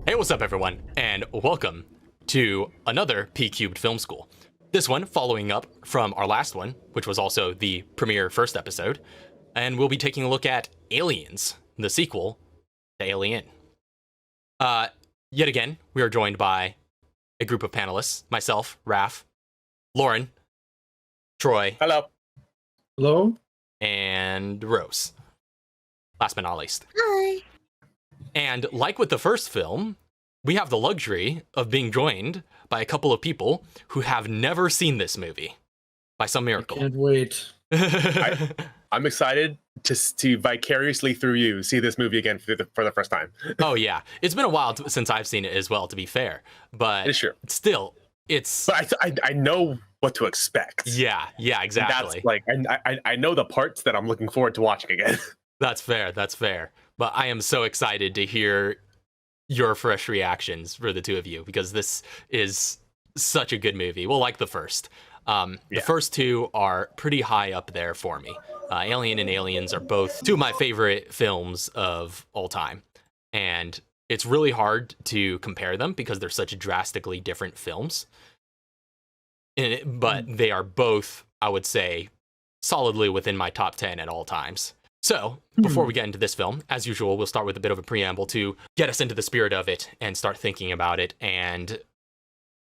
Hey, what's up, everyone, and welcome to another P-Cubed Film School. This one following up from our last one, which was also the premiere first episode, and we'll be taking a look at Aliens, the sequel to Alien. Yet again, we are joined by a group of panelists, myself, Raph, Lauren, Troy, Hello, and Rose. Last but not least. Hi. And like with the first film, we have the luxury of being joined by a couple of people who have never seen this movie by some miracle. Can't wait. I'm excited to vicariously through you see this movie again for the first time. Oh yeah, it's been a while since I've seen it as well, to be fair, but Sure. Still, it's. But I know what to expect. Yeah, exactly. That's like I know the parts that I'm looking forward to watching again. That's fair. But I am so excited to hear your fresh reactions for the two of you, because this is such a good movie. Well, like the first. The first two are pretty high up there for me. Alien and Aliens are both two of my favorite films of all time. And it's really hard to compare them because they're such drastically different films. But they are both, I would say, solidly within my top 10 at all times. So, before we get into this film, as usual, we'll start with a bit of a preamble to get us into the spirit of it and start thinking about it and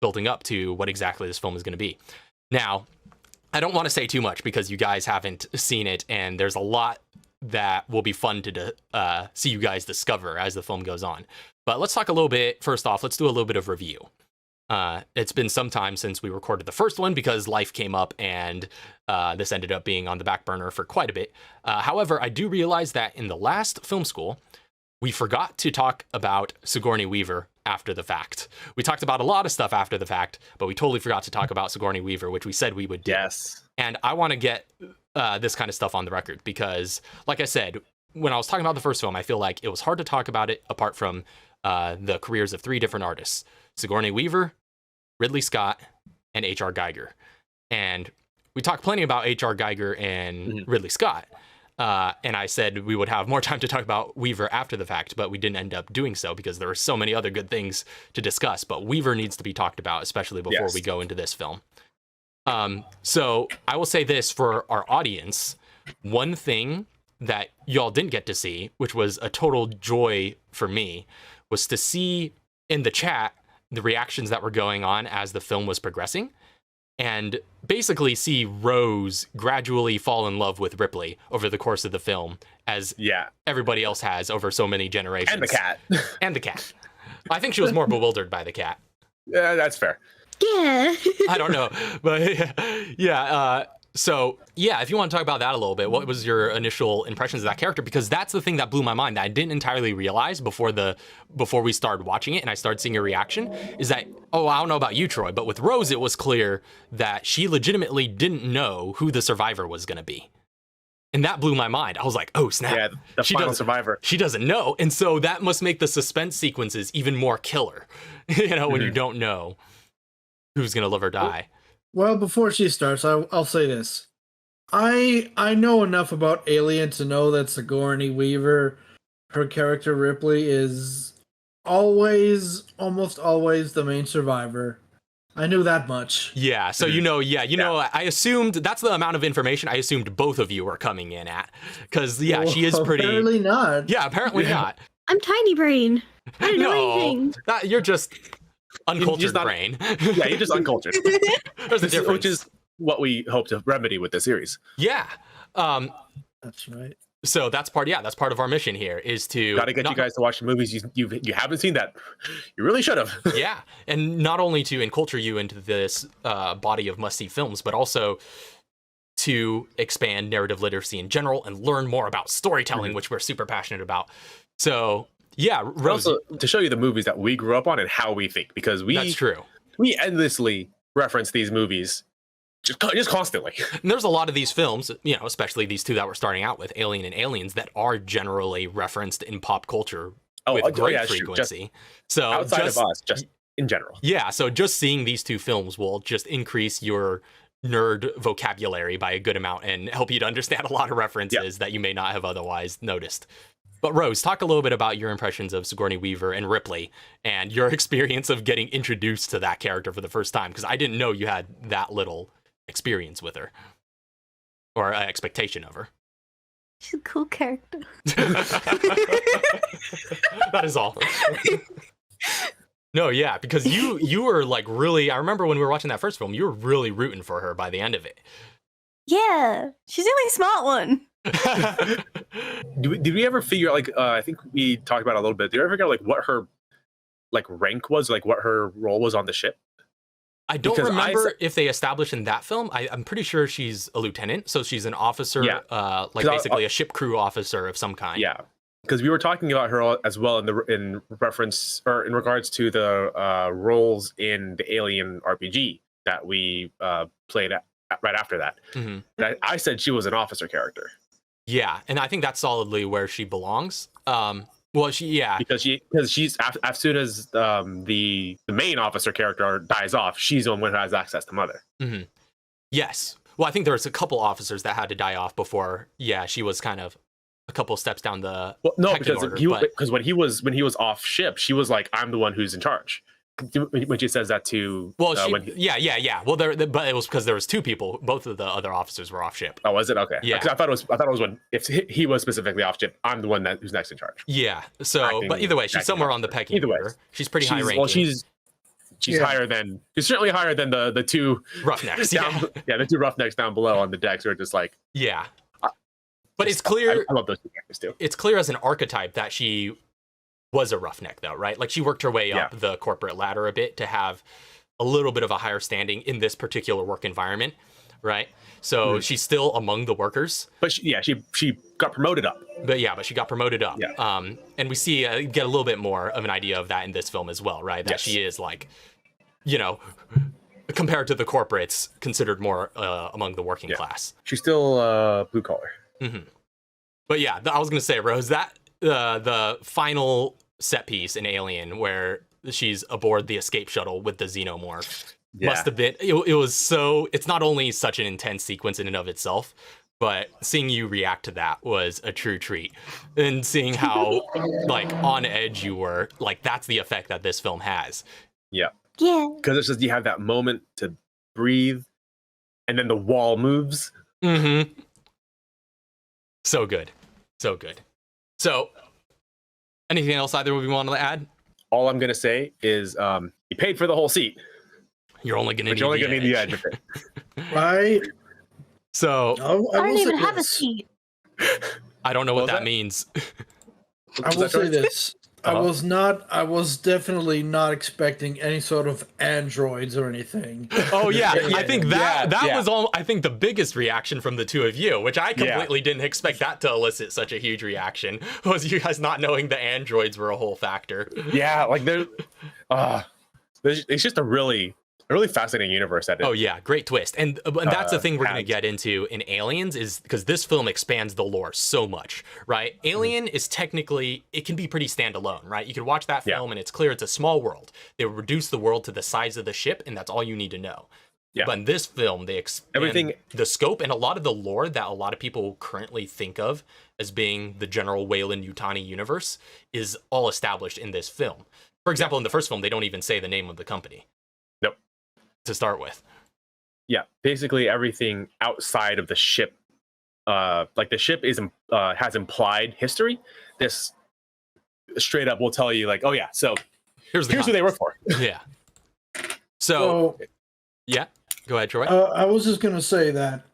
building up to what exactly this film is going to be. Now, I don't want to say too much because you guys haven't seen it, and there's a lot that will be fun to see you guys discover as the film goes on. But let's talk a little bit, first off, let's do a little bit of review. It's been some time since we recorded the first one because life came up and this ended up being on the back burner for quite a bit. However, I do realize that in the last film school, we forgot to talk about Sigourney Weaver after the fact. We talked about a lot of stuff after the fact, but we totally forgot to talk about Sigourney Weaver, which we said we would do. Yes. And I want to get this kind of stuff on the record because, like I said, when I was talking about the first film, I feel like it was hard to talk about it apart from the careers of three different artists: Sigourney Weaver, Ridley Scott, and H.R. Geiger. And we talked plenty about H.R. Geiger and Ridley Scott. And I said we would have more time to talk about Weaver after the fact, but we didn't end up doing so because there were so many other good things to discuss. But Weaver needs to be talked about, especially before we go into this film. So I will say this for our audience. One thing that y'all didn't get to see, which was a total joy for me, was to see in the chat the reactions that were going on as the film was progressing, and basically see Rose gradually fall in love with Ripley over the course of the film, as everybody else has over so many generations. And the cat. And the cat. I think she was more bewildered by the cat. Yeah, that's fair. Yeah. I don't know, but so if you want to talk about that a little bit, what was your initial impressions of that character? Because that's the thing that blew my mind that I didn't entirely realize before we started watching it and I started seeing your reaction, is that, I don't know about you, Troy, but with Rose, it was clear that she legitimately didn't know who the survivor was going to be. And that blew my mind. I was like, oh, snap. Yeah, the final survivor. She doesn't know. And so that must make the suspense sequences even more killer, when you don't know who's going to live or die. Well, before she starts, I'll say this. I know enough about Alien to know that Sigourney Weaver, her character Ripley, is almost always the main survivor. I knew that much. Yeah, so I assumed, that's the amount of information I assumed both of you were coming in at. Because, she is pretty... Apparently not. Yeah, apparently not. I'm tiny brain. I don't know anything. You're just... uncultured brain. Yeah, you're just uncultured. There's a difference. Which is what we hope to remedy with the series. Yeah. That's right. So that's part of our mission here, is to gotta get you guys to watch the movies you haven't seen that. You really should have. Yeah, and not only to enculture you into this body of must-see films, but also to expand narrative literacy in general and learn more about storytelling, which we're super passionate about. So Rose, also to show you the movies that we grew up on and how we think, because that's true. We endlessly reference these movies just constantly. And there's a lot of these films, especially these two that we're starting out with, Alien and Aliens, that are generally referenced in pop culture with great frequency. So outside of us, just in general. Yeah, so just seeing these two films will just increase your nerd vocabulary by a good amount and help you to understand a lot of references that you may not have otherwise noticed. But Rose, talk a little bit about your impressions of Sigourney Weaver and Ripley and your experience of getting introduced to that character for the first time, because I didn't know you had that little experience with her or expectation of her. She's a cool character. That is all. No, yeah, because you were like really, I remember when we were watching that first film, you were really rooting for her by the end of it. Yeah, she's the only smart one. Did we ever figure out, like, I think we talked about it a little bit. Did you ever figure out, like, what her, like, rank was, like, what her role was on the ship? I don't remember if they established in that film. I'm pretty sure she's a lieutenant, so she's an officer, like basically a ship crew officer of some kind. Yeah, because we were talking about her as well in reference or in regards to the roles in the Alien RPG that we played right after that. Mm-hmm. I said she was an officer character. Yeah, and I think that's solidly where she belongs. Well, because she's as soon as the main officer character dies off, she's the one who has access to Mother. Mm-hmm. Yes. Well, I think there was a couple officers that had to die off before. Yeah, she was kind of a couple steps down the. Well, no, because when he was off ship, she was like, "I'm the one who's in charge." When she says that to Well, yeah. Well, but it was because there was two people. Both of the other officers were off ship. Oh, was it? Okay. Yeah. I thought it was when if he was specifically off ship, I'm the one who's next in charge. Yeah. So, but either way, she's somewhere on the pecking order. She's pretty high ranking. Well, she's higher than she's certainly higher than the two roughnecks. The two roughnecks down below on the decks who are just like But it's clear. I love those two characters too. It's clear as an archetype that she was a roughneck, though, right? Like she worked her way up the corporate ladder a bit to have a little bit of a higher standing in this particular work environment, right? So she's still among the workers. But she got promoted up. But she got promoted up. Yeah. And we see get a little bit more of an idea of that in this film as well, right? That she is like, compared to the corporates, considered more among the working class. She's still blue collar. Mm-hmm. But yeah, I was gonna say, Rose, that the final set piece in Alien where she's aboard the escape shuttle with the xenomorph must have been it was so it's not only such an intense sequence in and of itself, but seeing you react to that was a true treat, and seeing how like on edge you were, like that's the effect that this film has. Yeah, because it's just you have that moment to breathe and then the wall moves. So good. So anything else either of you want to add? All I'm gonna say is you paid for the whole seat. You're only gonna need the edge of it. Right. So I don't even have a seat. I don't know what that means. I will say this. I was definitely not expecting any sort of androids or anything. Oh yeah, I think that was all. I think the biggest reaction from the two of you, which I completely didn't expect that to elicit such a huge reaction, was you guys not knowing the androids were a whole factor. Yeah, like it's just a really fascinating universe. Oh yeah, great twist, and that's the thing we're gonna get into in Aliens, is because this film expands the lore so much, right? Alien is technically, it can be pretty standalone, right? You could watch that film and it's clear it's a small world. They reduce the world to the size of the ship, and that's all you need to know. Yeah. But in this film, they expand the scope, and a lot of the lore that a lot of people currently think of as being the general Weyland-Yutani universe is all established in this film. For example, in the first film, they don't even say the name of the company. Nope. To start with. Yeah, basically everything outside of the ship, like the ship has implied history. This straight up will tell you, like, oh yeah, so here's who they work for. Yeah. So yeah, go ahead, Troy. I was just gonna say that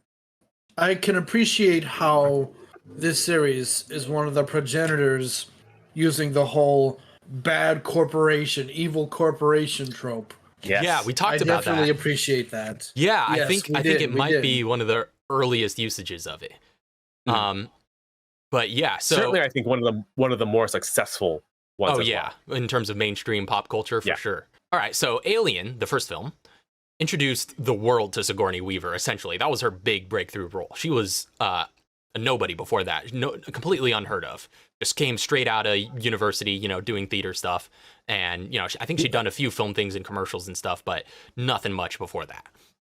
I can appreciate how this series is one of the progenitors using the whole bad corporation, evil corporation trope. Yes. Yeah, we talked about that. I definitely appreciate that. Yeah, yes, I think it might be one of the earliest usages of it. But yeah, so certainly I think one of the more successful ones. Oh yeah, in terms of mainstream pop culture, for sure. All right, so Alien, the first film, introduced the world to Sigourney Weaver. Essentially, that was her big breakthrough role. She was a nobody before that, completely unheard of. Just came straight out of university, doing theater stuff. And, I think she'd done a few film things and commercials and stuff, but nothing much before that.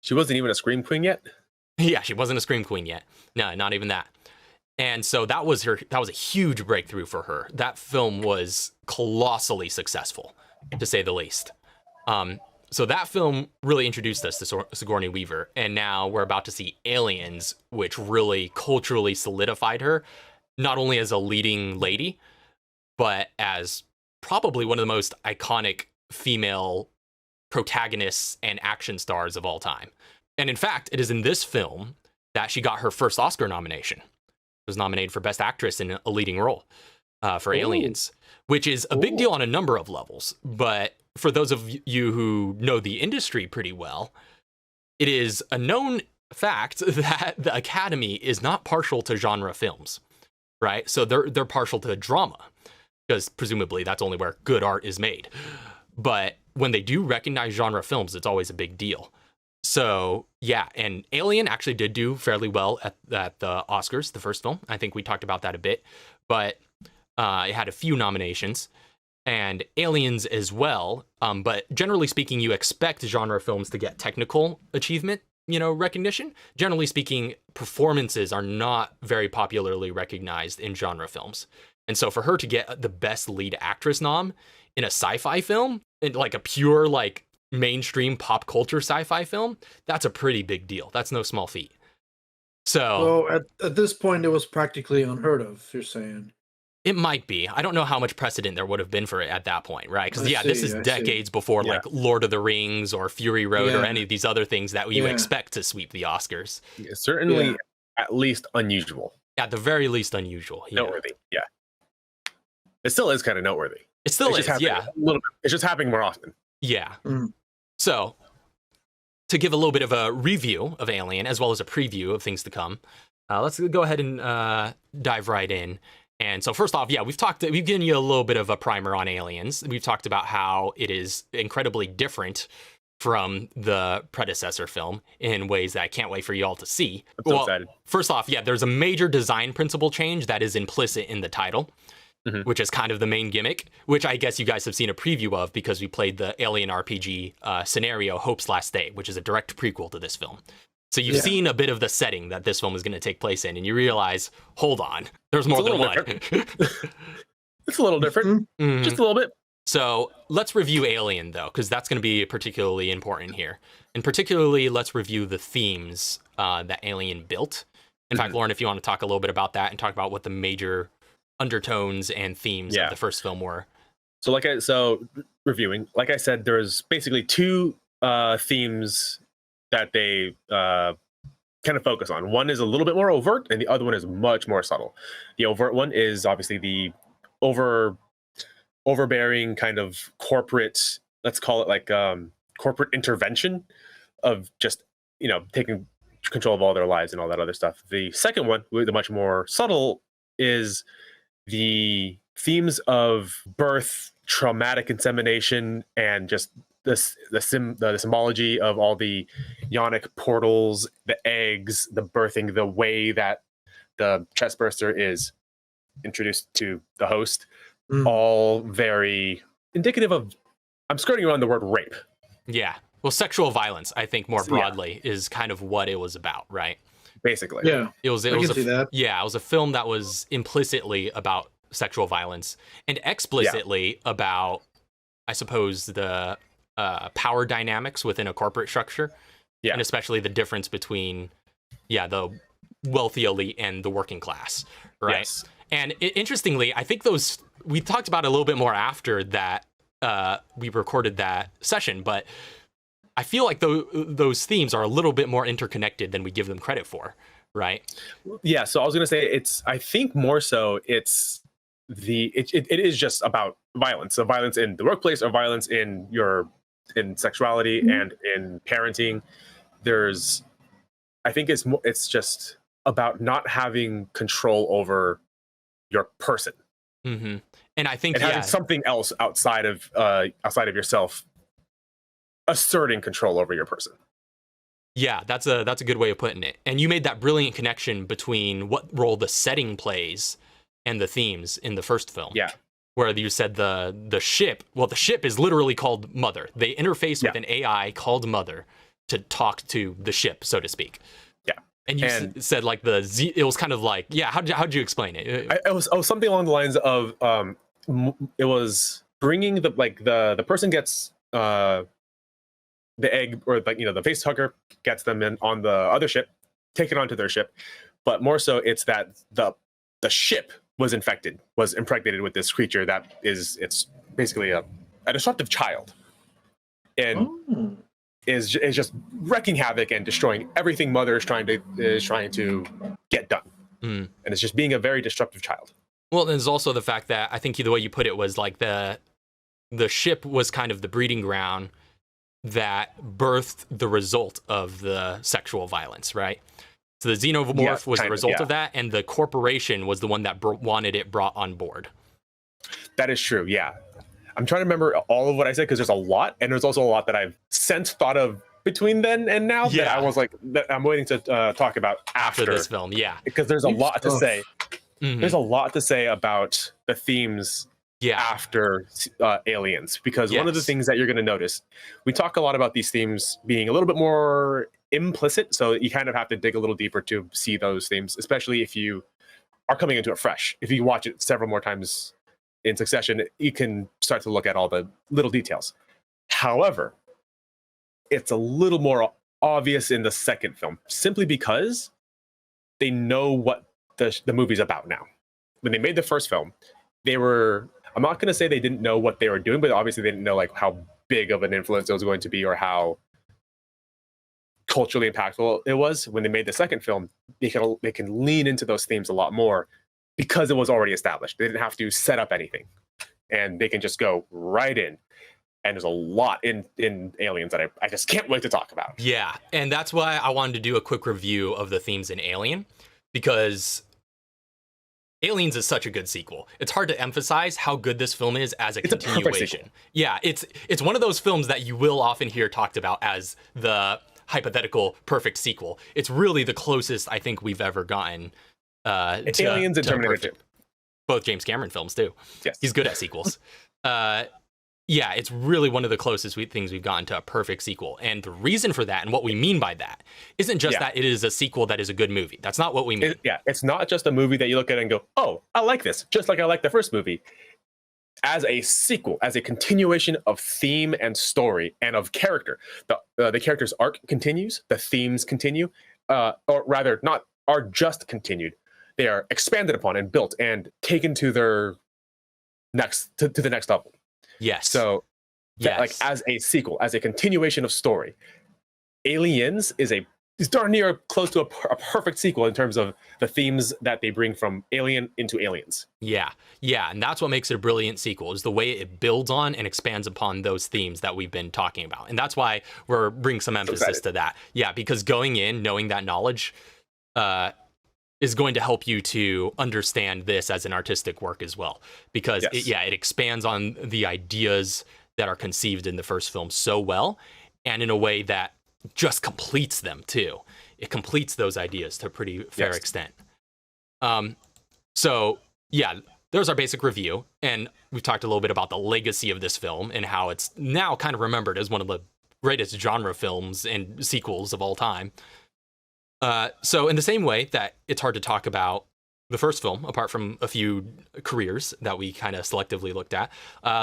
She wasn't even a Scream Queen yet? Yeah, she wasn't a Scream Queen yet. No, not even that. And so that was a huge breakthrough for her. That film was colossally successful, to say the least. So that film really introduced us to Sigourney Weaver, and now we're about to see Aliens, which really culturally solidified her, not only as a leading lady, but as probably one of the most iconic female protagonists and action stars of all time. And in fact, it is in this film that she got her first Oscar nomination. She was nominated for Best Actress in a leading role for Aliens, which is a big deal on a number of levels. But for those of you who know the industry pretty well, it is a known fact that the Academy is not partial to genre films, right? So they're partial to drama, because presumably that's only where good art is made. But when they do recognize genre films, it's always a big deal. So yeah, and Alien actually did do fairly well at the Oscars, the first film. I think we talked about that a bit, but it had a few nominations, and Aliens as well. But generally speaking, you expect genre films to get technical achievement, recognition. Generally speaking, performances are not very popularly recognized in genre films. And so for her to get the Best Lead Actress nom in a sci-fi film, in like a pure like mainstream pop culture sci-fi film, that's a pretty big deal. That's no small feat. So at this point, it was practically unheard of, you're saying. It might be. I don't know how much precedent there would have been for it at that point, right? Because this is decades before like Lord of the Rings or Fury Road or any of these other things that you expect to sweep the Oscars. Yeah, certainly at least unusual. At the very least unusual. Noteworthy, yeah. It still is kind of noteworthy. It still is, A little bit. It's just happening more often. Yeah. So, to give a little bit of a review of Alien, as well as a preview of things to come, let's go ahead and dive right in. And so first off, we've given you a little bit of a primer on Aliens. We've talked about how it is incredibly different from the predecessor film in ways that I can't wait for you all to see. I'm so excited. First off, there's a major design principle change that is implicit in the title. Which is kind of the main gimmick, which I guess you guys have seen a preview of because we played the Alien RPG scenario Hope's Last Day, which is a direct prequel to this film. So you've seen a bit of the setting that this film is going to take place in, and you realize, hold on, there's more than one. It's a little different, just a little bit. So let's review Alien, though, because that's going to be particularly important here. And particularly, let's review the themes that Alien built. In fact, Lauren, if you want to talk a little bit about that and talk about what the major undertones and themes of the first film were. So reviewing, like I said, there's basically two themes that they kind of focus on. One is a little bit more overt, and the other one is much more subtle. The overt one is obviously the overbearing kind of corporate, let's call it like corporate intervention of just taking control of all their lives and all that other stuff. The second one, the much more subtle, is the themes of birth, traumatic insemination, and just the symbology of all the yonic portals, the eggs, the birthing, the way that the chestburster is introduced to the host, all very indicative of, I'm skirting around the word rape. Yeah. Well, sexual violence, I think more broadly, is kind of what it was about, right? Basically. Yeah. It was it was a film that was implicitly about sexual violence and explicitly about, I suppose, the power dynamics within a corporate structure. Yeah. And especially the difference between the wealthy elite and the working class, right? Yes. And interestingly, I think we talked about it a little bit more after that we recorded that session, but I feel like those themes are a little bit more interconnected than we give them credit for, right? Yeah. So I was going to say I think more so it is just about violence. So violence in the workplace or violence in sexuality and in parenting. I think it's just about not having control over your person. Mm-hmm. And I think having something else outside of yourself asserting control over your person. Yeah, that's a good way of putting it. And you made that brilliant connection between what role the setting plays and the themes in the first film. Yeah. Where you said the ship is literally called Mother. They interface with an AI called Mother to talk to the ship, so to speak. Yeah. And you said like it was kind of like, yeah. How'd you explain it? It was something along the lines of it was bringing the person gets the egg, or like, the face hugger gets them in on the other ship, taken onto their ship, but more so it's that the ship was impregnated with this creature that it's basically a disruptive child, and is just wrecking havoc and destroying everything Mother is trying to get done. And it's just being a very disruptive child. Well, there's also the fact that I think the way you put it was like the ship was kind of the breeding ground that birthed the result of the sexual violence, right? So the xenomorph was the result of that, and the corporation was the one that wanted it brought on board. That is true, yeah. I'm trying to remember all of what I said because there's a lot, and there's also a lot that I've since thought of between then and now that I was like, that I'm waiting to talk about after this film, because there's a lot to say. There's a lot to say about the themes after Aliens, because one of the things that you're going to notice, we talk a lot about these themes being a little bit more implicit, so you kind of have to dig a little deeper to see those themes, especially if you are coming into it fresh. If you watch it several more times in succession, you can start to look at all the little details. However, it's a little more obvious in the second film, simply because they know what the movie's about now. When they made the first film, I'm not going to say they didn't know what they were doing, but obviously they didn't know like how big of an influence it was going to be or how culturally impactful it was. When they made the second film, they can lean into those themes a lot more because it was already established. They didn't have to set up anything, and they can just go right in. And there's a lot in Aliens that I just can't wait to talk about. Yeah, and that's why I wanted to do a quick review of the themes in Alien, because Aliens is such a good sequel. It's hard to emphasize how good this film is as a continuation. Yeah, it's one of those films that you will often hear talked about as the hypothetical perfect sequel. It's really the closest I think we've ever gotten to Aliens and Terminator 2. Both James Cameron films too. Yes. He's good at sequels. Yeah, it's really one of the closest things we've gotten to a perfect sequel. And the reason for that, and what we mean by that, isn't just that it is a sequel that is a good movie. That's not what we mean. It's not just a movie that you look at and go, oh, I like this, just like I like the first movie. As a sequel, as a continuation of theme and story and of character, the character's arc continues, the themes continue, or rather, not are just continued. They are expanded upon and built and taken to their to the next level. Yes. So, like as a sequel, as a continuation of story, Aliens is darn near close to a perfect sequel in terms of the themes that they bring from Alien into Aliens. Yeah, and that's what makes it a brilliant sequel, is the way it builds on and expands upon those themes that we've been talking about. And that's why we're bringing some emphasis to that. Yeah, because going in, knowing that knowledge is going to help you to understand this as an artistic work as well. Because it expands on the ideas that are conceived in the first film so well, and in a way that just completes them too. It completes those ideas to a pretty fair extent. So yeah, there's our basic review, and we've talked a little bit about the legacy of this film and how it's now kind of remembered as one of the greatest genre films and sequels of all time. So in the same way that it's hard to talk about the first film, apart from a few careers that we kind of selectively looked at,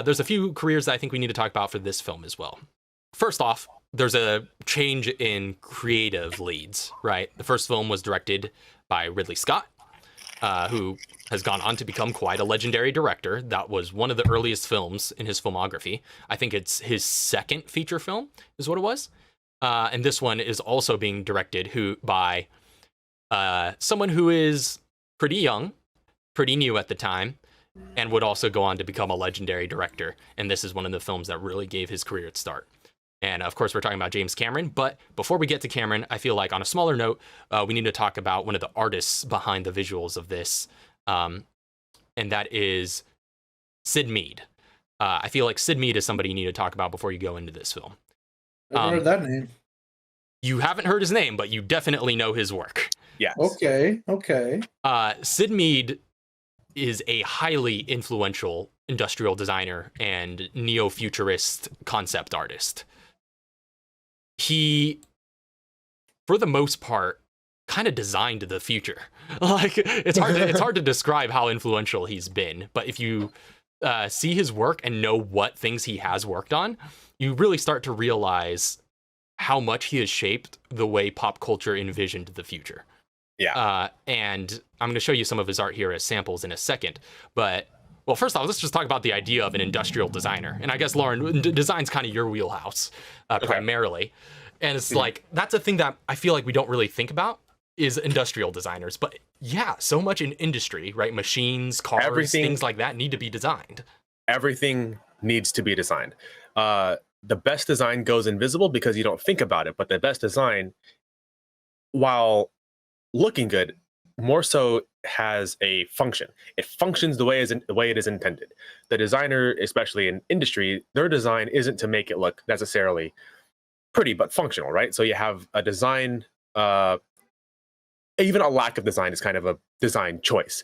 there's a few careers that I think we need to talk about for this film as well. First off, there's a change in creative leads, right? The first film was directed by Ridley Scott, who has gone on to become quite a legendary director. That was one of the earliest films in his filmography. I think it's his second feature film is what it was. And this one is also being directed by someone who is pretty young, pretty new at the time, and would also go on to become a legendary director. And this is one of the films that really gave his career its start. And of course, we're talking about James Cameron. But before we get to Cameron, I feel like on a smaller note, we need to talk about one of the artists behind the visuals of this. And that is Sid Mead. I feel like Sid Mead is somebody you need to talk about before you go into this film. I've heard that name. You haven't heard his name, but you definitely know his work. Yes. Okay. Sid Mead is a highly influential industrial designer and neo-futurist concept artist. He, for the most part, kind of designed the future. Like it's hard to describe how influential he's been, but if you see his work and know what things he has worked on, you really start to realize how much he has shaped the way pop culture envisioned the future. Yeah. And I'm going to show you some of his art here as samples in a second. But, well, first off, let's just talk about the idea of an industrial designer. And I guess, Lauren, design's kind of your wheelhouse, primarily. And it's like, that's a thing that I feel like we don't really think about is industrial designers. But yeah, so much in industry, right? Machines, cars, things like that need to be designed. Everything needs to be designed. The best design goes invisible because you don't think about it. But the best design, while looking good, more so has a function. It functions the way it is intended. The designer, especially in industry, their design isn't to make it look necessarily pretty, but functional, right? So you have a design, even a lack of design is kind of a design choice.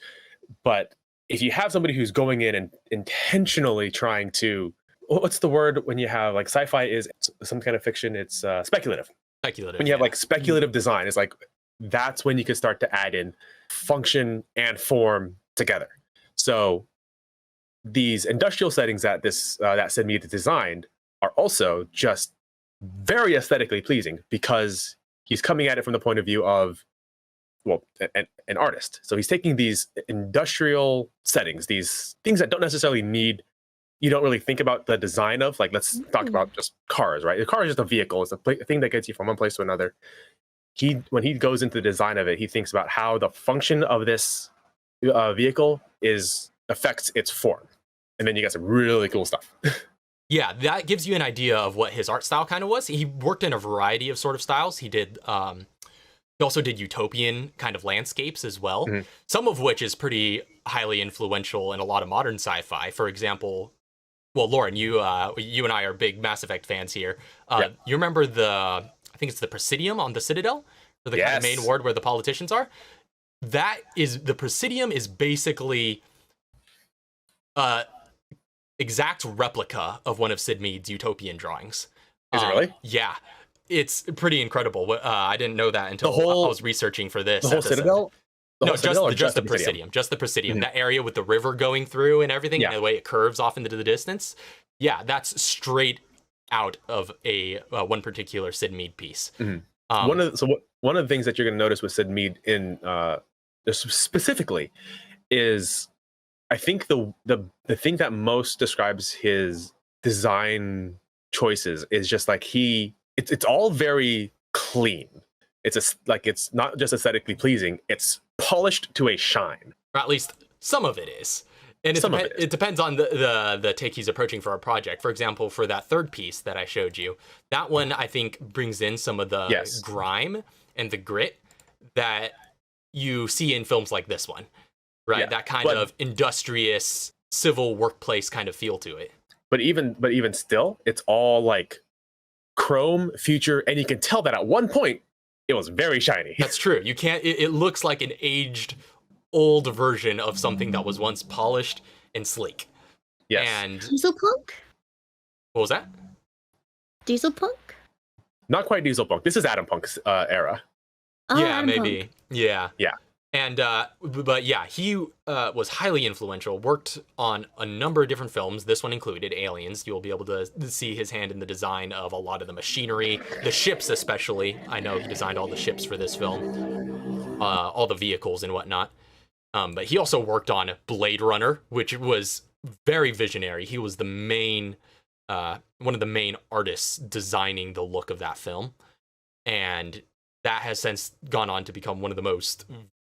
But if you have somebody who's going in and intentionally trying to, what's the word when you have like sci-fi is some kind of fiction? It's speculative. Speculative. When you have like speculative design, it's like, that's when you can start to add in function and form together. So these industrial settings that that Sid Mead designed are also just very aesthetically pleasing because he's coming at it from the point of view of, well, an artist. So he's taking these industrial settings, these things that don't necessarily you don't really think about the design of. Like, let's talk about just cars, right? The car is just a vehicle. It's a thing that gets you from one place to another. When he goes into the design of it, he thinks about how the function of this vehicle affects its form, and then you got some really cool stuff. Yeah, that gives you an idea of what his art style kind of was. He worked in a variety of sort of styles. He also did utopian kind of landscapes as well, some of which is pretty highly influential in a lot of modern sci-fi. For example, well, Lauren, you and I are big Mass Effect fans here. You remember I think it's the Presidium on the Citadel, or the kind of main ward where the politicians are. The Presidium is basically exact replica of one of Sid Mead's utopian drawings. Is it really? Yeah, it's pretty incredible. I didn't know that until I was researching for this. The whole Citadel? No, just the Presidium. Just the Presidium. That area with the river going through and everything, and the way it curves off into the distance. Yeah, that's straight out of one particular Sid Mead piece. One of the things that you're going to notice with Sid Mead in specifically is, I think the thing that most describes his design choices is just like it's all very clean. It's not just aesthetically pleasing, it's polished to a shine. Or at least some of it is. And it depends on the take he's approaching for a project. For example, for that third piece that I showed you, that one I think brings in some of the grime and the grit that you see in films like this one, right? Yeah, that kind of industrious civil workplace kind of feel to it. But even still, it's all like chrome, future, and you can tell that at one point it was very shiny. That's true. You can't. It looks like an aged, old version of something that was once polished and sleek. Yes. And Dieselpunk? What was that? Dieselpunk? Not quite Dieselpunk. This is Adam Punk's era. Oh, yeah, Adam maybe. Punk. Yeah. Yeah. And but yeah, he was highly influential. Worked on a number of different films. This one included Aliens. You'll be able to see his hand in the design of a lot of the machinery, the ships especially. I know he designed all the ships for this film, all the vehicles and whatnot. But he also worked on Blade Runner, which was very visionary. He was one of the main artists designing the look of that film. And that has since gone on to become one of the most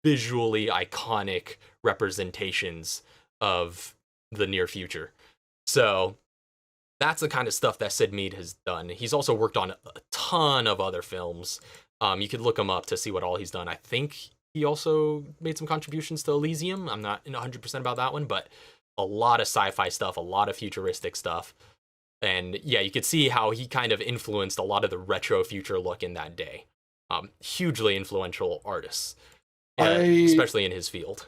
visually iconic representations of the near future. So that's the kind of stuff that Sid Mead has done. He's also worked on a ton of other films. You could look him up to see what all he's done. I think he also made some contributions to Elysium. I'm not 100% about that one, but a lot of sci-fi stuff, a lot of futuristic stuff. And yeah, you could see how he kind of influenced a lot of the retro future look in that day. Hugely influential artists, especially in his field.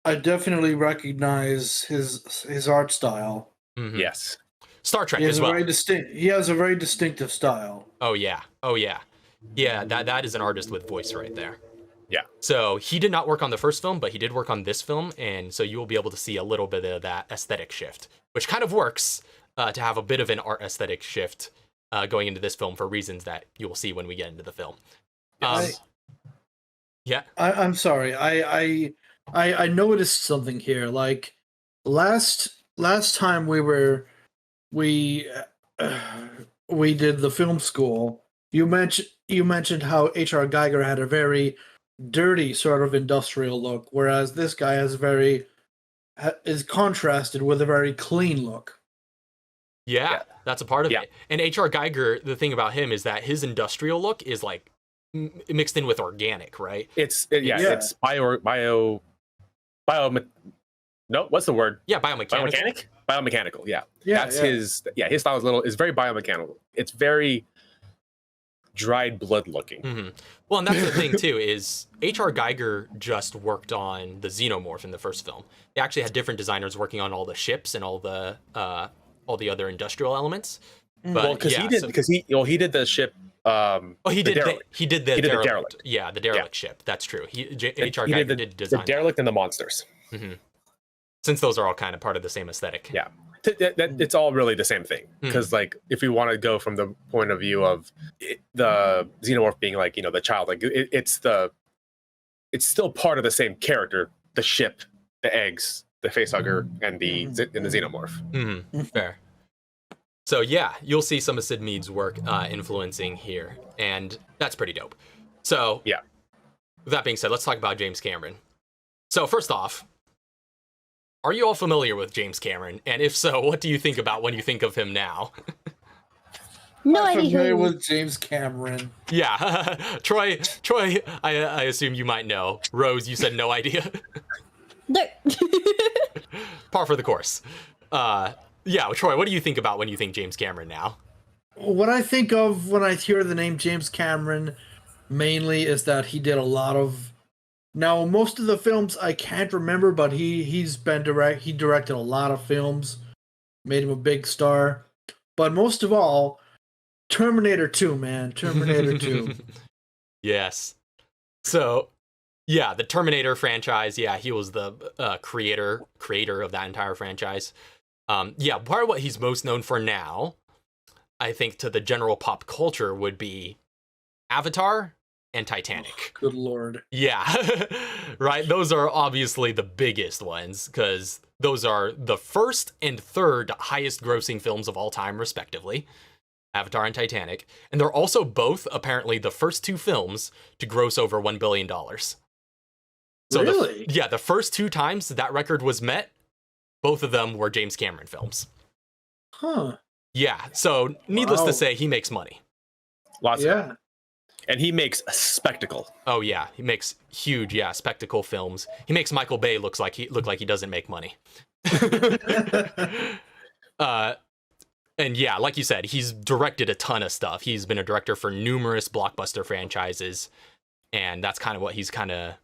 I definitely recognize his art style. Mm-hmm. Yes. Star Trek as well. He has a very distinctive style. Oh yeah. Yeah, that is an artist with voice right there. Yeah. So he did not work on the first film, but he did work on this film, and so you will be able to see a little bit of that aesthetic shift, which kind of works to have a bit of an art aesthetic shift going into this film for reasons that you will see when we get into the film. Yeah. I'm sorry. I noticed something here. Like last time we did the film school. You mentioned how H.R. Geiger had a very dirty sort of industrial look, whereas this guy is contrasted with a very clean look. Yeah, that's a part of it. And H.R. Geiger, the thing about him is that his industrial look is like mixed in with organic, right? It's bio. No, what's the word? Yeah, biomechanical. Biomechanical. Yeah. That's his. Yeah, his style is very biomechanical. It's very dried blood looking. Mm-hmm. Well, and that's the thing too is H.R. Geiger just worked on the Xenomorph in the first film. They actually had different designers working on all the ships and all the other industrial elements. But, well, because he did the ship. He did the derelict. Yeah, the derelict ship. That's true. H.R. Geiger did design the derelict and the monsters. Mm-hmm. Since those are all kind of part of the same aesthetic. Yeah, it's all really the same thing. Because like, if we want to go from the point of view of the Xenomorph being like the child, like it's still part of the same character. The ship, the eggs, the facehugger, and the Xenomorph. Mm-hmm. Fair. So yeah, you'll see some of Sid Mead's work influencing here, and that's pretty dope. So yeah. With that being said, let's talk about James Cameron. So first off, are you all familiar with James Cameron? And if so, what do you think about when you think of him now? No I'm idea familiar who. with James Cameron. Yeah, Troy, I assume you might know. Rose, you said no idea. Par for the course. Yeah, Troy, what do you think about when you think James Cameron now? What I think of when I hear the name James Cameron mainly is that he did a lot of. Now, most of the films I can't remember, but he directed a lot of films, made him a big star. But most of all, Terminator 2, man. Terminator 2. Yes. So, yeah, the Terminator franchise, yeah, he was the creator of that entire franchise. Yeah, part of what he's most known for now, I think to the general pop culture, would be Avatar and Titanic. Good lord. Yeah, right? Those are obviously the biggest ones, because those are the first and third highest grossing films of all time, respectively. Avatar and Titanic. And they're also both, apparently, the first two films to gross over $1 billion. So really? The first two times that record was met, both of them were James Cameron films. Huh. Yeah, so needless to say, he makes money. Lots of it. And he makes a spectacle. Oh yeah, he makes huge, spectacle films. He makes Michael Bay look like he doesn't make money. And yeah, like you said, he's directed a ton of stuff. He's been a director for numerous blockbuster franchises, and that's kind of what he's kind of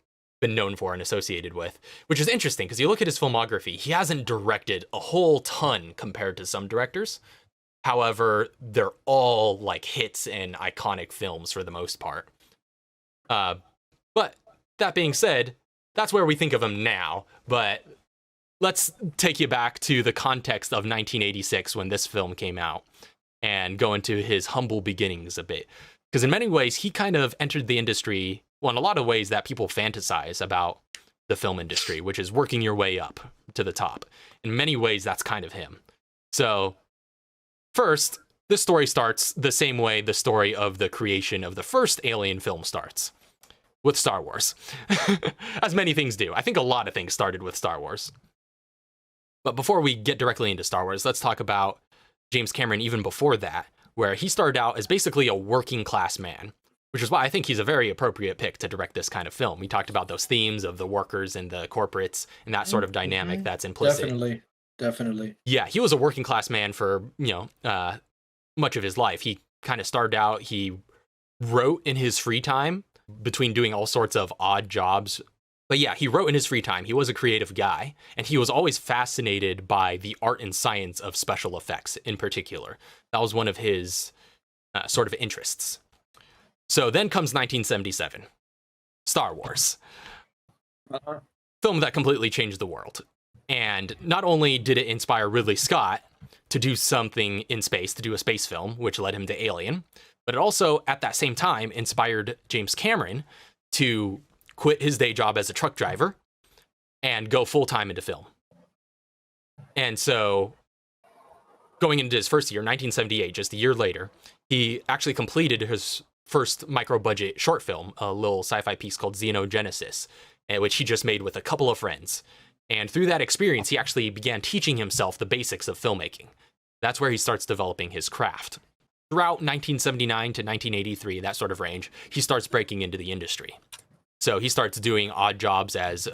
been known for and associated with, which is interesting because you look at his filmography, he hasn't directed a whole ton compared to some directors. However, they're all like hits and iconic films for the most part. But that being said, that's where we think of him now. But let's take you back to the context of 1986 when this film came out and go into his humble beginnings a bit. Because in many ways, he kind of entered the industry, well, in a lot of ways that people fantasize about the film industry, which is working your way up to the top. In many ways, that's kind of him. So first, this story starts the same way the story of the creation of the first Alien film starts, with Star Wars. As many things do. I think a lot of things started with Star Wars. But before we get directly into Star Wars, let's talk about James Cameron even before that, where he started out as basically a working class man, which is why I think he's a very appropriate pick to direct this kind of film. We talked about those themes of the workers and the corporates and that sort of dynamic that's implicit. Definitely. Yeah, he was a working class man for, much of his life. He kind of started out, he wrote in his free time between doing all sorts of odd jobs. But yeah, he wrote in his free time. He was a creative guy, and he was always fascinated by the art and science of special effects in particular. That was one of his sort of interests. So then comes 1977. Star Wars. Uh-huh. Film that completely changed the world. And not only did it inspire Ridley Scott to do something in space, to do a space film, which led him to Alien, but it also, at that same time, inspired James Cameron to quit his day job as a truck driver and go full-time into film. And so, going into his first year, 1978, just a year later, he actually completed his first micro-budget short film, a little sci-fi piece called Xenogenesis, which he just made with a couple of friends. And through that experience, he actually began teaching himself the basics of filmmaking. That's where he starts developing his craft. Throughout 1979 to 1983, that sort of range, he starts breaking into the industry. So he starts doing odd jobs as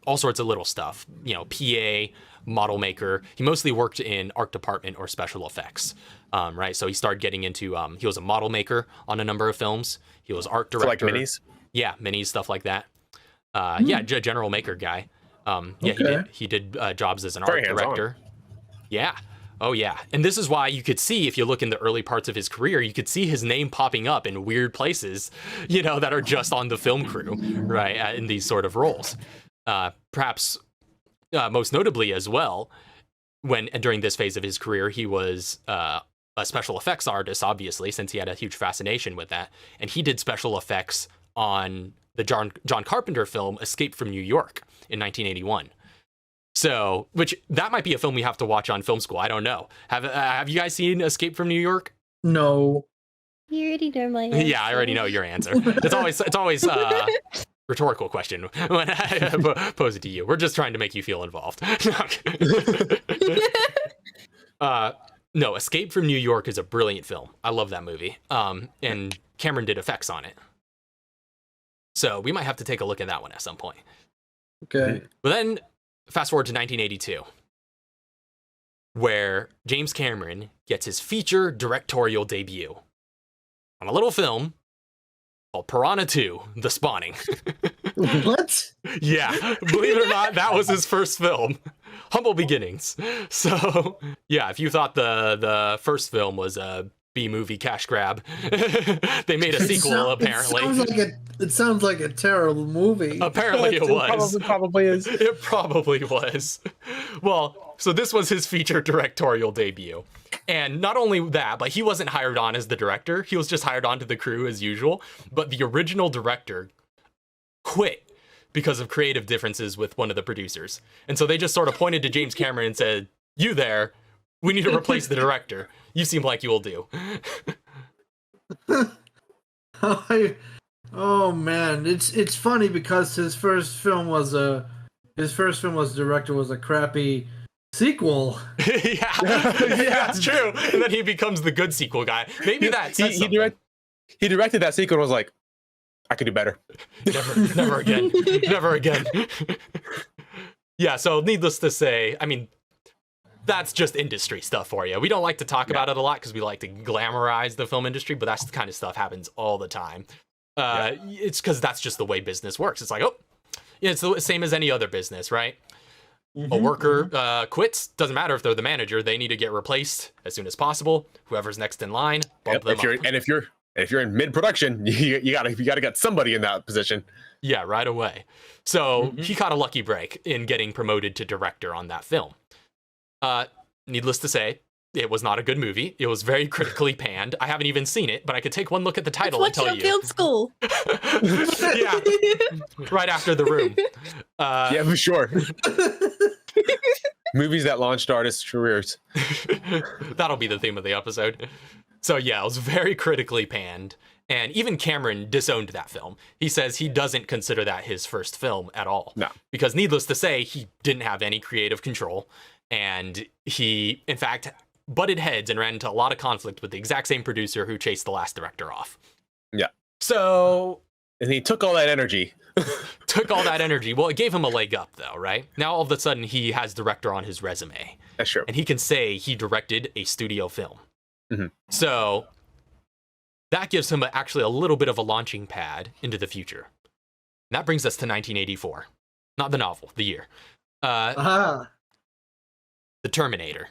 all sorts of little stuff, PA, model maker. He mostly worked in art department or special effects, right? So he started getting into, he was a model maker on a number of films. He was art director. So like minis? Yeah, minis, stuff like that. Yeah, general maker guy. Okay. He did jobs as an Very art hands-on. director. Yeah. Oh, yeah. And this is why you could see, if you look in the early parts of his career, you could see his name popping up in weird places, that are just on the film crew, right, in these sort of roles. Perhaps most notably as well, during this phase of his career, he was a special effects artist, obviously, since he had a huge fascination with that. And he did special effects on the John Carpenter film Escape from New York in 1981. So, which that might be a film we have to watch on film school. I don't know. Have you guys seen Escape from New York? No. You already know my answer. Yeah, I already know your answer. It's always rhetorical question when I pose it to you. We're just trying to make you feel involved. No, Escape from New York is a brilliant film. I love that movie. And Cameron did effects on it. So we might have to take a look at that one at some point. Okay. But then, fast forward to 1982, where James Cameron gets his feature directorial debut on a little film called Piranha 2, The Spawning. What? Yeah, believe it or not, that was his first film. Humble beginnings. So, yeah, if you thought the first film was a B-movie cash grab, they made a sequel, apparently. It sounds like a terrible movie. Apparently it was. Probably is. It probably was. Well, so this was his feature directorial debut. And not only that, but he wasn't hired on as the director. He was just hired on to the crew as usual. But the original director quit because of creative differences with one of the producers. And so they just sort of pointed to James Cameron and said, "You there, we need to replace the director. You seem like you will do." Oh man, it's funny because his first film was director was a crappy sequel. Yeah, that's true. And then he becomes the good sequel guy. Maybe that says something. He directed that sequel and was like, I could do better. Never again. Never again. Yeah, so needless to say, I mean, that's just industry stuff for you. We don't like to talk about it a lot because we like to glamorize the film industry, but that's the kind of stuff happens all the time. It's because that's just the way business works. It's like, it's the same as any other business, right? A worker quits, doesn't matter if they're the manager, they need to get replaced as soon as possible. Whoever's next in line, bump them up. If you're in mid-production, you gotta get somebody in that position. Yeah, right away. So he caught a lucky break in getting promoted to director on that film. Needless to say, it was not a good movie. It was very critically panned. I haven't even seen it, but I could take one look at the title and tell you. Field School. Yeah, right after The Room. Yeah, for sure. Movies that launched artists' careers. That'll be the theme of the episode. So yeah, it was very critically panned. And even Cameron disowned that film. He says he doesn't consider that his first film at all. No. Because needless to say, he didn't have any creative control. And he, in fact, butted heads and ran into a lot of conflict with the exact same producer who chased the last director off. Yeah. So... And he took all that energy. Well, it gave him a leg up, though, right? Now, all of a sudden, he has director on his resume. That's true. And he can say he directed a studio film. Mm-hmm. So that gives him actually a little bit of a launching pad into the future. And that brings us to 1984. Not the novel, the year. The Terminator.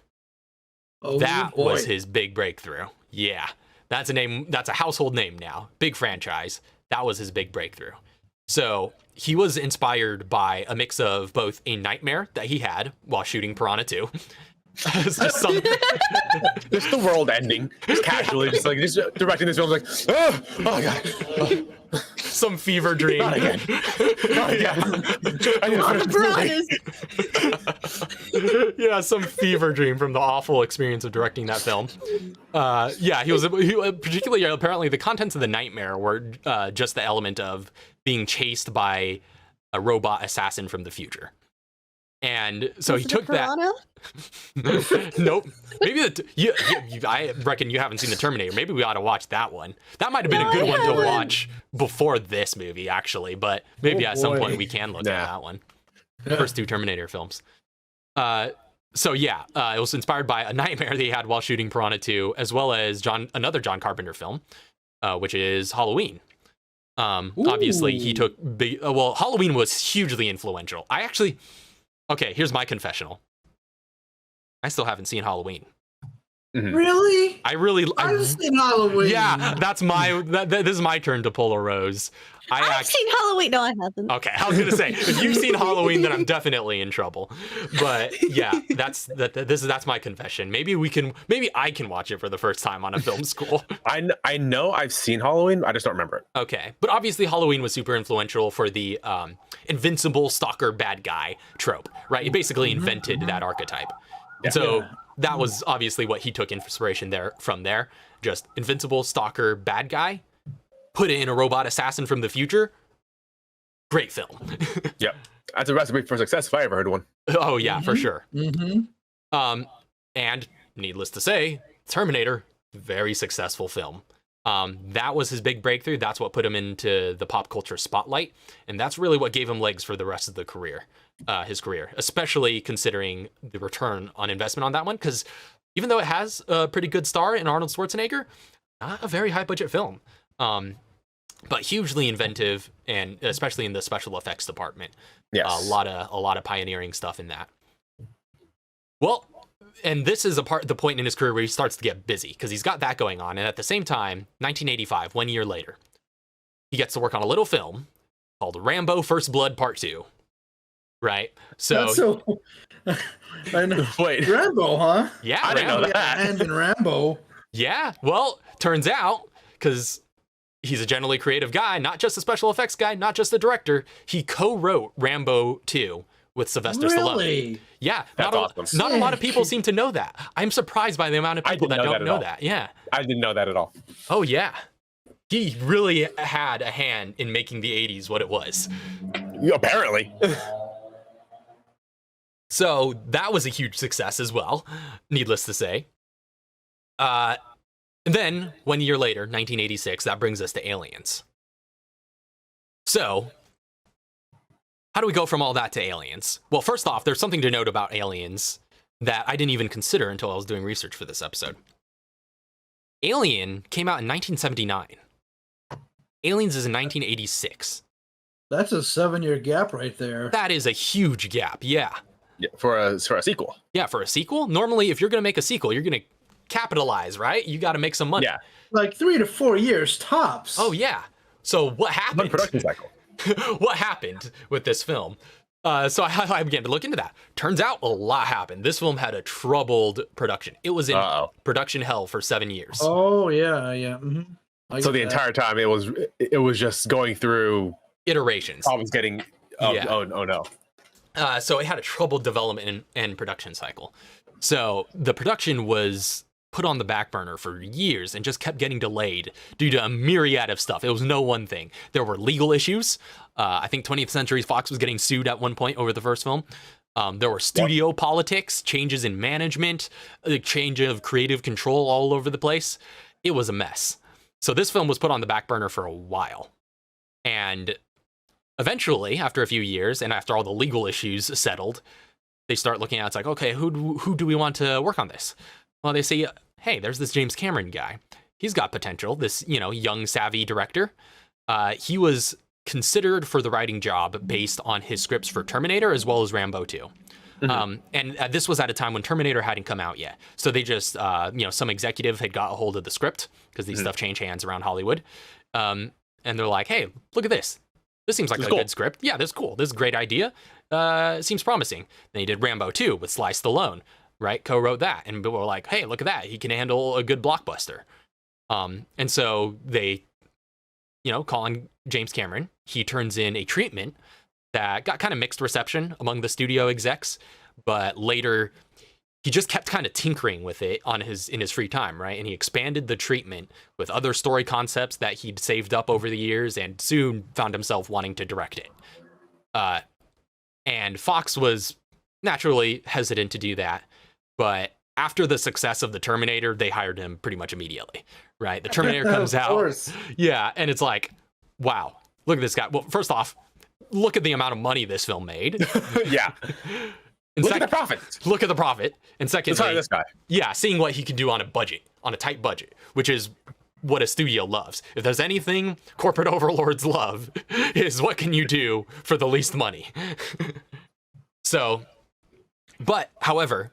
Oh, that boy. was his big breakthrough. Yeah. That's a name. That's a household name now. Big franchise. That was his big breakthrough. So he was inspired by a mix of both a nightmare that he had while shooting Piranha 2. It's just some, Just the world ending. Just casually, just directing this film like, oh god. some fever dream. Not again. Not again. I need to finish the movie. Yeah, some fever dream from the awful experience of directing that film. Yeah, he particularly apparently the contents of the nightmare were just the element of being chased by a robot assassin from the future. And so he took that. Nope. Maybe I reckon you haven't seen the Terminator. Maybe we ought to watch that one. That might have been a good one to watch before this movie, actually. But maybe at some point we can look at that one. First two Terminator films. So yeah, it was inspired by a nightmare that he had while shooting Piranha 2, as well as another John Carpenter film, which is Halloween. Obviously, he took Halloween was hugely influential. Okay, here's my confessional. I still haven't seen Halloween. Mm-hmm. Really? I've seen Halloween. Yeah, that's this is my turn to pull a rose. I've seen Halloween. No, I haven't. Okay, I was gonna say if you've seen Halloween, then I'm definitely in trouble. But yeah, that's my confession. Maybe I can watch it for the first time on a film school. I know I've seen Halloween. I just don't remember it. Okay, but obviously Halloween was super influential for the invincible stalker bad guy trope, right? It basically invented that archetype. Yeah. So that was obviously what he took inspiration from there. Just invincible stalker bad guy. Put it in a robot assassin from the future. Great film. Yep. That's a recipe for success if I ever heard one. Oh, yeah, for sure. Mm-hmm. And needless to say, Terminator, very successful film. That was his big breakthrough. That's what put him into the pop culture spotlight. And that's really what gave him legs for the rest of his career, especially considering the return on investment on that one. Because even though it has a pretty good star in Arnold Schwarzenegger, not a very high budget film. But hugely inventive, and especially in the special effects department. Yes. A lot of pioneering stuff in that. Well, and this is the point in his career where he starts to get busy, because he's got that going on. And at the same time, 1985, 1 year later, he gets to work on a little film called Rambo First Blood Part 2. Right? So I know. Wait. Rambo, huh? Yeah, I didn't know Rambo. that. And in Rambo. Yeah, well, turns out, because he's a generally creative guy, not just a special effects guy, not just a director, he co-wrote Rambo 2 with Sylvester Stallone. Yeah, That's awesome. Not a lot of people seem to know that. I'm surprised by the amount of people that don't know that. Yeah. I didn't know that at all. Oh, yeah. He really had a hand in making the 80s what it was. Apparently. So that was a huge success as well, needless to say. And then, 1 year later, 1986, that brings us to Aliens. So, how do we go from all that to Aliens? Well, first off, there's something to note about Aliens that I didn't even consider until I was doing research for this episode. Alien came out in 1979. Aliens is in 1986. That's a 7-year gap right there. That is a huge gap, yeah. Yeah, for a sequel. Yeah, for a sequel? Normally, if you're going to make a sequel, you're going to capitalize, right? You got to make some money. Yeah. Like 3 to 4 years tops. Oh, yeah. So what happened? One production cycle. What happened with this film? So I began to look into that. Turns out a lot happened. This film had a troubled production. It was in production hell for 7 years. Oh, yeah, yeah. Mm-hmm. So the entire time it was just going through iterations. I was getting oh no. So it had a troubled development and production cycle. So the production was put on the back burner for years and just kept getting delayed due to a myriad of stuff. It was no one thing. There were legal issues. I think 20th Century Fox was getting sued at one point over the first film. There were studio politics, changes in management, a change of creative control all over the place. It was a mess. So this film was put on the back burner for a while. And eventually, after a few years, and after all the legal issues settled, they start looking at it's like, okay, who do we want to work on this? Well, they say, hey, there's this James Cameron guy. He's got potential. This, young, savvy director. He was considered for the writing job based on his scripts for Terminator as well as Rambo 2. Mm-hmm. And this was at a time when Terminator hadn't come out yet. So they just, some executive had got a hold of the script because these stuff change hands around Hollywood. And they're like, hey, look at this. this seems like This a is cool. good script. Yeah, this is cool. This is a great idea. Seems promising. Then he did Rambo 2 with Sly Stallone, right? Co-wrote that. And people were like, hey, look at that. He can handle a good blockbuster. And so they, call on James Cameron. He turns in a treatment that got kind of mixed reception among the studio execs, but later he just kept kind of tinkering with it in his free time, right? And he expanded the treatment with other story concepts that he'd saved up over the years, and soon found himself wanting to direct it. And Fox was naturally hesitant to do that, but after the success of The Terminator, they hired him pretty much immediately, right? The Terminator comes out. course. Yeah, and it's like, wow, look at this guy. Well, first off, look at the amount of money this film made. Yeah. And Look at the profit. Look at the profit. And secondly, Let's hire this guy. yeah, seeing what he can do on a tight budget, which is what a studio loves. If there's anything corporate overlords love, is what can you do for the least money. However,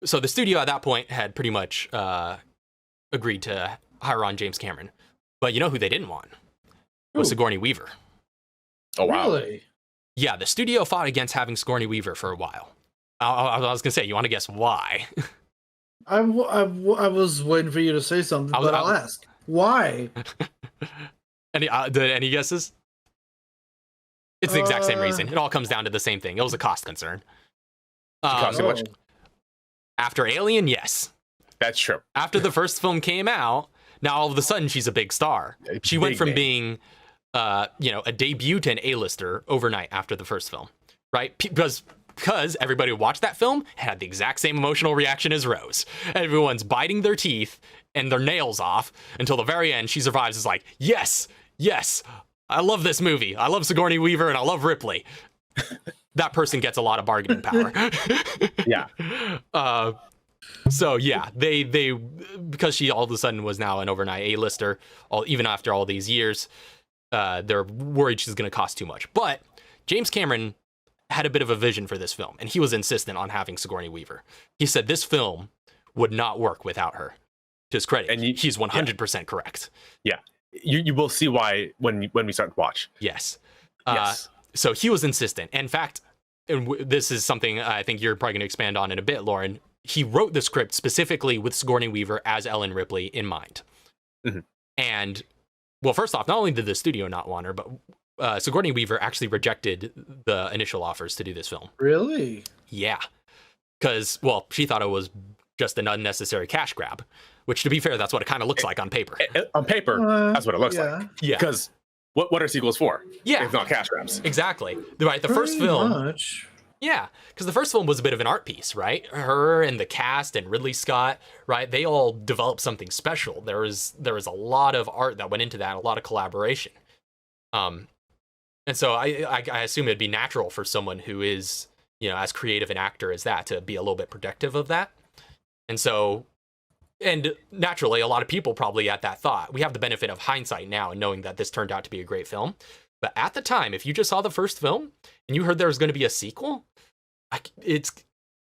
the studio at that point had pretty much agreed to hire on James Cameron. But you know who they didn't want? It was Sigourney Weaver. Oh, wow. Really? Yeah, the studio fought against having Sigourney Weaver for a while. I was going to say, you want to guess why? I was waiting for you to say something, but I'll ask. Why? Any guesses? It's the exact same reason. It all comes down to the same thing. It was a cost concern. Cost so much. After Alien, yes. That's true. After the first film came out, now all of a sudden she's a big star. She went from being, a debut to an A-lister overnight after the first film, right? Because everybody who watched that film had the exact same emotional reaction as Rose. Everyone's biting their teeth and their nails off until the very end. She survives. Is like, yes, I love this movie. I love Sigourney Weaver and I love Ripley. That person gets a lot of bargaining power. Yeah. So yeah, they because she all of a sudden was now an overnight A-lister, even after all these years, they're worried she's going to cost too much. But James Cameron had a bit of a vision for this film, and he was insistent on having Sigourney Weaver. He said this film would not work without her. To his credit, and he's 100% correct. Yeah, you will see why when we start to watch. Yes. Yes. So he was insistent. In fact, this is something I think you're probably going to expand on in a bit, Lauren. He wrote the script specifically with Sigourney Weaver as Ellen Ripley in mind. Mm-hmm. And, well, first off, not only did the studio not want her, but Sigourney Weaver actually rejected the initial offers to do this film. Really? Yeah. Because, well, she thought it was just an unnecessary cash grab, which, to be fair, that's what it kind of looks like on paper. On paper, that's what it looks like. Yeah. Because what are sequels for? Yeah. If not cash grabs. Exactly. Right. The first film. Much. Yeah, because the first film was a bit of an art piece, right? Her and the cast and Ridley Scott, right? They all developed something special. There was a lot of art that went into that, a lot of collaboration. And so I assume it'd be natural for someone who is, as creative an actor as that to be a little bit protective of that. And so, and naturally, a lot of people probably at that thought. We have the benefit of hindsight now and knowing that this turned out to be a great film. But at the time, if you just saw the first film and you heard there was going to be a sequel, it's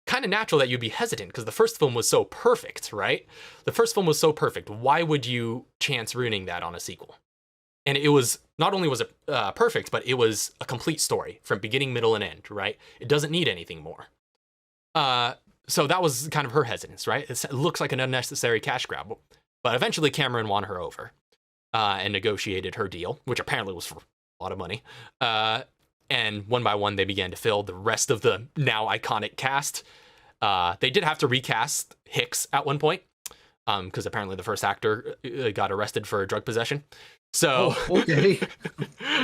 kind of natural that you'd be hesitant because the first film was so perfect, right? The first film was so perfect. Why would you chance ruining that on a sequel? And it was, not only was it perfect, but it was a complete story from beginning, middle, and end, right? It doesn't need anything more. So that was kind of her hesitance, right? It looks like an unnecessary cash grab. But eventually Cameron won her over and negotiated her deal, which apparently was for a lot of money. And one by one, they began to fill the rest of the now iconic cast. They did have to recast Hicks at one point because apparently the first actor got arrested for drug possession. So, okay.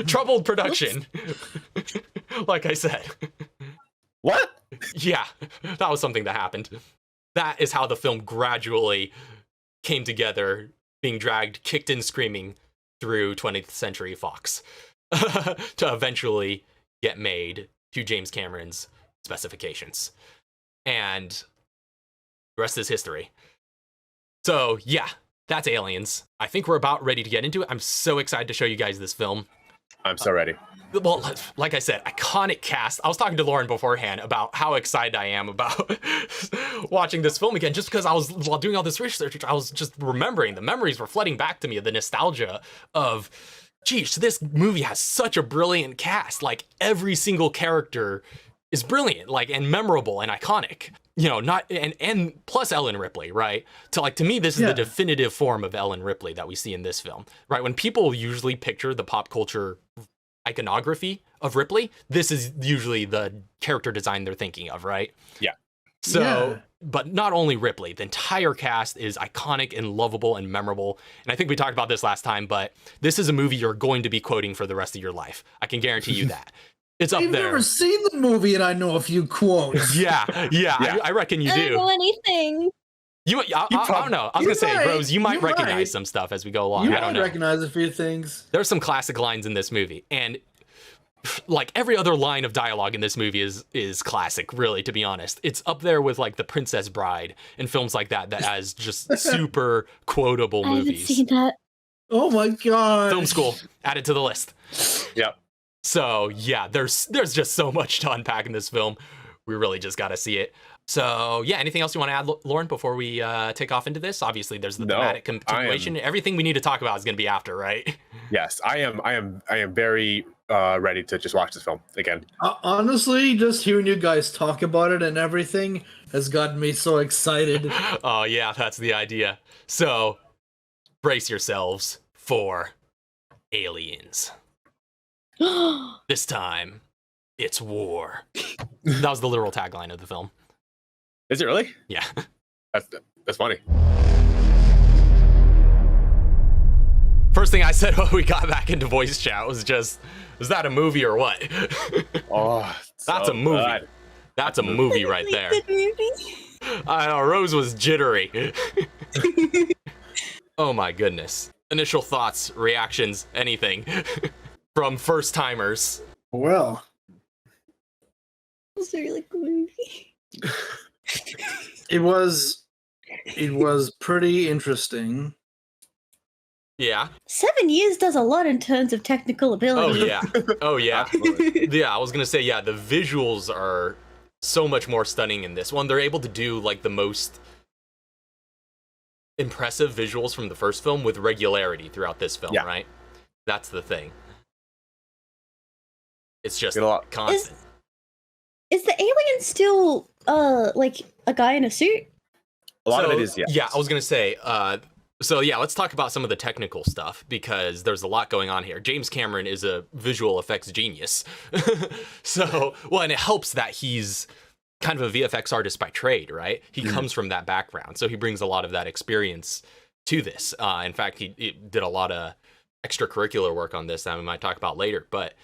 Troubled production, like I said. What? Yeah, that was something that happened. That is how the film gradually came together, being dragged, kicked and screaming through 20th Century Fox to eventually get made to James Cameron's specifications. And the rest is history. So yeah, that's Aliens. I think we're about ready to get into it. I'm so excited to show you guys this film. I'm so ready. Well, like I said, iconic cast. I was talking to Lauren beforehand about how excited I am about watching this film again, just because while doing all this research, I was just remembering, the memories were flooding back to me, the nostalgia of geez, this movie has such a brilliant cast. Like every single character is brilliant, like, and memorable and iconic. You know, not and plus Ellen Ripley, right? To me, this is the definitive form of Ellen Ripley that we see in this film, right? When people usually picture the pop culture iconography of Ripley, this is usually the character design they're thinking of, right? Yeah. So, but not only Ripley, the entire cast is iconic and lovable and memorable. And I think we talked about this last time, but this is a movie you're going to be quoting for the rest of your life. I can guarantee you that. It's up I've there. never seen the movie, and I know a few quotes. Yeah. I reckon you I don't do. know anything. I don't know. I was gonna say, Rose, you might recognize might. some stuff as we go along. You I don't might know. recognize a few things. There's some classic lines in this movie, and like every other line of dialogue in this movie is classic. Really, to be honest, it's up there with like The Princess Bride and films like that has just super quotable I haven't movies. seen that. Oh my god! Film school added to the list. Yep. So yeah, there's just so much to unpack in this film. We really just got to see it. So yeah, anything else you want to add, Lauren, before we take off into this? Obviously, there's the thematic continuation. Everything we need to talk about is going to be after, right? Yes, I am very ready to just watch this film again. Honestly, just hearing you guys talk about it and everything has gotten me so excited. Oh yeah, that's the idea. So brace yourselves for aliens. This time, it's war. That was the literal tagline of the film. Is it really? Yeah. That's funny. First thing I said when we got back into voice chat was just, is that a movie or what? Oh, That's a movie. good. That's a movie right there. Good movie. I know, Rose was jittery. Oh my goodness. Initial thoughts, reactions, anything from first timers. Well, It's a really good movie. it was pretty interesting. Yeah. 7 years does a lot in terms of technical Oh ability. yeah. Oh yeah. Absolutely. Yeah, I was gonna say, yeah, the visuals are so much more stunning in this one. They're able to do like the most impressive visuals from the first film with regularity throughout this film, Yeah. right? That's the thing. It's just Get a lot- constant. Is the alien still like a guy in a suit? A lot So, of it is, yeah. Yeah, I was gonna say, so yeah, let's talk about some of the technical stuff because there's a lot going on here. James Cameron is a visual effects genius. So, well, and it helps that he's kind of a VFX artist by trade, right? He comes from that background, so he brings a lot of that experience to this. In fact, he did a lot of extracurricular work on this that we might talk about later. But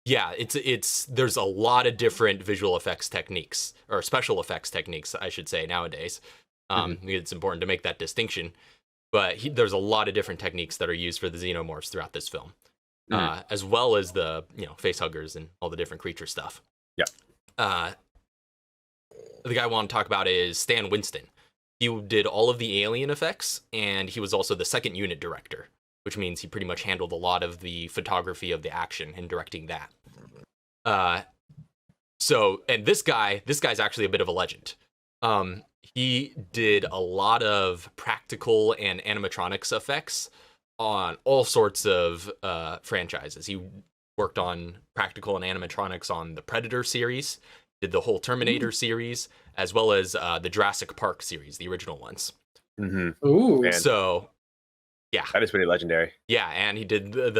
yeah, it's there's a lot of different visual effects techniques or special effects techniques, I should say, nowadays. It's important to make that distinction, but there's a lot of different techniques that are used for the xenomorphs throughout this film, as well as the face huggers and all the different creature stuff. Yeah. The guy I want to talk about is Stan Winston. He did all of the alien effects, and he was also the second unit director, which means he pretty much handled a lot of the photography of the action and directing that. So, and this guy's actually a bit of a legend. He did a lot of practical and animatronics effects on all sorts of franchises. He worked on practical and animatronics on the Predator series, did the whole Terminator series, as well as the Jurassic Park series, the original ones. Ooh. Man. So, yeah. That is pretty legendary. Yeah, and he did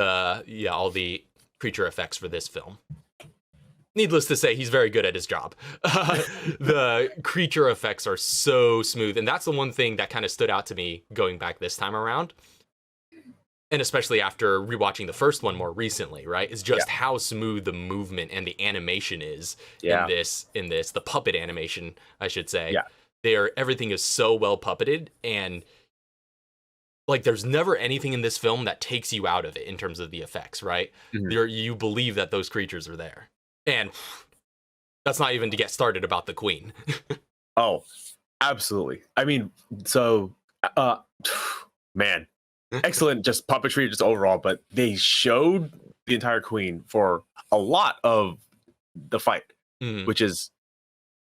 all the creature effects for this film. Needless to say, he's very good at his job. The creature effects are so smooth, and that's the one thing that kind of stood out to me going back this time around. And especially after rewatching the first one more recently, right? Is just how smooth the movement and the animation is in this, the puppet animation, I should say. Yeah. Everything is so well puppeted, and like there's never anything in this film that takes you out of it in terms of the effects, right? You believe that those creatures are there. And that's not even to get started about the Queen. Oh, absolutely. I mean, so man, excellent just puppetry just overall, but they showed the entire Queen for a lot of the fight, which is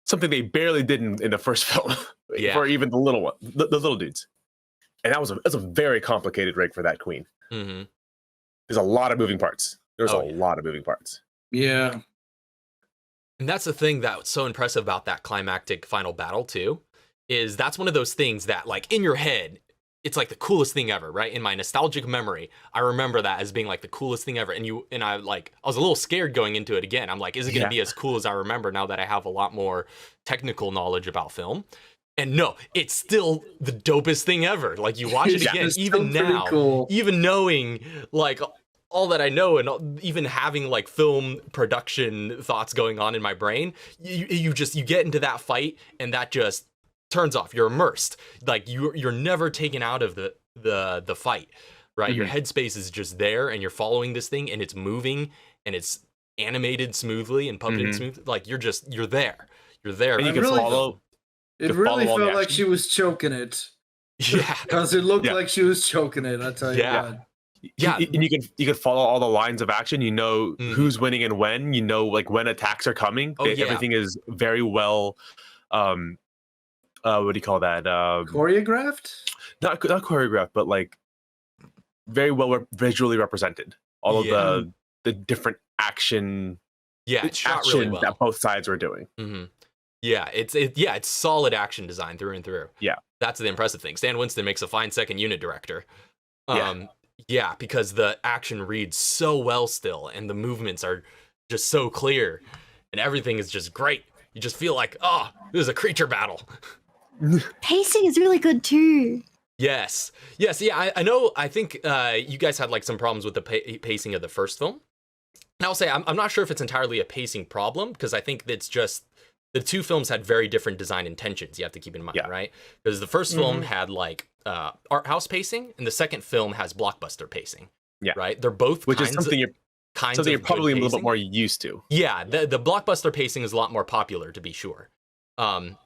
something they barely did in the first film for even the little one, the little dudes. And that's a very complicated rig for that Queen. there's a lot of moving parts. There's Oh, a yeah. lot of moving parts. Yeah. And that's the thing that's so impressive about that climactic final battle too, is that's one of those things that like in your head, it's like the coolest thing ever, right? In my nostalgic memory, I remember that as being like the coolest thing ever. And I was a little scared going into it again. I'm like, is it gonna be as cool as I remember now that I have a lot more technical knowledge about film? And no, it's still the dopest thing ever. Like you watch it Yeah, again, it's even still pretty now, cool. even knowing like all that I know and even having like film production thoughts going on in my brain, you get into that fight and that just turns off. You're immersed. Like you're never taken out of the fight, right? Your headspace is just there and you're following this thing and it's moving and it's animated smoothly and puppeted smoothly. Like you're there. You're there. And you I can really follow. It to really follow all the felt like action. she was choking it. Yeah. Because it looked Yeah. like she was choking it, I tell you Yeah. what. Yeah. And you can follow all the lines of action. You know who's winning and when. You know like when attacks are coming. Oh, yeah. Everything is very well. What do you call that? Choreographed? Not choreographed, but like very well visually represented. All of Yeah. the different action. Yeah, it's shot action really well. that both sides were doing. Yeah, it's solid action design through and through. Yeah. That's the impressive thing. Stan Winston makes a fine second unit director. Yeah. Yeah, because the action reads so well still and the movements are just so clear and everything is just great. You just feel like, oh, this is a creature battle. Pacing is really good too. Yes. Yeah, I know. I think you guys had like some problems with the pacing of the first film. And I'll say I'm not sure if it's entirely a pacing problem because I think it's just the two films had very different design intentions. You have to keep in mind, right? Because the first film had like art house pacing, and the second film has blockbuster pacing. Yeah. Right. They're both Which is something you're probably a little bit more used to. Yeah. The blockbuster pacing is a lot more popular, to be sure. And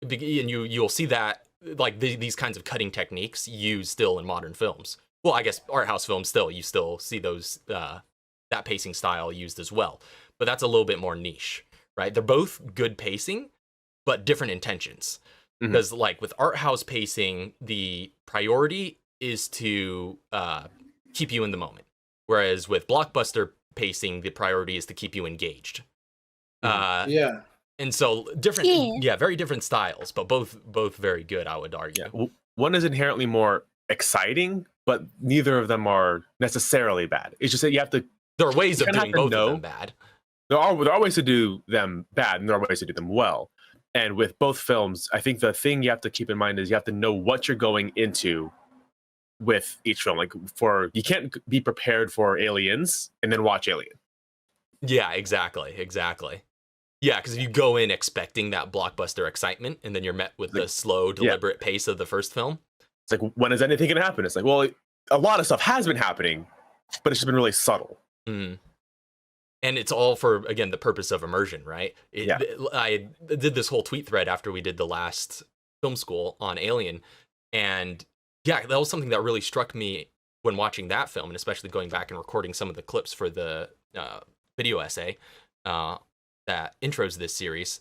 you'll see that like these kinds of cutting techniques used still in modern films. Well, I guess art house films still you still see those that pacing style used as well, but that's a little bit more niche, right? They're both good pacing, but different intentions. Because like with art house pacing, the priority is to keep you in the moment, whereas with blockbuster pacing, the priority is to keep you engaged. Yeah. And so different, very different styles, but both very good, I would argue. Yeah. One is inherently more exciting, but neither of them are necessarily bad. It's just that you have to. There are ways of doing both of them bad. There are ways to do them bad, and there are ways to do them well. And with both films, I think the thing you have to keep in mind is you have to know what you're going into with each film. Like you can't be prepared for Aliens and then watch Alien. Yeah, exactly. Yeah, because if you go in expecting that blockbuster excitement and then you're met with the slow, deliberate pace of the first film. It's like, when is anything going to happen? It's like, well, a lot of stuff has been happening, but it's just been really subtle. And it's all for, again, the purpose of immersion, right? I did this whole tweet thread after we did the last film school on Alien. And yeah, that was something that really struck me when watching that film, and especially going back and recording some of the clips for the video essay that intros this series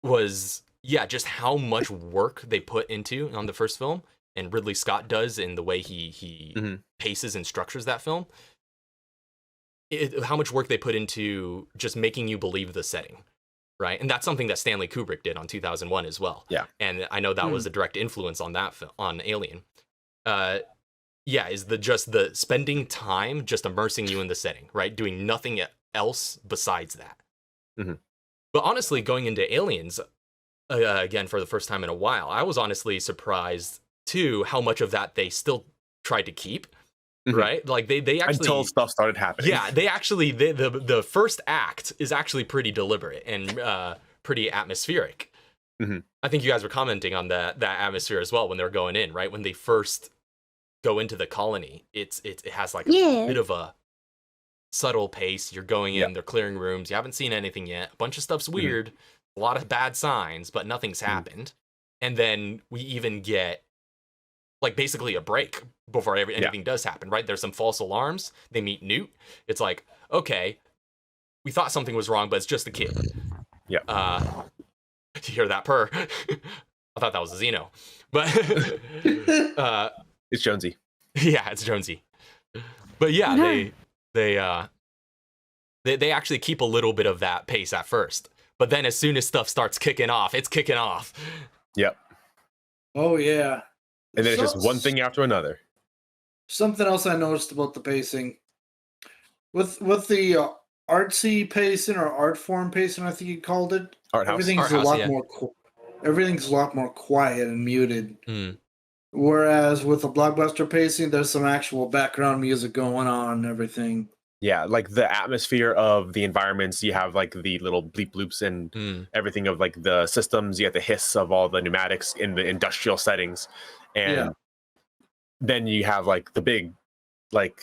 was, just how much work they put into on the first film, and Ridley Scott does in the way he paces and structures that film. How much work they put into just making you believe the setting, right? And that's something that Stanley Kubrick did on 2001 as well. Yeah. And I know that was a direct influence on that film, on Alien. Is the spending time just immersing you in the setting, right? Doing nothing else besides that. But honestly, going into Aliens, again, for the first time in a while, I was honestly surprised too how much of that they still tried to keep. Right, like they actually, until stuff started happening. Yeah, they actually the first act is actually pretty deliberate and pretty atmospheric. I think you guys were commenting on that atmosphere as well when they were going in, right? When they first go into the colony, it has like a bit of a subtle pace. You're going in, they're clearing rooms. You haven't seen anything yet. A bunch of stuff's weird, a lot of bad signs, but nothing's happened. And then we even get like basically a break before anything does happen, right? There's some false alarms. They meet Newt. It's like, okay, we thought something was wrong, but it's just a kid. Yeah. You hear that purr? I thought that was a Xeno, but it's Jonesy. Yeah, it's Jonesy. But yeah, Yeah. they actually keep a little bit of that pace at first. But then as soon as stuff starts kicking off, it's kicking off. Yep. Oh yeah. And then it's just one thing after another. Something else I noticed about the pacing with the artsy pacing or art form pacing, I think you called it. Art house. Everything's Art house, a lot yeah. more. Everything's a lot more quiet and muted. Mm. Whereas with the blockbuster pacing, there's some actual background music going on and everything. Yeah, like the atmosphere of the environments. You have like the little bleep bloops and everything of like the systems. You have the hiss of all the pneumatics in the industrial settings, and then you have like the big like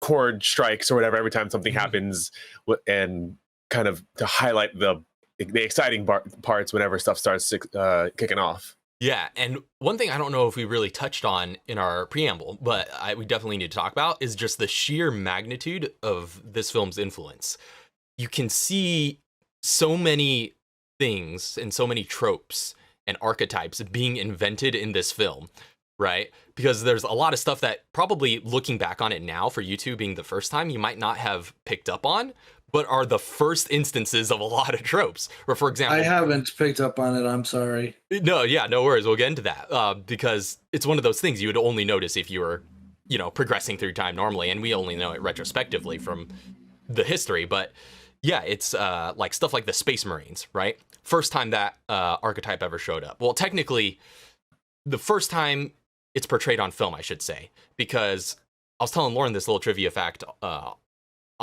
chord strikes or whatever every time something happens, and kind of to highlight the exciting parts whenever stuff starts kicking off. Yeah, and one thing I don't know if we really touched on in our preamble, but we definitely need to talk about is just the sheer magnitude of this film's influence. You can see so many things and so many tropes and archetypes being invented in this film, right? Because there's a lot of stuff that probably looking back on it now for you two being the first time, you might not have picked up on, but are the first instances of a lot of tropes. Or for example, I haven't picked up on it. I'm sorry. No, yeah, no worries. We'll get into that because it's one of those things you would only notice if you were, progressing through time normally, and we only know it retrospectively from the history. But yeah, it's like stuff like the Space Marines, right? First time that archetype ever showed up. Well, technically, the first time it's portrayed on film, I should say, because I was telling Lauren this little trivia fact off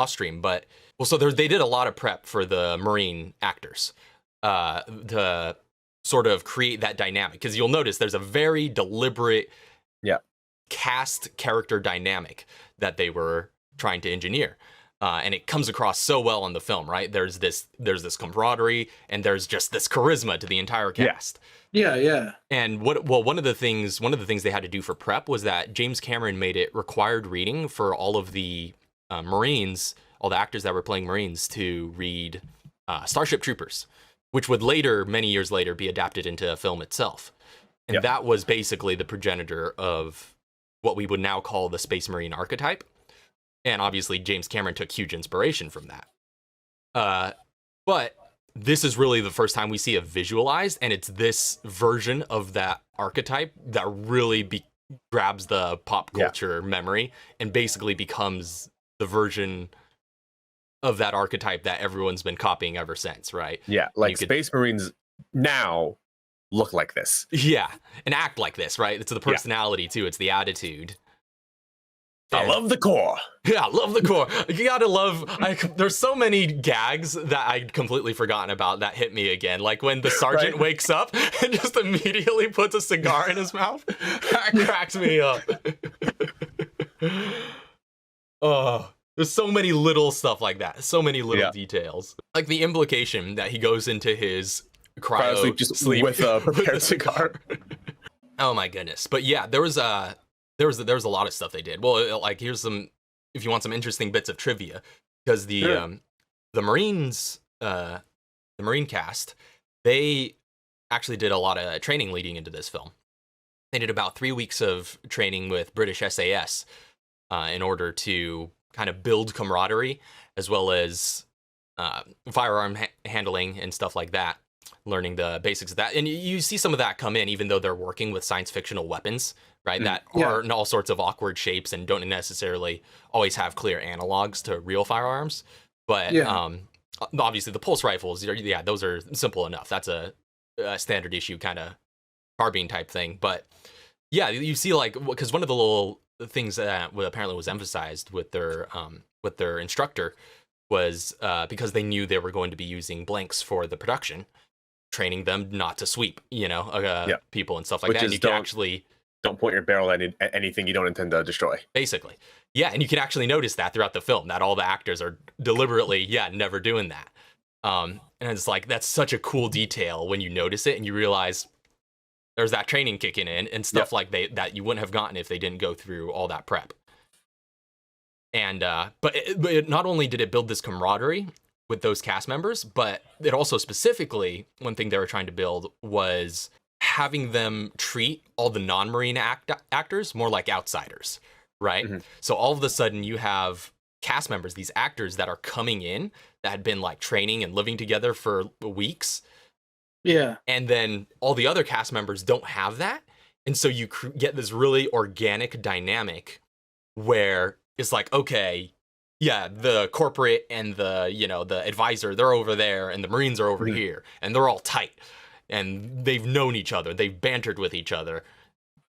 stream, but so they did a lot of prep for the Marine actors to sort of create that dynamic, because you'll notice there's a very deliberate cast character dynamic that they were trying to engineer, and it comes across so well in the film, right? There's this camaraderie, and there's just this charisma to the entire cast. Yeah. And one of the things they had to do for prep was that James Cameron made it required reading for all of the Marines, all the actors that were playing Marines, to read Starship Troopers, which would later, many years later, be adapted into a film itself. And that was basically the progenitor of what we would now call the Space Marine archetype. And obviously, James Cameron took huge inspiration from that. But this is really the first time we see it visualized, and it's this version of that archetype that really grabs the pop culture memory and basically becomes the version of that archetype that everyone's been copying ever since, right? Yeah, like Space Marines now look like this. Yeah, and act like this, right? It's the personality too, it's the attitude. I love the core. Yeah, I love the core. You gotta love, there's so many gags that I'd completely forgotten about that hit me again. Like when the sergeant wakes up and just immediately puts a cigar in his mouth. That cracks me up. Oh, there's so many little stuff like that. So many little details. Like the implication that he goes into his cryo sleep with a prepared cigar. Oh my goodness. But yeah, there was a lot of stuff they did. Well, like here's some, if you want some interesting bits of trivia, because the Marines, the Marine cast, they actually did a lot of training leading into this film. They did about 3 weeks of training with British SAS in order to kind of build camaraderie, as well as firearm handling and stuff like that, learning the basics of that. And you see some of that come in, even though they're working with science fictional weapons, right? That are in all sorts of awkward shapes and don't necessarily always have clear analogs to real firearms. But obviously the pulse rifles, those are simple enough. That's a standard issue kind of carbine type thing. But yeah, you see, like, because one of the little things that apparently was emphasized with their instructor was because they knew they were going to be using blanks for the production, training them not to sweep, people and stuff like that. And you can actually don't point your barrel at anything you don't intend to destroy. Basically, yeah, and you can actually notice that throughout the film that all the actors are deliberately, never doing that. And it's like that's such a cool detail when you notice it and you realize there's that training kicking in and stuff like that you wouldn't have gotten if they didn't go through all that prep. And but not only did it build this camaraderie with those cast members, but it also specifically, one thing they were trying to build was having them treat all the non-Marine actors more like outsiders, right? Mhm. So all of a sudden you have cast members, these actors that are coming in that had been like training and living together for weeks, Yeah. and then all the other cast members don't have that, and so you get this really organic dynamic where it's like, okay, yeah, the corporate and the, you know, the advisor, they're over there, and the Marines are over Mhm. here, and they're all tight, and they've known each other, they've bantered with each other,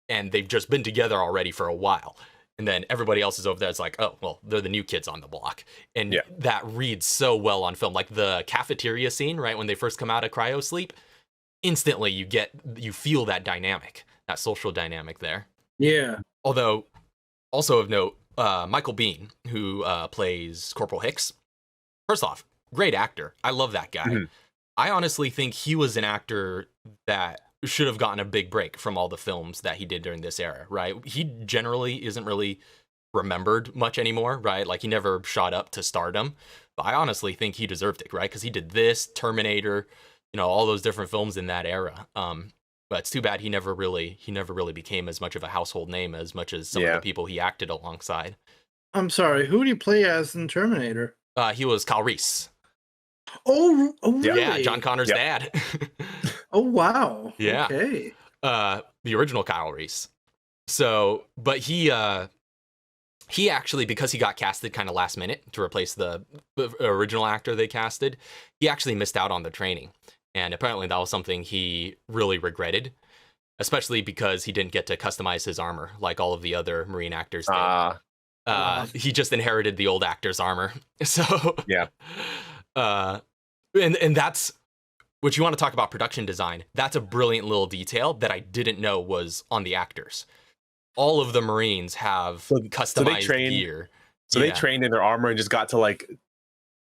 and they've just been together already for a while. And then everybody else is over there. It's like, oh, well, they're the new kids on the block. And Yeah. that reads so well on film. Like the cafeteria scene, right? When they first come out of cryo sleep, instantly you feel that dynamic, that social dynamic there. Yeah. Although, also of note, Michael Biehn, who plays Corporal Hicks, first off, great actor. I love that guy. Mhm. I honestly think he was an actor that should have gotten a big break from all the films that he did during this era, right? He generally isn't really remembered much anymore, right? Like he never shot up to stardom, but I honestly think he deserved it, right? Because he did this, Terminator, you know, all those different films in that era. But it's too bad he never really became as much of a household name as much as some of the people he acted alongside. I'm sorry. Who do you play as in Terminator? He was Kyle Reese. Oh, really? Yeah, John Connor's dad. Oh, wow. Yeah. Okay. The original Kyle Reese. So, but he actually, because he got casted kind of last minute to replace the original actor they casted, he actually missed out on the training. And apparently that was something he really regretted, especially because he didn't get to customize his armor like all of the other Marine actors did. He just inherited the old actor's armor. So, Yeah. And that's what you want to talk about production design. That's a brilliant little detail that I didn't know was on the actors. All of the Marines have customized gear. So they trained in their armor and just got to like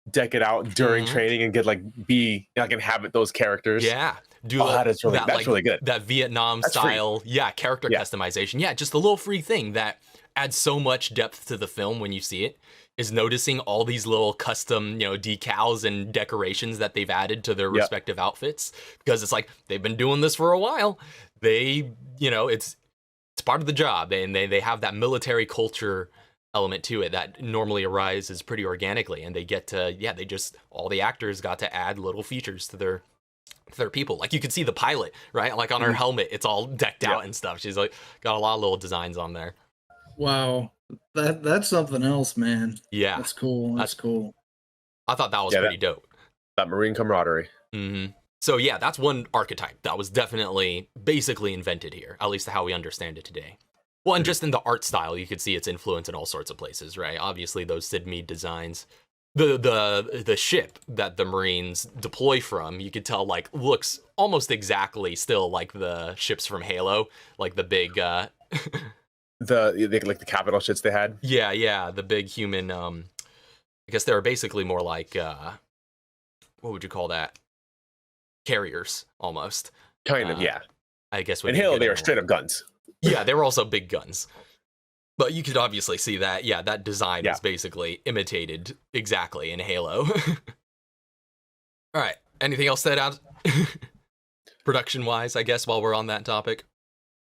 deck it out during training and get like inhabit those characters. Yeah. That's really good. That Vietnam style, character customization. Yeah, just a little free thing that adds so much depth to the film when you see it, is noticing all these little custom, you know, decals and decorations that they've added to their respective outfits, because it's like they've been doing this for a while. They, you know, it's part of the job, and they have that military culture element to it that normally arises pretty organically, and they get to all the actors got to add little features to their people. Like you could see the pilot, right? Like on her helmet, it's all decked out and stuff. She's like got a lot of little designs on there. Wow. That's something else, man. Yeah. That's cool. That's cool. I thought that was pretty dope. That Marine camaraderie. Mm-hmm. So yeah, that's one archetype that was definitely basically invented here, at least how we understand it today. Well, and just in the art style, you could see its influence in all sorts of places, right? Obviously, those Sid Mead designs, the ship that the Marines deploy from, you could tell like looks almost exactly still like the ships from Halo, like the big the capital ships they had. Yeah, the big human. I guess they were basically more like what would you call that? Carriers, almost. Kind of, yeah. I guess in Halo they were straight up guns. Yeah, they were also big guns. But you could obviously see that, that design is basically imitated exactly in Halo. All right, anything else that out production-wise, I guess, while we're on that topic?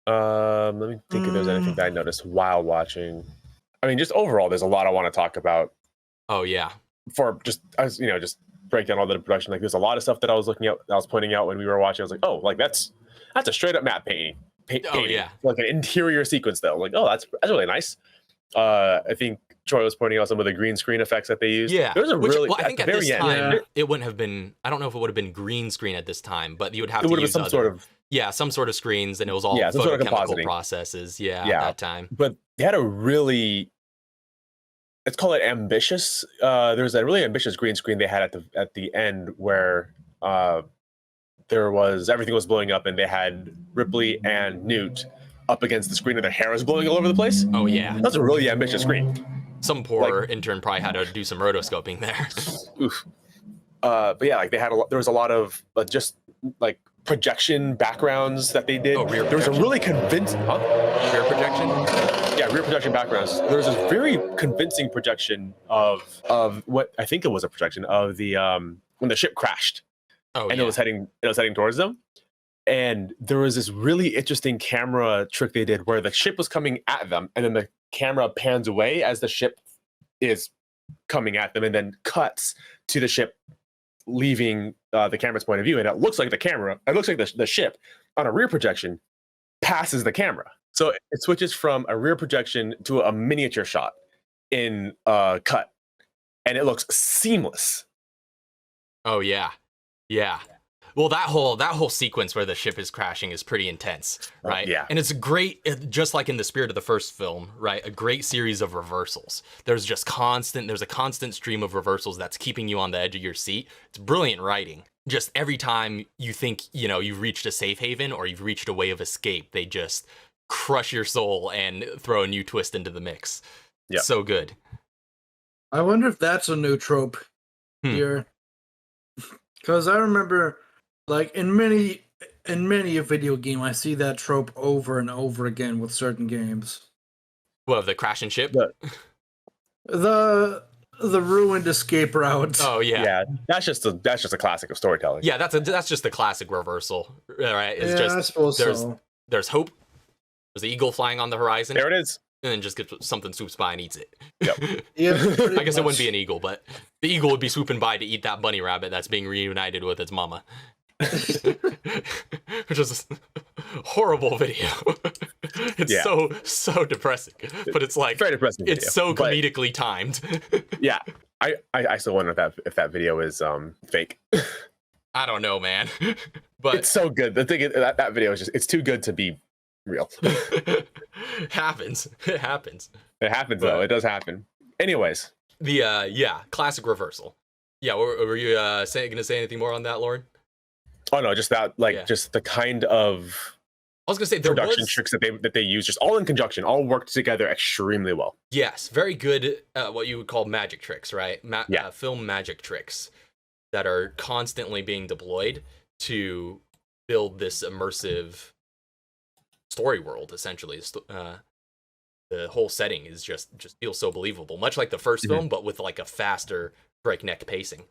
Let me think if there's anything that I noticed while watching. I mean, just overall, there's a lot I want to talk about. Oh, yeah. For just break down all the production. Like, there's a lot of stuff that I was looking at, I was pointing out when we were watching. I was like, oh, like that's a straight up map painting. Oh, yeah. Like an interior sequence, though. Like, oh, that's really nice. I think Troy was pointing out some of the green screen effects that they used. Yeah. There's a I think at this time, it wouldn't have been, I don't know if it would have been green screen at this time, but you would have to use some sort of screens, and it was all photochemical processes. Yeah, at that time. But they had a really, let's call it ambitious. There's a really ambitious green screen they had at the end where everything was blowing up, and they had Ripley and Newt up against the screen, and their hair was blowing all over the place. Oh yeah, that's a really ambitious screen. Some poor intern probably had to do some rotoscoping there. Oof. But yeah, like there was a lot of just like projection backgrounds that they did. Oh, rear there was a really convincing rear projection. Yeah, rear projection backgrounds. There was this very convincing projection of what I think it was a projection of the when the ship crashed. Oh, and it was heading towards them. And there was this really interesting camera trick they did where the ship was coming at them, and then the camera pans away as the ship is coming at them, and then cuts to the ship leaving the camera's point of view. And it looks like the ship on a rear projection passes the camera. So it switches from a rear projection to a miniature shot in cut, and it looks seamless. Oh yeah, yeah. Well, that whole sequence where the ship is crashing is pretty intense, right? Yeah. And it's just like in the spirit of the first film, right? A great series of reversals. There's a constant stream of reversals that's keeping you on the edge of your seat. It's brilliant writing. Just every time you think, you've reached a safe haven or you've reached a way of escape, they just crush your soul and throw a new twist into the mix. Yeah. So good. I wonder if that's a new trope here. Because I remember, like, in many a video game, I see that trope over and over again with certain games. What, of the crashing ship? The ruined escape route. Oh yeah. Yeah, that's just a classic of storytelling. Yeah, that's just the classic reversal, right? It's I suppose so. There's hope. There's the eagle flying on the horizon. There it is. And then just gets something swoops by and eats it. Yep. Yeah, I guess it wouldn't be an eagle, but the eagle would be swooping by to eat that bunny rabbit that's being reunited with its mama. Which is a horrible video. It's so depressing, but it's like Very depressing video, it's so but- comedically timed. Yeah, I still wonder if that video is fake. I don't know, man, but It's so good. The thing is, that video is it's too good to be real. it happens. It happens though. It does happen. Anyways, the classic reversal. Yeah, were you gonna say anything more on that, Lauren? oh no, just that just the kind of I was gonna say production tricks that they use, just all in conjunction, all worked together extremely well. Yes, very good. What you would call magic tricks, right? Film magic tricks that are constantly being deployed to build this immersive story world. Essentially, the whole setting is just feels so believable, much like the first film, but with like a faster breakneck pacing.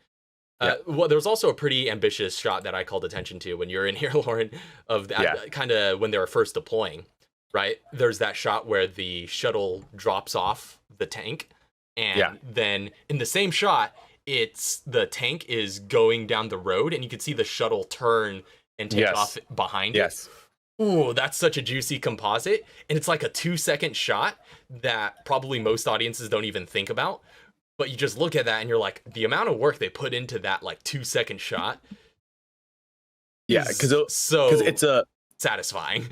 Well, there was also a pretty ambitious shot that I called attention to when you're in here, Lauren, of that kind of when they were first deploying, right? There's that shot where the shuttle drops off the tank, and then in the same shot, the tank is going down the road, and you can see the shuttle turn and take off behind it. Ooh, that's such a juicy composite, and it's like a 2-second shot that probably most audiences don't even think about. But you just look at that and you're like, the amount of work they put into that like 2-second shot. Yeah, because it's a satisfying.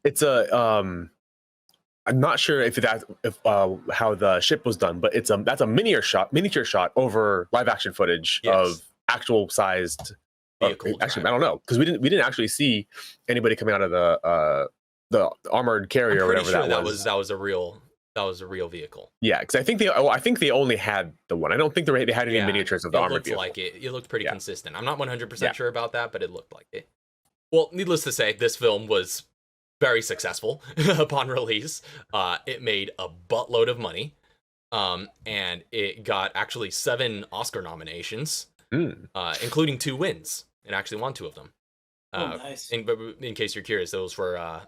It's a I'm not sure if how the ship was done, but that's a miniature shot over live action footage of actual sized vehicle. Actually, I don't know, because we didn't actually see anybody coming out of the armored carrier or whatever that was. That was a real vehicle. Yeah, because I think they only had the one. I don't think they had any miniatures of the armored vehicle. It looked pretty consistent. I'm not 100% sure about that, but it looked like it. Well, needless to say, this film was very successful upon release. It made a buttload of money, and it got actually 7 Oscar nominations, including 2 wins. It actually won 2 of them. Nice. In case you're curious, those were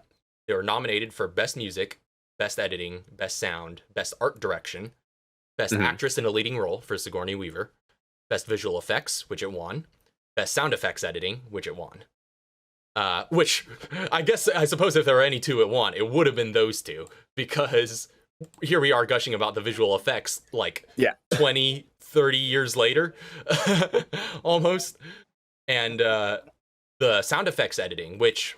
they were nominated for Best Music, Best Editing, Best Sound, Best Art Direction, Best Actress in a Leading Role for Sigourney Weaver, Best Visual Effects, which it won, Best Sound Effects Editing, which it won. Which I suppose if there were any 2 it won, it would have been those 2, because here we are gushing about the visual effects like 20, 30 years later, almost. And the sound effects editing, which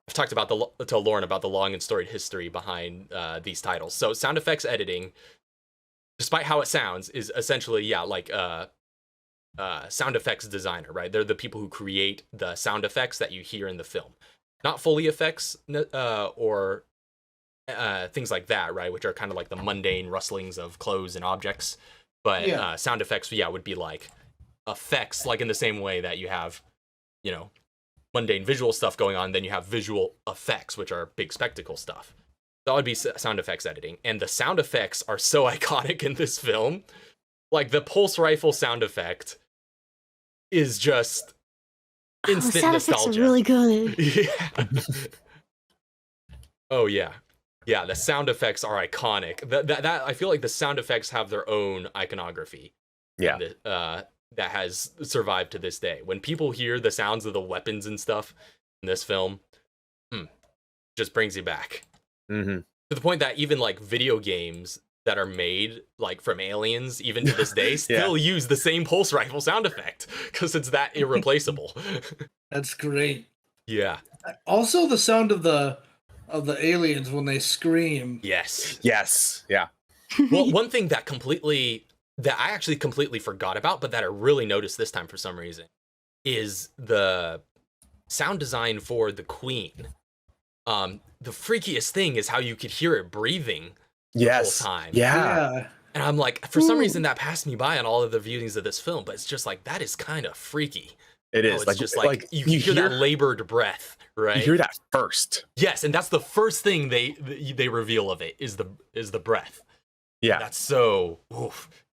I've talked about to Lauren about the long and storied history behind these titles. So sound effects editing, despite how it sounds, is essentially sound effects designer, right? They're the people who create the sound effects that you hear in the film, not Foley effects or things like that, right? Which are kind of like the mundane rustlings of clothes and objects, but sound effects, would be like effects, like in the same way that you have, mundane visual stuff going on, then you have visual effects, which are big spectacle stuff. That would be sound effects editing. And the sound effects are so iconic in this film. Like the pulse rifle sound effect is just instant sound effects nostalgia. are really good. Yeah. Oh yeah. Yeah, the sound effects are iconic. That I feel like the sound effects have their own iconography. Yeah. That has survived to this day. When people hear the sounds of the weapons and stuff in this film, just brings you back. Mm-hmm. To the point that even like video games that are made like from Aliens, even to this day, still use the same pulse rifle sound effect because it's that irreplaceable. That's great. Yeah. Also, the sound of the aliens when they scream. Yes. Yes. Yeah. Well, one thing that I actually completely forgot about, but that I really noticed this time for some reason, is the sound design for the Queen. The freakiest thing is how you could hear it breathing the whole time. Yeah. And I'm like, for some reason that passed me by on all of the viewings of this film, but it's just like, that is kind of freaky. It is. It's just like you hear that labored breath, right? You hear that first. Yes, and that's the first thing they reveal of it is the breath. Yeah. That's so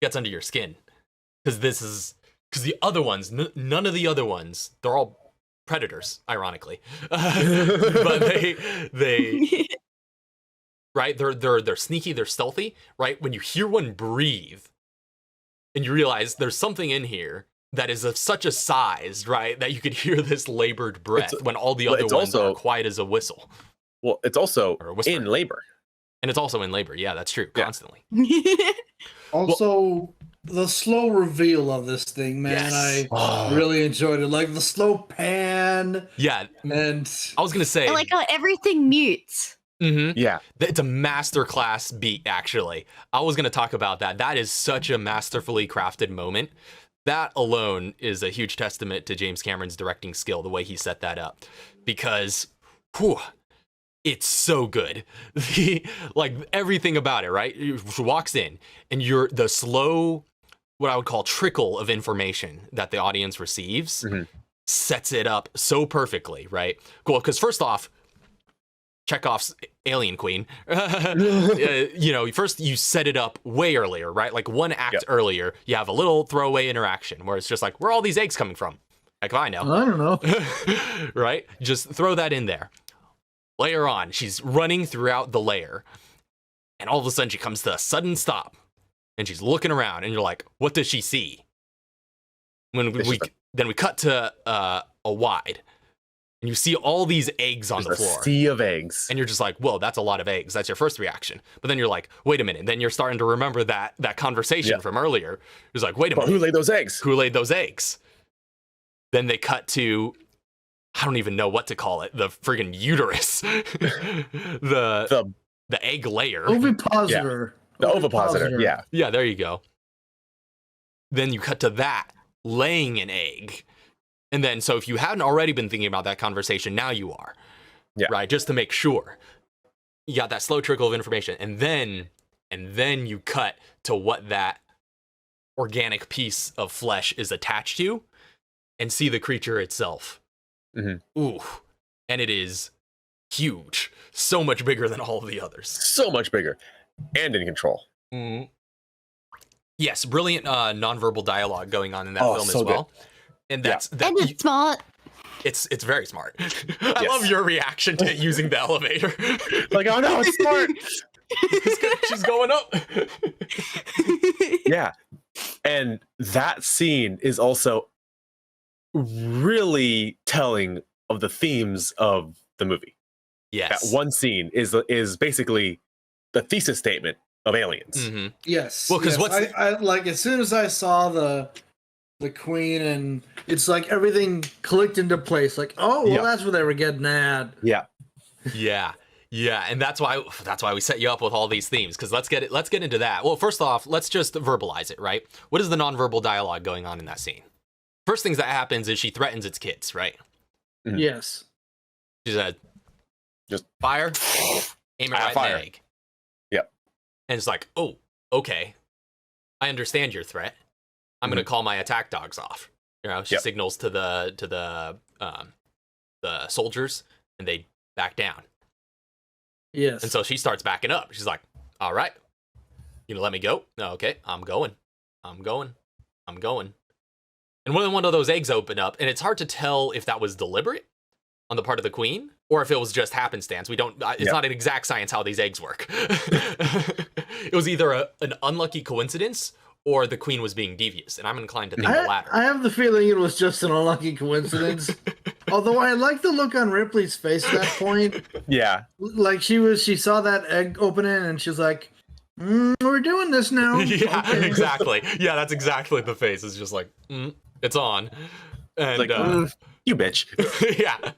gets under your skin. Because the other ones, none of the other ones, they're all predators, ironically. But they right, they're sneaky, they're stealthy, right? When you hear one breathe and you realize there's something in here that is of such a size, right, that you could hear this labored breath when all the other ones are quiet as a whistle. Well, it's also in labor. And it's also in labor. Yeah, that's true. Constantly. Also, the slow reveal of this thing, man, Yes. I really enjoyed it. Like the slow pan. Yeah. And I was going to say. I like how everything mutes. Mm-hmm. Yeah. It's a masterclass beat, actually. I was going to talk about that. That is such a masterfully crafted moment. That alone is a huge testament to James Cameron's directing skill, the way he set that up. Because, it's so good. Like, everything about it, right? She walks in, and the slow, what I would call trickle of information that the audience receives sets it up so perfectly, right? Cool, because first off, Chekhov's Alien Queen, first you set it up way earlier, right? Like one act earlier, you have a little throwaway interaction where it's just like, where are all these eggs coming from? Heck if I know. I don't know. Right? Just throw that in there. Later on, she's running throughout the lair, and all of a sudden she comes to a sudden stop, and she's looking around, and you're like, what does she see? Then we cut to a wide, and you see all these eggs on the floor. A sea of eggs. And you're just like, whoa, that's a lot of eggs. That's your first reaction. But then you're like, wait a minute. Then you're starting to remember that conversation from earlier. It's like, wait a minute. Who laid those eggs? Who laid those eggs? Then they cut to, I don't even know what to call it, the friggin' uterus. the egg layer. Ovipositor. The ovipositor, yeah. Yeah, there you go. Then you cut to that, laying an egg. And then, so if you hadn't already been thinking about that conversation, now you are. Yeah. Right? Just to make sure. You got that slow trickle of information. And then you cut to what that organic piece of flesh is attached to and see the creature itself. Mm-hmm. Ooh. And it is huge. So much bigger than all of the others. So much bigger. And in control. Mm-hmm. Yes, brilliant nonverbal dialogue going on in that film as well. Good. And it's smart. It's very smart. I love your reaction to using the elevator. Like, oh no, it's smart. She's going up. Yeah. And that scene is also really telling of the themes of the movie. Yes. That one scene is basically the thesis statement of Aliens. Mm-hmm. Yes. Well, because I like, as soon as I saw the Queen, and it's like everything clicked into place. Like, oh, well, that's what they were getting at. Yeah. Yeah, and that's why we set you up with all these themes, because let's get into that. Well, first off, let's just verbalize it, right? What is the nonverbal dialogue going on in that scene? First things that happens is she threatens its kids, right? Mm-hmm. Yes. She said, just fire, aim it right in the egg. Yep. And it's like, oh, okay. I understand your threat. I'm gonna call my attack dogs off. She signals to the soldiers, and they back down. Yes. And so she starts backing up. She's like, "All right, you gonna let me go? No, okay, I'm going. And And when one of those eggs opened up, and it's hard to tell if that was deliberate on the part of the queen or if it was just happenstance. We don't. It's not an exact science how these eggs work. It was either an unlucky coincidence or the queen was being devious, and I'm inclined to think the latter. I have the feeling it was just an unlucky coincidence. Although I like the look on Ripley's face at that point. Yeah. Like she saw that egg opening and she's like, we're doing this now. Yeah, Okay. exactly. Yeah, that's exactly the face. It's just like, it's on. And Like, you bitch. yeah,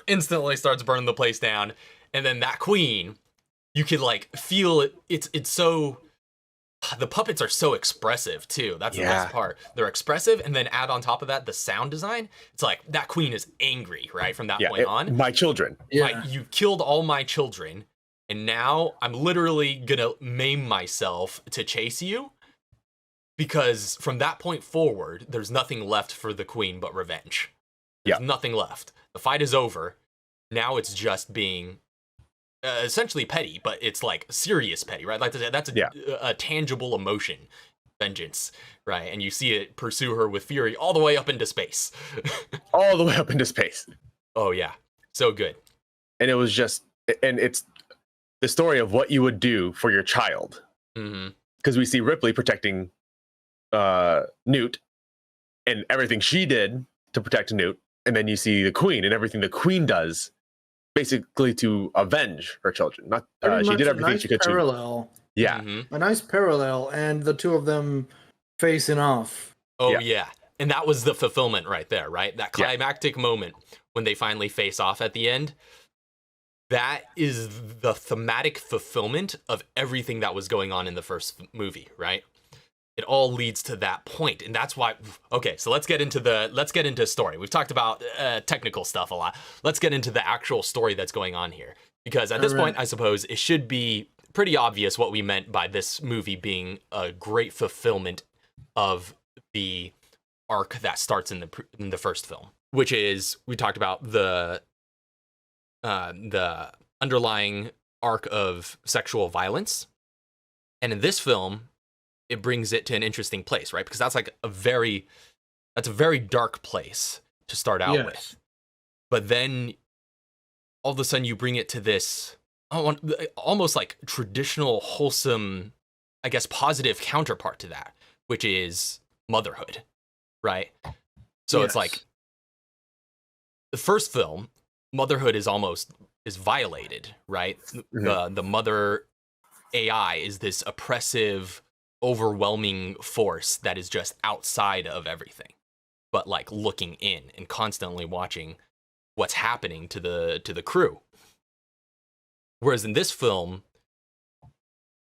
instantly starts burning the place down. And then that queen, you can like feel it. It's so, the puppets are so expressive too. That's the best part. They're expressive, and then add on top of that the sound design. It's like that queen is angry, right? From that point on. My children. Yeah. You killed all my children, and now I'm literally gonna maim myself to chase you. Because from that point forward, there's nothing left for the queen but revenge. There's nothing left. The fight is over. Now it's just being essentially petty, but it's like serious petty, right? Like that's a tangible emotion, vengeance, right? And you see it pursue her with fury all the way up into space. All the way up into space. Oh yeah, so good. And it was just, and it's the story of what you would do for your child. Because we see Ripley protecting Newt and everything she did to protect Newt, and then you see the queen and everything the queen does basically to avenge her children. Not she did everything she could parallel. A nice parallel, and the two of them facing off. Oh yeah. And that was the fulfillment right there, right? That climactic moment when they finally face off at the end. That is the thematic fulfillment of everything that was going on in the first movie, right? It all leads to that point, and that's why. Okay, so let's get into story. We've talked about technical stuff a lot. Let's get into the actual story that's going on here, because at this point, I suppose it should be pretty obvious what we meant by this movie being a great fulfillment of the arc that starts in the first film, which is we talked about the underlying arc of sexual violence, and in this film it brings it to an interesting place, right? Because that's a very dark place to start out with. But then all of a sudden you bring it to this almost like traditional, wholesome, I guess, positive counterpart to that, which is motherhood, right? So it's like the first film, motherhood is violated, right? The mother AI is this oppressive, overwhelming force that is just outside of everything, but like looking in and constantly watching what's happening to the crew. Whereas in this film,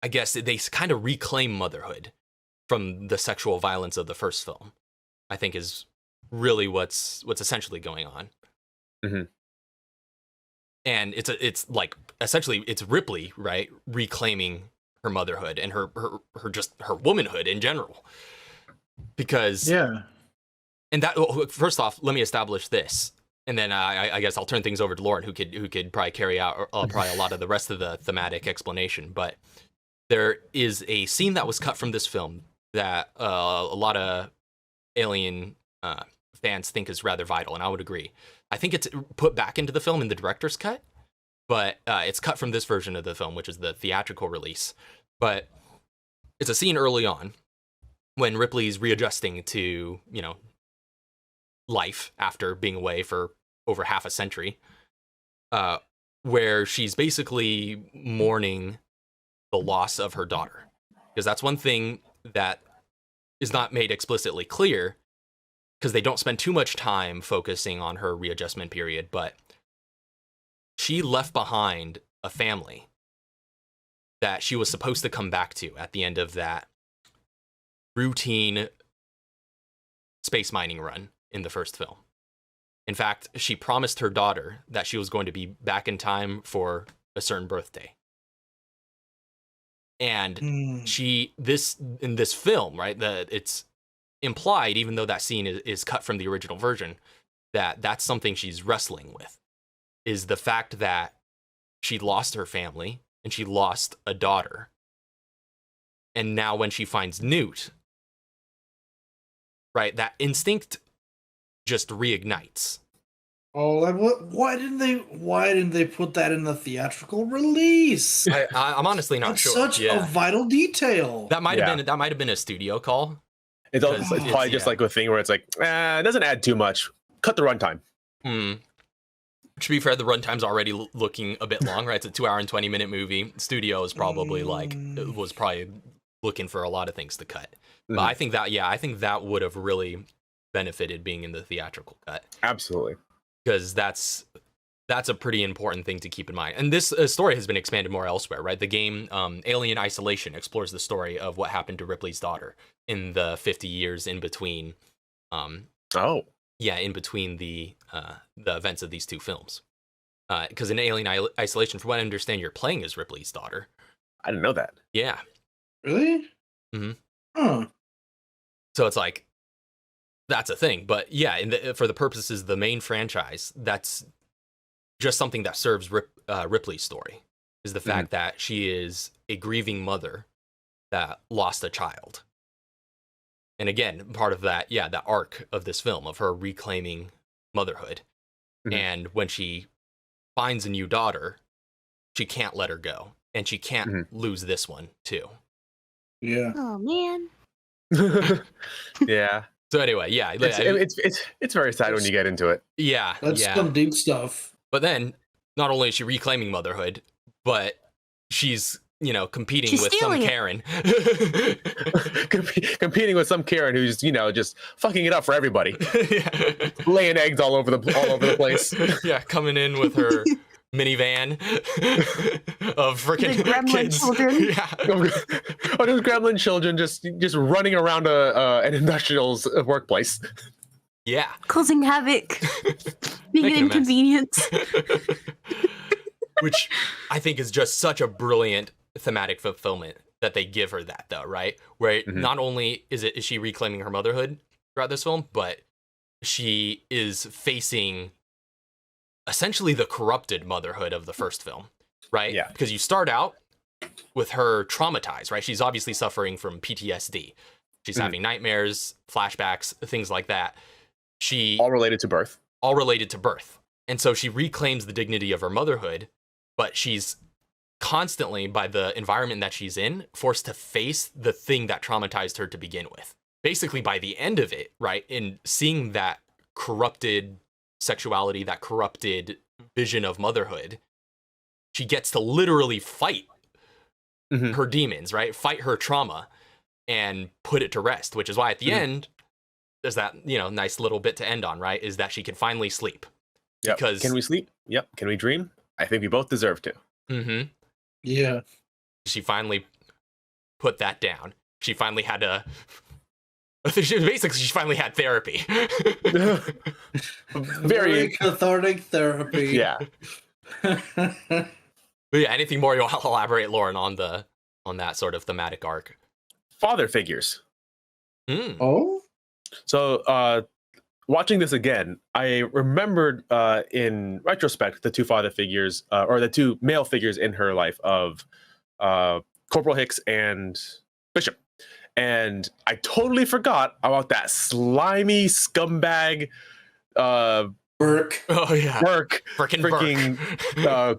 I guess they kind of reclaim motherhood from the sexual violence of the first film. I think is really what's essentially going on. And it's like essentially it's Ripley, right, reclaiming her motherhood and her womanhood in general, because and that first off, let me establish this, and then I guess I'll turn things over to Lauren, who could probably carry out probably a lot of the rest of the thematic explanation. But there is a scene that was cut from this film that a lot of Alien fans think is rather vital, and I would agree. I think it's put back into the film in the director's cut, but it's cut from this version of the film, which is the theatrical release. But it's a scene early on when Ripley's readjusting to, life after being away for over half a century, where she's basically mourning the loss of her daughter. Because that's one thing that is not made explicitly clear, because they don't spend too much time focusing on her readjustment period, but she left behind a family that she was supposed to come back to at the end of that routine space mining run in the first film. In fact, she promised her daughter that she was going to be back in time for a certain birthday. And in this film, right, it's implied, even though that scene is cut from the original version, that that's something she's wrestling with, is the fact that she lost her family and she lost a daughter. And now when she finds Newt, right, that instinct just reignites. Oh, like what? Why didn't they put that in the theatrical release? I'm honestly not That's sure. such a vital detail. That might have been a studio call. It's probably just like a thing where it's like, it doesn't add too much. Cut the runtime. To be fair, the runtime's already looking a bit long, right? It's a 2-hour and 20-minute movie. Studio is probably was probably looking for a lot of things to cut. But I think that would have really benefited being in the theatrical cut. Absolutely. Because that's a pretty important thing to keep in mind. And this story has been expanded more elsewhere, right? The game Alien Isolation explores the story of what happened to Ripley's daughter in the 50 years in between. In between the events of these two films. Because in Alien Isolation, from what I understand, you're playing as Ripley's daughter. I didn't know that. Yeah. Really? Mm-hmm. Huh. So it's like, that's a thing. But yeah, for the purposes of the main franchise, that's just something that serves Ripley's story, is the fact that she is a grieving mother that lost a child. And again, part of that, that arc of this film, of her reclaiming motherhood. And when she finds a new daughter, she can't let her go. And she can't lose this one, too. Yeah. Oh, man. Yeah. So anyway, it's very sad when you get into it. Yeah. That's some deep stuff. But then, not only is she reclaiming motherhood, but she's, competing with some Karen. Competing with some Karen who's, just fucking it up for everybody. Laying eggs all over the place. Yeah, coming in with her minivan of freaking kids. Children. Yeah. Those gremlin children just running around an industrial's workplace. Yeah. Causing havoc. Being an inconvenience. Which I think is just such a brilliant thematic fulfillment that they give her that, though, right? Where not only is she reclaiming her motherhood throughout this film, but she is facing essentially the corrupted motherhood of the first film, right? Yeah. Because you start out with her traumatized, right? She's obviously suffering from PTSD. She's having nightmares, flashbacks, things like that. All related to birth. And so she reclaims the dignity of her motherhood, but she's constantly, by the environment that she's in, forced to face the thing that traumatized her to begin with. Basically, by the end of it, right, in seeing that corrupted sexuality, that corrupted vision of motherhood, she gets to literally fight her demons, right? Fight her trauma and put it to rest, which is why at the end, there's that, nice little bit to end on, right? Is that she can finally sleep. Yep. Because can we sleep? Yep. Can we dream? I think we both deserve to. Yeah. She finally put that down. She finally had to. Basically, she finally had therapy. Very cathartic therapy. Yeah. But yeah, anything more you want to elaborate, Lauren, on that sort of thematic arc? Father figures. Oh? So, watching this again, I remembered in retrospect the two father figures, or the two male figures in her life of Corporal Hicks and Bishop. And I totally forgot about that slimy scumbag Burke. Oh yeah. Burke. Freaking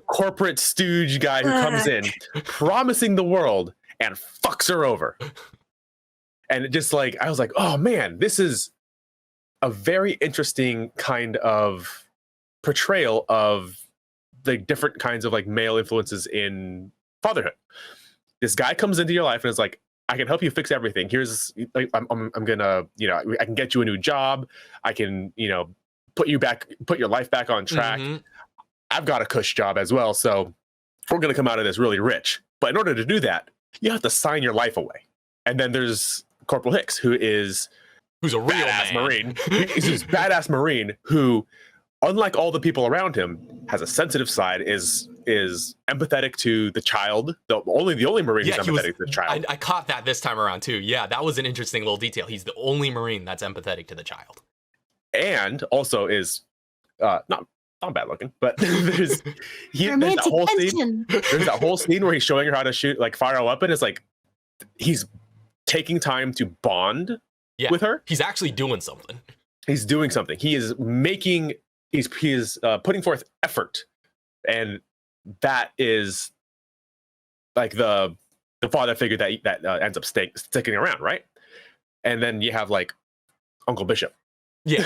corporate stooge guy who comes in promising the world and fucks her over. And it just I was like, oh man, this is a very interesting kind of portrayal of the different kinds of male influences in fatherhood. This guy comes into your life and is like, I can help you fix everything. Here's I'm gonna, I can get you a new job. I can, put your life back on track. I've got a cush job as well. So we're gonna come out of this really rich. But in order to do that, you have to sign your life away. And then there's Corporal Hicks, who's a real badass Marine. He's this badass Marine who, unlike all the people around him, has a sensitive side, is empathetic to the child. The only Marine who's empathetic to the child. I caught that this time around too. Yeah, that was an interesting little detail. He's the only Marine that's empathetic to the child. And also is not bad looking, but there's that whole scene where he's showing her how to fire a weapon. It's he's taking time to bond with her. He's actually doing something. He's doing something. He is making. He is putting forth effort, and that is like the father figure that ends up sticking around, right? And then you have like Uncle Bishop. Yeah.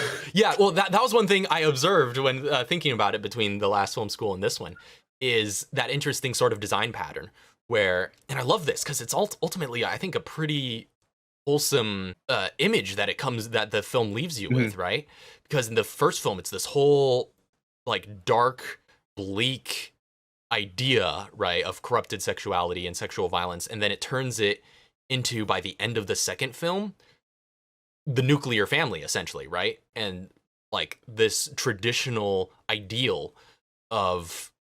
Well, that was one thing I observed when thinking about it between the last film school and this one, is that interesting sort of design pattern where, and I love this because it's ultimately, I think, a pretty wholesome image that the film leaves you with, right? Because in the first film, it's this whole like dark, bleak idea, right, of corrupted sexuality and sexual violence, and then it turns it into, by the end of the second film, the nuclear family, essentially, right? And like this traditional ideal of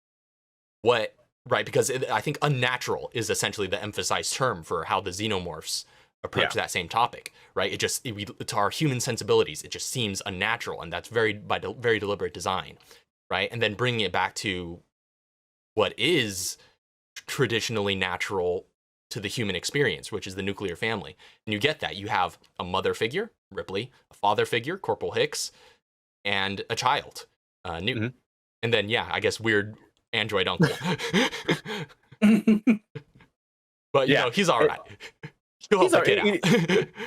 what, right? Because I think unnatural is essentially the emphasized term for how the xenomorphs approach that same topic, right? To our human sensibilities, it just seems unnatural, and that's very deliberate design, right? And then bringing it back to what is traditionally natural to the human experience, which is the nuclear family. And you get that. You have a mother figure, Ripley, a father figure, Corporal Hicks, and a child, Newton. And then, I guess weird android uncle. But, you know, he's all right. He'll help the kid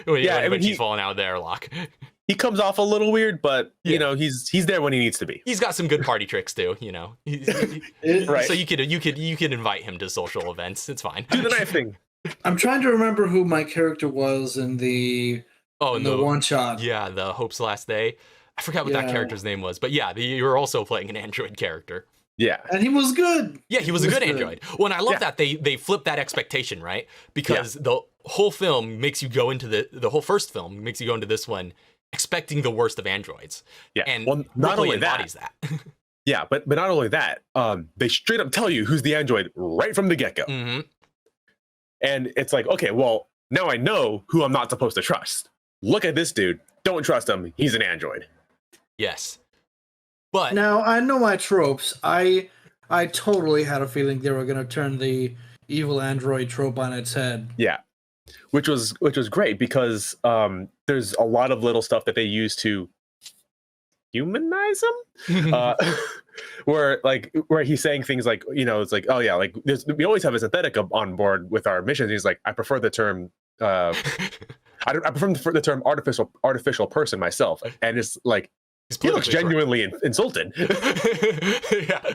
out. when she's falling out of the airlock. He comes off a little weird, but you know, he's there when he needs to be. He's got some good party tricks too, you know. Right. So you could invite him to social events. It's fine. Do the knife thing. I'm trying to remember who my character was in the one shot. Yeah, the Hope's Last Day. I forgot what that character's name was, but you were also playing an android character. Yeah. And he was good. Yeah, he was a good android. Well, and I love that they flip that expectation, right? Because the whole film makes you go into the whole first film makes you go into this one expecting the worst of androids. Yeah. And not only embodies that. Yeah, but not only that, they straight up tell you who's the android right from the get-go. Mm-hmm. And it's like, okay, well, now I know who I'm not supposed to trust. Look at this dude. Don't trust him. He's an android. Yes. But now I know my tropes. I totally had a feeling they were going to turn the evil android trope on its head. Yeah. Which was great because there's a lot of little stuff that they use to humanize him. Where he's saying things like, you know, it's like, oh yeah, like we always have a synthetic on board with our missions. He's like, I prefer the term I prefer the term artificial person myself. And it's like, he looks genuinely insulted. Yeah.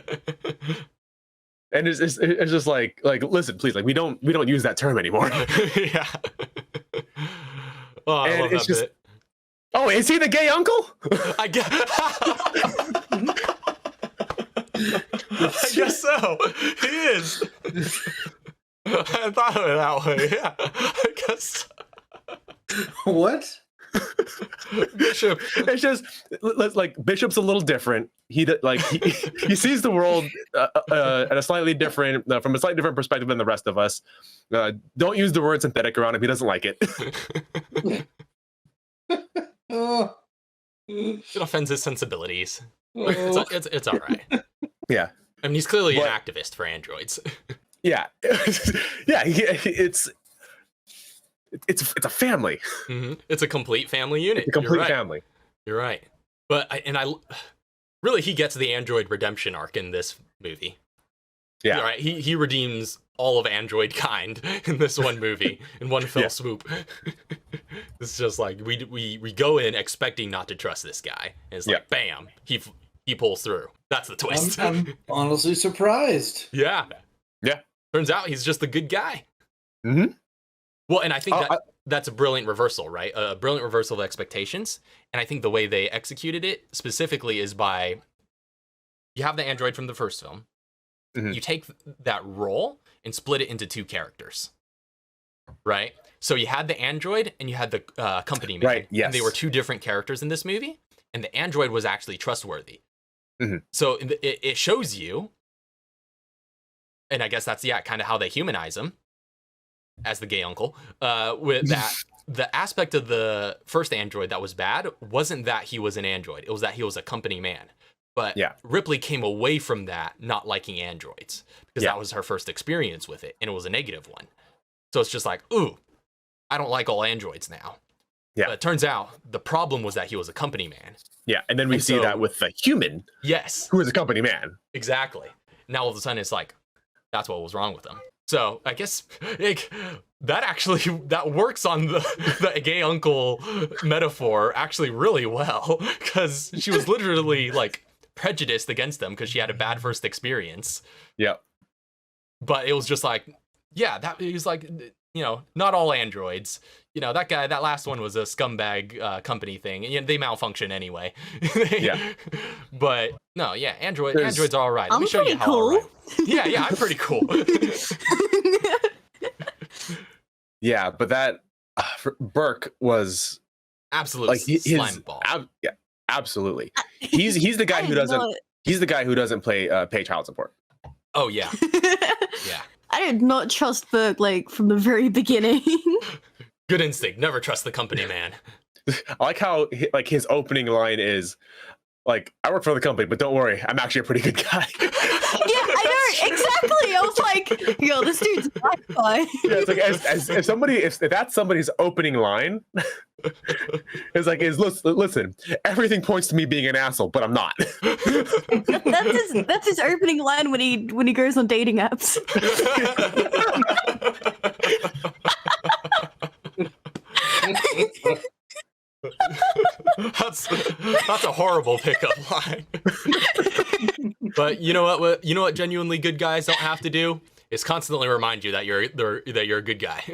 And it's just like listen, please, like we don't use that term anymore. Yeah. Oh, I love that bit. Oh, is he the gay uncle? I guess so. He is. I thought of it that way. Yeah. I guess so. What? Bishop. It's just like Bishop's a little different. He sees the world at a slightly different from a slightly different perspective than the rest of us. Don't use the word synthetic around him. He doesn't like it. It offends his sensibilities. It's all right. Yeah. I mean, he's clearly an activist for androids. Yeah. Yeah. It's a family. Mm-hmm. It's a complete family unit. It's a complete family. You're right. But I really, he gets the android redemption arc in this movie. Yeah. Right. He redeems all of android kind in this one movie in one fell swoop. It's just like we go in expecting not to trust this guy, and it's like bam, he pulls through. That's the twist. I'm honestly surprised. Yeah. Yeah. Turns out he's just a good guy. Mm-hmm. Well, and I think that's a brilliant reversal, right? A brilliant reversal of expectations. And I think the way they executed it specifically is by, you have the android from the first film. Mm-hmm. You take that role and split it into two characters, right? So you had the android and you had the company man. Right, yes. And they were two different characters in this movie. And the android was actually trustworthy. Mm-hmm. So it shows you, and I guess that's, kind of how they humanize him as the gay uncle, with that the aspect of the first android that was bad wasn't that he was an android. It was that he was a company man. But Ripley came away from that not liking androids because that was her first experience with it, and it was a negative one. So it's just like, ooh, I don't like all androids now. Yeah. But it turns out the problem was that he was a company man. Yeah, and then we And see so- that with the human Yes, who is a company man. exactly. Now all of a sudden it's like, that's what was wrong with him. So I guess like, that works on the gay uncle metaphor actually really well, because she was literally like prejudiced against them because she had a bad first experience. Yeah. But it was just like, yeah, that he was like, you know, not all androids. You know, that last one was a scumbag company thing, and they malfunction anyway. Yeah. But no, yeah, There's- androids are all right. Let I'm me show you pretty how all cool. right. Yeah, I'm pretty cool. Yeah, but that Burke was Absolute like slime ball. yeah, absolutely. He's the guy who doesn't pay child support. Oh yeah, yeah. I did not trust Berg like from the very beginning. Good instinct. Never trust the company man. I like how like his opening line is like, "I work for the company, but don't worry, I'm actually a pretty good guy." Yeah, I know exactly. I was like, "Yo, this dude's a bad guy." Yeah, it's like if that's somebody's opening line, it's like listen, everything points to me being an asshole, but I'm not. That's his opening line when he goes on dating apps. That's a horrible pickup line. But you know what? You know what? Genuinely good guys don't have to do is constantly remind you that you're a good guy.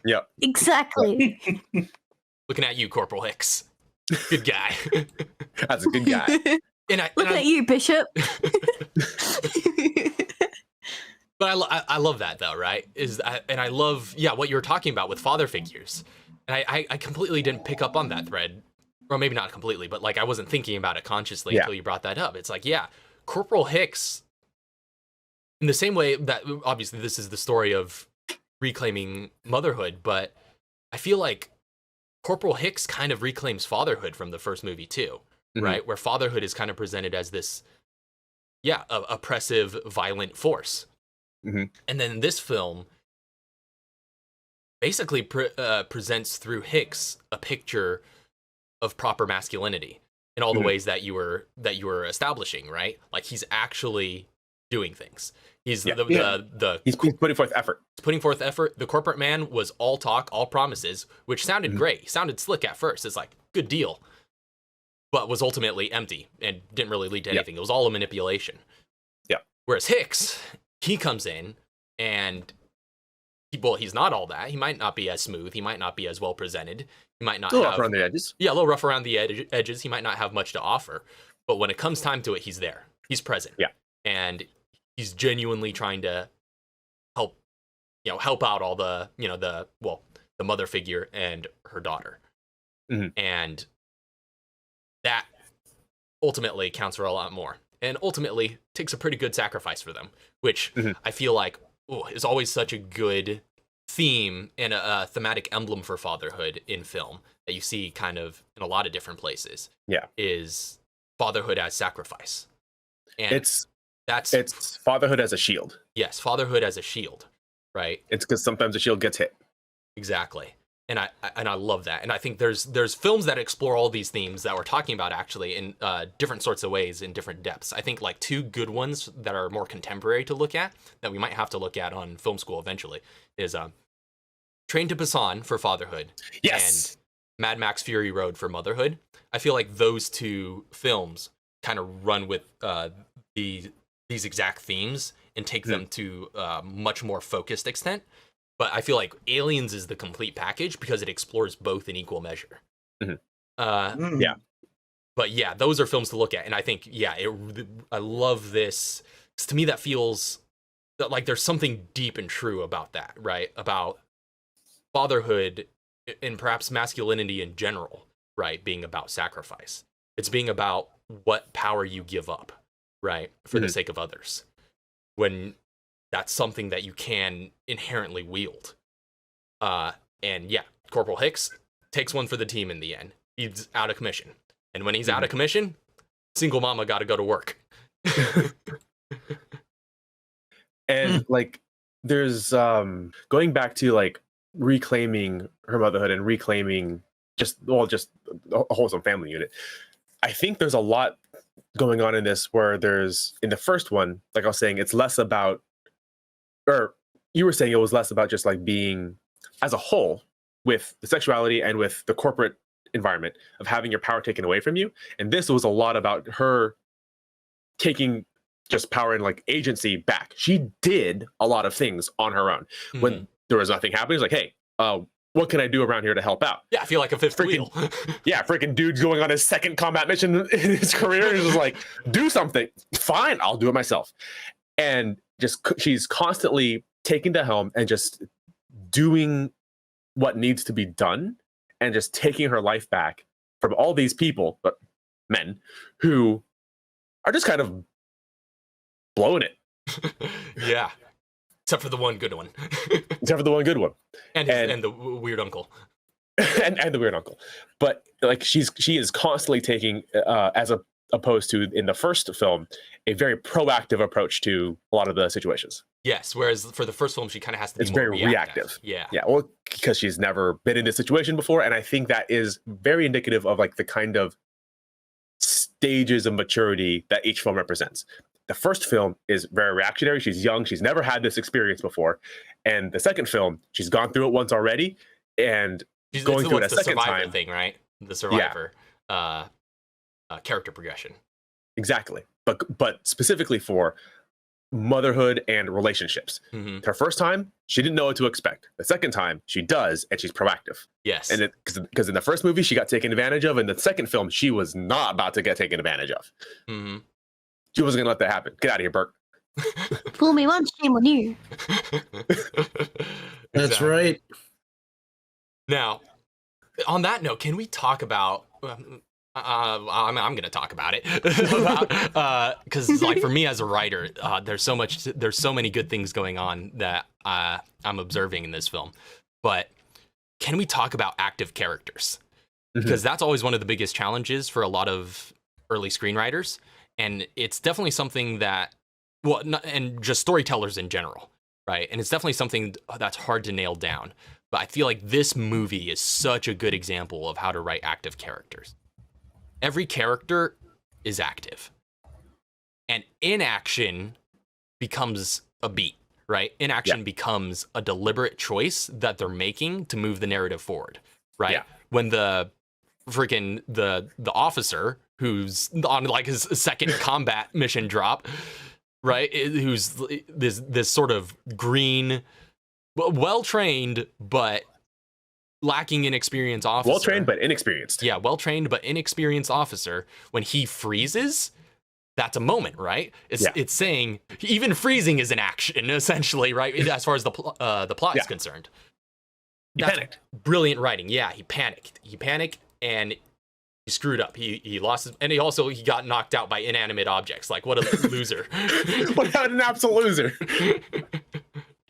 Yep. Exactly. Looking at you, Corporal Hicks. Good guy. That's a good guy. Looking at you, Bishop. But I love that though, right? And I love what you were talking about with father figures, and I completely didn't pick up on that thread, or maybe not completely, but like I wasn't thinking about it consciously until you brought that up. It's like Corporal Hicks, in the same way that obviously this is the story of reclaiming motherhood, but I feel like Corporal Hicks kind of reclaims fatherhood from the first movie too, right? Where fatherhood is kind of presented as this, oppressive, violent force. Mm-hmm. And then this film basically presents through Hicks a picture of proper masculinity in all the ways that you were establishing, right? Like he's actually doing things. He's he's putting forth effort. Putting forth effort. The corporate man was all talk, all promises, which sounded great. Sounded slick at first. It's like good deal, but was ultimately empty and didn't really lead to anything. It was all a manipulation. Yeah. Whereas Hicks, he comes in and he's not all that. He might not be as smooth. He might not be as well presented. He might not A little have rough around the edges. Yeah, a little rough around the edges. He might not have much to offer, but when it comes time to it, he's there. He's present. Yeah. And he's genuinely trying to help out all the mother figure and her daughter. And that ultimately counts for a lot more, and ultimately takes a pretty good sacrifice for them, which I feel like is always such a good theme and a thematic emblem for fatherhood in film that you see kind of in a lot of different places. Is fatherhood as sacrifice. And it's fatherhood as a shield. Yes, fatherhood as a shield, right? It's because sometimes the shield gets hit. Exactly. And I love that. And I think there's films that explore all these themes that we're talking about actually in different sorts of ways, in different depths. I think like two good ones that are more contemporary to look at, that we might have to look at on film school eventually, is Train to Busan for fatherhood. Yes. And Mad Max Fury Road for motherhood. I feel like those two films kind of run with these exact themes and take them to a much more focused extent. But I feel like Aliens is the complete package because it explores both in equal measure. Yeah. But yeah, those are films to look at. And I think, I love this. 'Cause to me, that feels that like there's something deep and true about that, right? About fatherhood and perhaps masculinity in general, right? Being about sacrifice. It's being about what power you give up, right? For the sake of others. When that's something that you can inherently wield. And yeah, Corporal Hicks takes one for the team in the end. He's out of commission. And when he's out of commission, single mama got to go to work. And like, there's going back to like reclaiming her motherhood and reclaiming just a wholesome family unit. I think there's a lot going on in this where there's in the first one, like I was saying, it's less about, or you were saying it was less about just like being as a whole with the sexuality and with the corporate environment of having your power taken away from you. And this was a lot about her taking just power and like agency back. She did a lot of things on her own. When there was nothing happening, it's like, hey, what can I do around here to help out? Yeah, I feel like a fifth wheel. Yeah, freaking dude's going on his second combat mission in his career. He's just like, do something. Fine, I'll do it myself. And just she's constantly taking the helm and just doing what needs to be done and just taking her life back from all these people, but men, who are just kind of blowing it. Yeah. Except for the one good one. Except for the one good one. And the weird uncle. and the weird uncle. But like she is constantly taking opposed to in the first film a very proactive approach to a lot of the situations. Yes, whereas for the first film she kind of has to be it's more very reactive. Yeah. Yeah, well, because she's never been in this situation before, and I think that is very indicative of like the kind of stages of maturity that each film represents. The first film is very reactionary. She's young. She's never had this experience before. And the second film, she's gone through it once already. And she's going through it a second time. Thing, right? The survivor character progression. Exactly. But specifically for motherhood and relationships. Her first time, she didn't know what to expect. The second time, she does, and she's proactive. Yes. And because in the first movie, she got taken advantage of. In the second film, she was not about to get taken advantage of. She wasn't going to let that happen. Get out of here, Burke. Fool me once, shame on you. That's right. Now, on that note, can we talk about... I'm going to talk about it. Because like for me as a writer, there's so many good things going on that I'm observing in this film. But can we talk about active characters? Because that's always one of the biggest challenges for a lot of early screenwriters. And it's definitely something that, and just storytellers in general, right? And it's definitely something that's hard to nail down. But I feel like this movie is such a good example of how to write active characters. Every character is active. And inaction becomes a beat, right? Inaction becomes a deliberate choice that they're making to move the narrative forward, right? Yeah. When the freaking the officer who's on like his second combat mission drop, right? Who's this sort of green, well-trained, but lacking in experience officer. Well-trained, but inexperienced. Yeah, well-trained, but inexperienced officer. When he freezes, that's a moment, right? It's saying even freezing is an action, essentially, right? As far as the plot is concerned. He panicked. Brilliant writing. Yeah, he panicked. And he screwed up. He lost his, and he got knocked out by inanimate objects. Like, what a loser. What an absolute loser.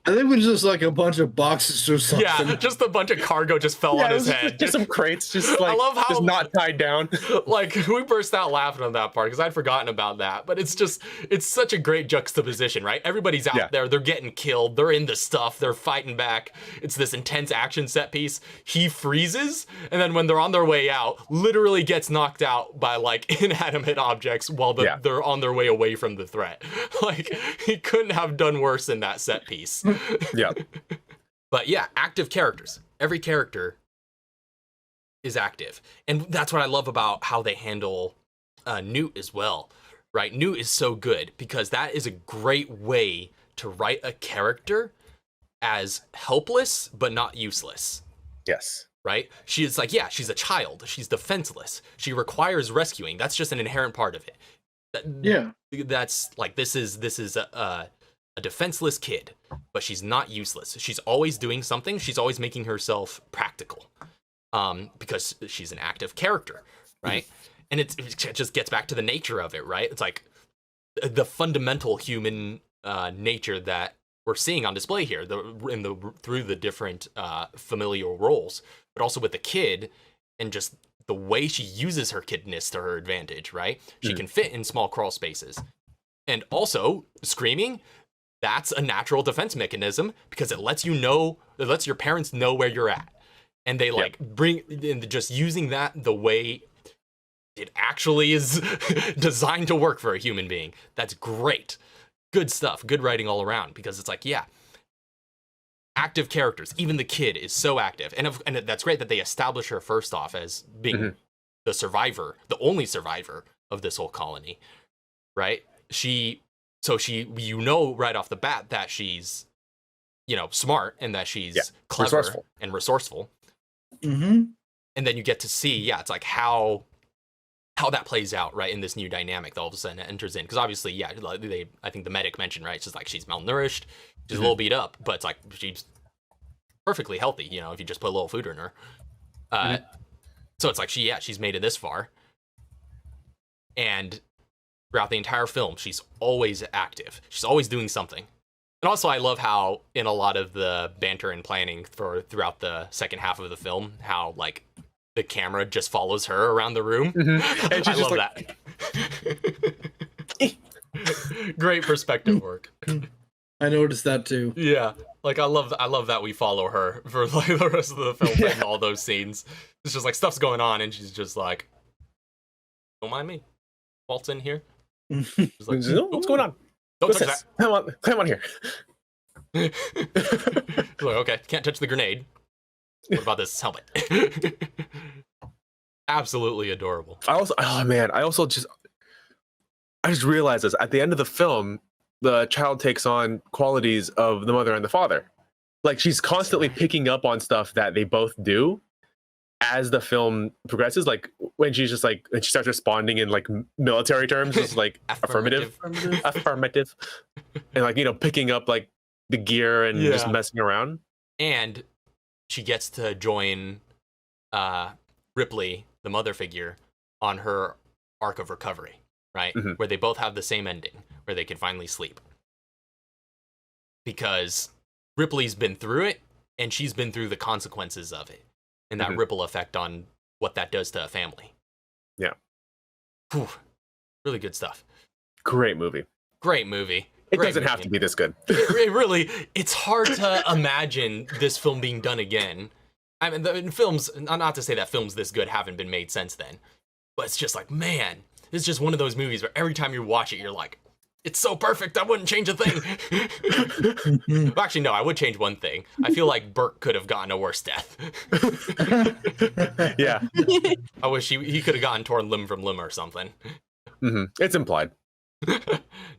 I think it was just like a bunch of boxes or something. Yeah, just a bunch of cargo just fell on his head. Just some crates, just like, I love how, just not tied down. Like, we burst out laughing on that part because I'd forgotten about that. But it's such a great juxtaposition, right? Everybody's out there, they're getting killed, they're in the stuff, they're fighting back. It's this intense action set piece. He freezes, and then when they're on their way out, literally gets knocked out by like inanimate objects while they're on their way away from the threat. Like, he couldn't have done worse in that set piece. Yeah. But yeah, active characters. Every character is active. And that's what I love about how they handle Newt as well, right? Newt is so good because that is a great way to write a character as helpless but not useless. Yes. Right? She is like, she's a child. She's defenseless. She requires rescuing. That's just an inherent part of it. That's like, this is a defenseless kid, but she's not useless. She's always doing something. She's always making herself practical, because she's an active character, right? And it just gets back to the nature of it, right? It's like the fundamental human nature that we're seeing on display here, through the different familial roles, but also with the kid and just the way she uses her kidness to her advantage, right? She can fit in small crawl spaces, and also screaming. That's a natural defense mechanism because it lets your parents know where you're at. and they like bring and just using that the way it actually is designed to work for a human being. That's great. Good stuff. Good writing all around, because it's like, yeah, active characters. Even the kid is so active. And that's great that they establish her first off as being the survivor, the only survivor of this whole colony, right? You know right off the bat that she's, smart, and that she's clever and resourcewul. Mm-hmm. And then you get to see, it's like how that plays out, right, in this new dynamic that all of a sudden enters in. Because obviously, I think the medic mentioned, right, it's just like she's malnourished, she's a little beat up, but it's like she's perfectly healthy, if you just put a little food in her. So it's like she's made it this far. And throughout the entire film, she's always active. She's always doing something. And also, I love how in a lot of the banter and planning throughout the second half of the film, how like the camera just follows her around the room. And I love that. Great perspective work. I noticed that too. Yeah, like I love that we follow her for like the rest of the film and all those scenes. It's just like stuff's going on, and she's just like, "Don't mind me, Walt's in here." She's like, what's going on? Don't touch that. Climb on here. She's like, okay, can't touch the grenade. What about this helmet? Absolutely adorable. I just realized this. At the end of the film, the child takes on qualities of the mother and the father. Like, she's constantly picking up on stuff that they both do as the film progresses. Like, when she's just like, and she starts responding in like military terms, it's like affirmative. And like, picking up like the gear and just messing around. And she gets to join Ripley, the mother figure, on her arc of recovery, right? Where they both have the same ending, where they can finally sleep. Because Ripley's been through it, and she's been through the consequences of it, and that ripple effect on what that does to a family. Yeah. Whew. Really good stuff. Great movie. It doesn't have to be this good. It really, it's hard to imagine this film being done again. I mean, films, not to say that films this good haven't been made since then, but it's just like, man, it's just one of those movies where every time you watch it, you're like, it's so perfect, I wouldn't change a thing. Well, actually, no, I would change one thing. I feel like Burke could have gotten a worse death. Yeah. I wish he could have gotten torn limb from limb or something. It's implied.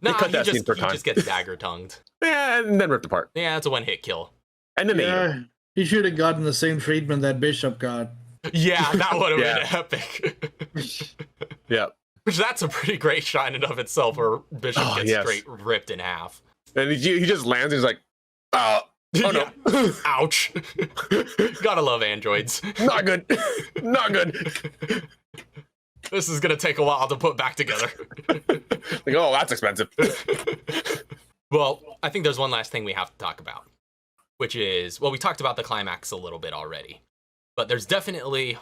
No, he just gets dagger tongued. Yeah, and then ripped apart. Yeah, it's a one-hit kill. And then he should have gotten the same treatment that Bishop got. Yeah, that would have been epic. Yeah. Which that's a pretty great shot in and of itself, where Bishop gets straight ripped in half. And he just lands and he's like, oh no. Ouch. Gotta love androids. Not good. Not good. This is gonna take a while to put back together. Like, oh, that's expensive. Well, I think there's one last thing we have to talk about, which is, well, we talked about the climax a little bit already, but there's definitely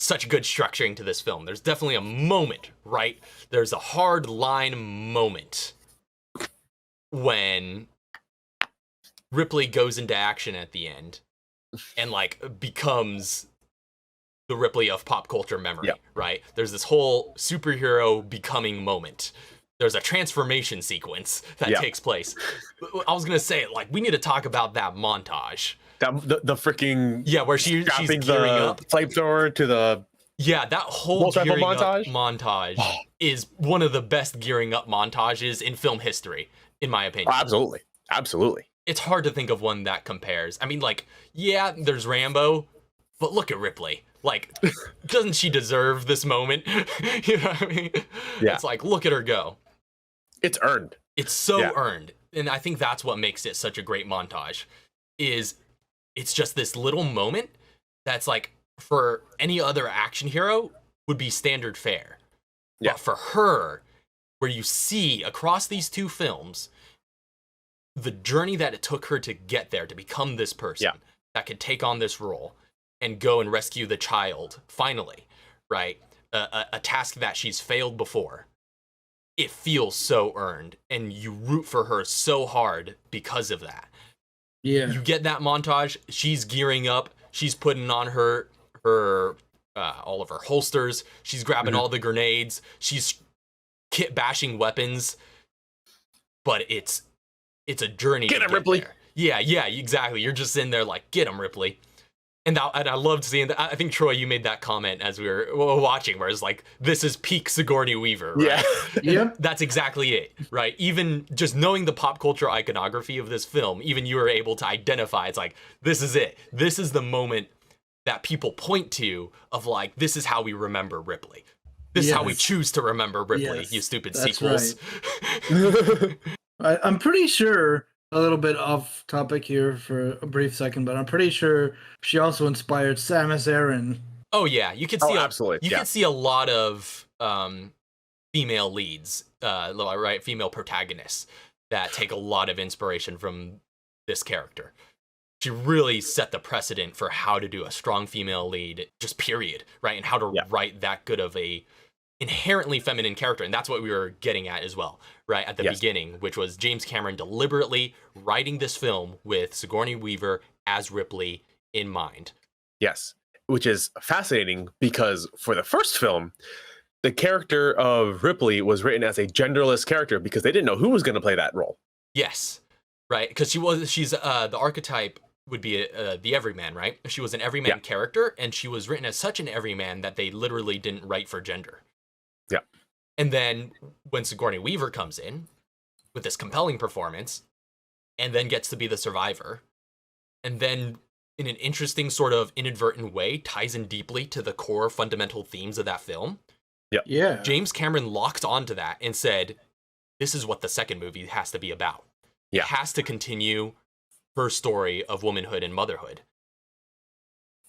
such good structuring to this film. There's definitely a moment, right? There's a hard line moment when Ripley goes into action at the end and like becomes the Ripley of pop culture memory, right? There's this whole superhero becoming moment. There's a transformation sequence that takes place. I was gonna say, like, we need to talk about that montage. The freaking where she's gearing up, flamethrower to the that whole gearing up montage is one of the best gearing up montages in film history, in my opinion. Oh, absolutely. It's hard to think of one that compares. I mean, like, there's Rambo, but look at Ripley. Like, doesn't she deserve this moment? You know what I mean? Yeah. It's like, look at her go. It's earned. It's so earned. And I think that's what makes it such a great montage, is it's just this little moment that's like, for any other action hero, would be standard fare. Yeah. But for her, where you see across these two films, the journey that it took her to get there, to become this person that could take on this role and go and rescue the child, finally, right? A task that she's failed before. It feels so earned, and you root for her so hard because of that. Yeah. You get that montage. She's gearing up. She's putting on her all of her holsters. She's grabbing all the grenades. She's kit bashing weapons. But it's a journey. Get him, Ripley. There. Yeah, exactly. You're just in there like, get him, Ripley. And I loved seeing that. I think, Troy, you made that comment as we were watching, where it's like, this is peak Sigourney Weaver, right? Yeah. Yep. That's exactly it, right? Even just knowing the pop culture iconography of this film, even you were able to identify, it's like, this is it. This is the moment that people point to of like, this is how we remember Ripley. This is how we choose to remember Ripley, Yes, you stupid that's sequels. I'm pretty sure, a little bit off topic here for a brief second, but I'm pretty sure she also inspired Samus Aran. Oh yeah, you could see absolutely. You could see a lot of female leads, right? Female protagonists that take a lot of inspiration from this character. She really set the precedent for how to do a strong female lead, just period, right? And how to write that good of a inherently feminine character. And that's what we were getting at as well, right? At the beginning, which was James Cameron deliberately writing this film with Sigourney Weaver as Ripley in mind. Yes, which is fascinating because for the first film, the character of Ripley was written as a genderless character because they didn't know who was going to play that role. Yes, right? Because she's the archetype would be the everyman, right? She was an everyman character, and she was written as such an everyman that they literally didn't write for gender. Yeah. And then when Sigourney Weaver comes in with this compelling performance and then gets to be the survivor, and then in an interesting sort of inadvertent way ties in deeply to the core fundamental themes of that film. Yeah. James Cameron locked onto that and said, this is what the second movie has to be about. Yeah. It has to continue her story of womanhood and motherhood.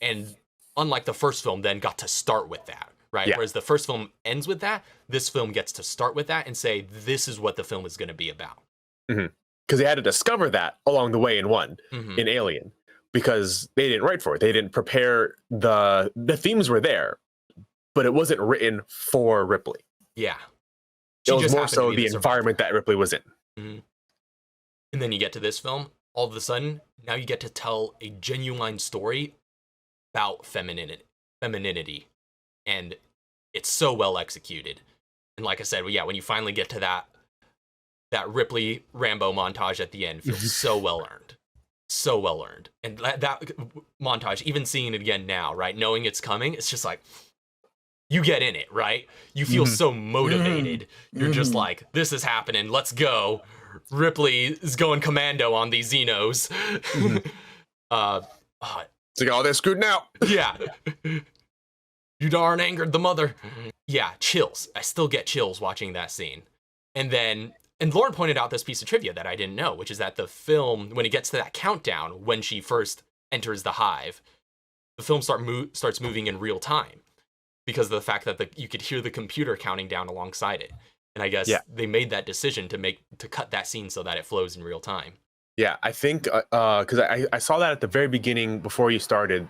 And unlike the first film, then got to start with that, right? Yeah. Whereas the first film ends with that, this film gets to start with that and say, this is what the film is going to be about. Because they had to discover that along the way in Alien, because they didn't write for it. They didn't prepare the themes were there, but it wasn't written for Ripley. Yeah. It was more so the environment that Ripley was in. And then you get to this film, all of a sudden, now you get to tell a genuine story about femininity. And it's so well executed. And like I said, when you finally get to that Ripley Rambo montage at the end, feels so well earned. So well earned. And that montage, even seeing it again now, right? Knowing it's coming, it's just like, you get in it, right? You feel so motivated. You're just like, this is happening. Let's go. Ripley is going commando on these Xenos. It's like, oh, they're screwed now. Yeah. You darn angered the mother. Yeah, chills. I still get chills watching that scene. And Lauren pointed out this piece of trivia that I didn't know, which is that the film, when it gets to that countdown, when she first enters the hive, the film starts moving in real time because of the fact that you could hear the computer counting down alongside it. And I guess they made that decision to cut that scene so that it flows in real time. Yeah, I think because I saw that at the very beginning before you started.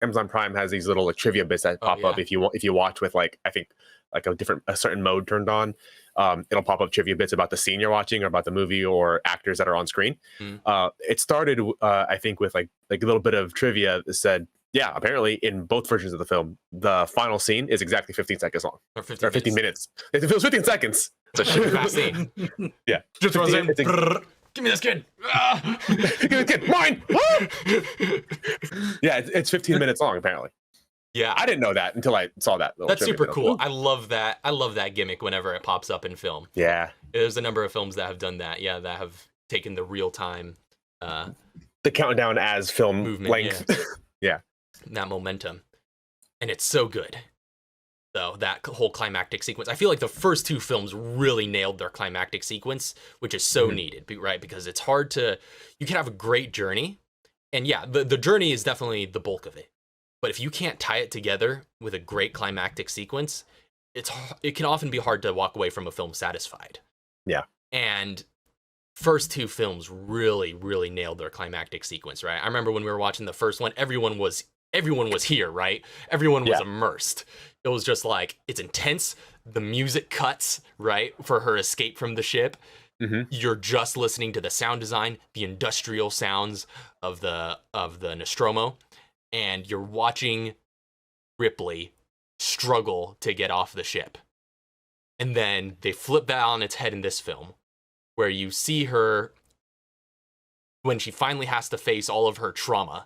Amazon Prime has these little trivia bits that pop up if you watch with I think a certain mode turned on. It'll pop up trivia bits about the scene you're watching or about the movie or actors that are on screen. It started I think with like a little bit of trivia that said, yeah, apparently in both versions of the film, the final scene is exactly 15 seconds long. Or 15 minutes. It feels 15 seconds. It's a shit fast scene. Yeah. Just runs in. Give me this kid. Give me the kid. Mine. Yeah, it's 15 minutes long, apparently. Yeah. I didn't know that until I saw that. That's super cool. I love that. I love that gimmick whenever it pops up in film. Yeah. There's a number of films that have done that. Yeah, that have taken the real time. The countdown as film movement, length. Yeah. That momentum. And it's so good. Though, that whole climactic sequence. I feel like the first two films really nailed their climactic sequence, which is so needed, right? Because it's hard you can have a great journey. And yeah, the journey is definitely the bulk of it. But if you can't tie it together with a great climactic sequence, it can often be hard to walk away from a film satisfied. Yeah. And first two films really, really nailed their climactic sequence, right? I remember when we were watching the first one, everyone was here, right? Everyone was immersed. It was just like, it's intense. The music cuts, right, for her escape from the ship. You're just listening to the sound design, the industrial sounds of the Nostromo, and you're watching Ripley struggle to get off the ship. And then they flip that on its head in this film, where you see her when she finally has to face all of her trauma,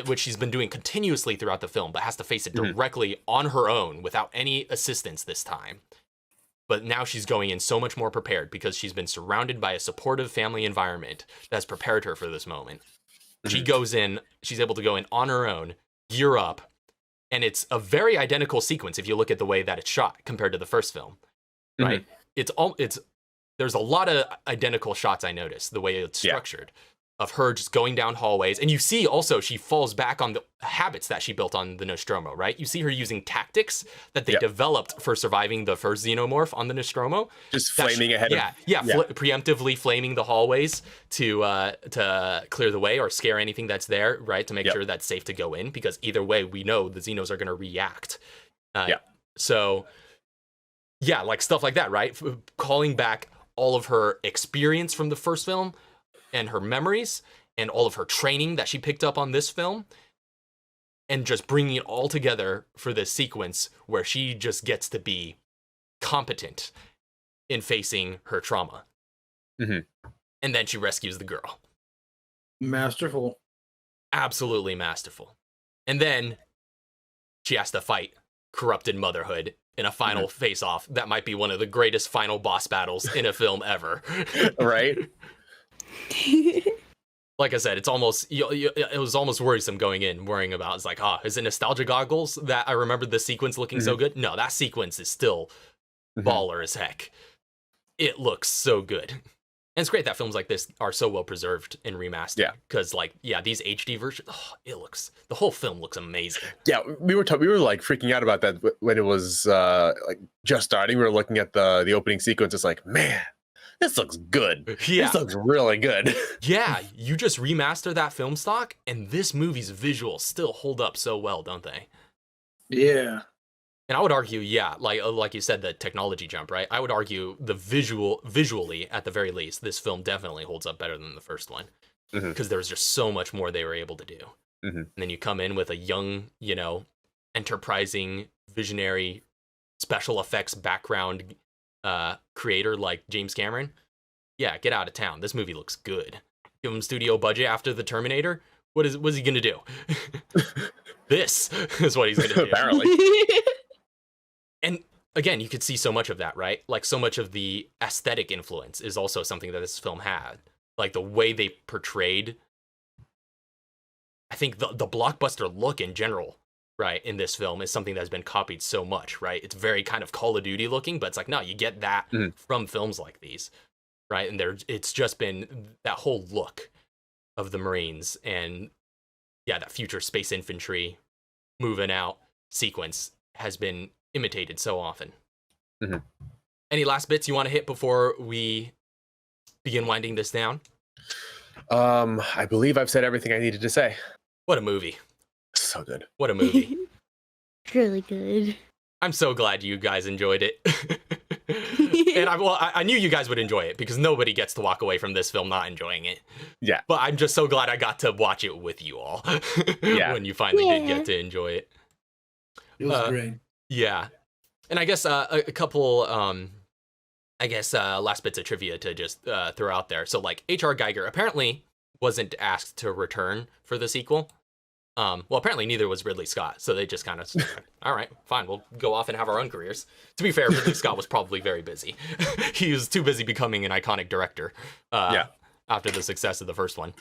which she's been doing continuously throughout the film, but has to face it directly on her own without any assistance this time. But now she's going in so much more prepared because she's been surrounded by a supportive family environment that's prepared her for this moment. She goes in, she's able to go in on her own, gear up, and it's a very identical sequence if you look at the way that it's shot compared to the first film, right? There's a lot of identical shots I noticed, the way it's structured, of her just going down hallways. And you see also she falls back on the habits that she built on the Nostromo, right? You see her using tactics that they developed for surviving the first xenomorph on the Nostromo. Just flaming ahead. Preemptively flaming the hallways to clear the way or scare anything that's there, right? To make sure that's safe to go in, because either way, we know the Xenos are going to react. So, yeah, like stuff like that, right? Calling back all of her experience from the first film and her memories and all of her training that she picked up on this film, and just bringing it all together for this sequence where she just gets to be competent in facing her trauma. And then she rescues the girl. Masterful. Absolutely masterful. And then she has to fight corrupted motherhood in a final face-off that might be one of the greatest final boss battles in a film ever. Right? Like I said, it's almost it was almost worrisome going in, worrying about, it's like, is it nostalgia goggles that I remembered the sequence looking so good? No, that sequence is still baller as heck. It looks so good. And it's great that films like this are so well preserved and remastered. Because these HD versions, the whole film looks amazing. Yeah, we were like freaking out about that when it was like just starting. We were looking at the opening sequence. It's like, man, this looks good. Yeah. This looks really good. Yeah, you just remaster that film stock, and this movie's visuals still hold up so well, don't they? Yeah. And I would argue, like you said, the technology jump, right? I would argue visually, at the very least, this film definitely holds up better than the first one. Because there was just so much more they were able to do. And then you come in with a young, enterprising, visionary, special effects background creator like James Cameron. Yeah, get out of town. This movie looks good. Give him studio budget after the Terminator. What's he gonna do? This is what he's gonna do. Apparently. And again, you could see so much of that, right? Like, so much of the aesthetic influence is also something that this film had. Like, the way they portrayed, I think the blockbuster look in general, right, in this film is something that's been copied so much, right? It's very kind of Call of Duty looking, but it's like, no, you get that from films like these, right? And it's just been that whole look of the Marines and, that future space infantry moving out sequence has been imitated so often. Any last bits you want to hit before we begin winding this down? I believe I've said everything I needed to say. What a movie. So good. What a movie. Really good. I'm so glad you guys enjoyed it. And I knew you guys would enjoy it, because nobody gets to walk away from this film not enjoying it. Yeah. But I'm just so glad I got to watch it with you all. When you finally did get to enjoy it. It was great. Yeah. And I guess a couple, last bits of trivia to just throw out there. So, like, H.R. Geiger apparently wasn't asked to return for the sequel. Well, apparently neither was Ridley Scott. So they just kind of, all right, fine, we'll go off and have our own careers. To be fair, Ridley Scott was probably very busy. He was too busy becoming an iconic director after the success of the first one.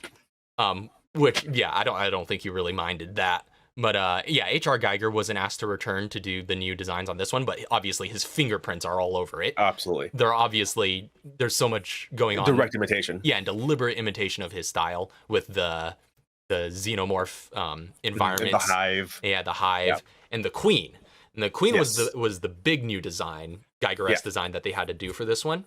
Which, I don't think he really minded that. But H.R. Geiger wasn't asked to return to do the new designs on this one, but obviously his fingerprints are all over it. Absolutely. There's so much going on. Direct imitation. Yeah, and deliberate imitation of his style with the xenomorph environments. The hive. Yeah, the hive. And the Queen. And the Queen was the big new design, Geiger-esque design that they had to do for this one.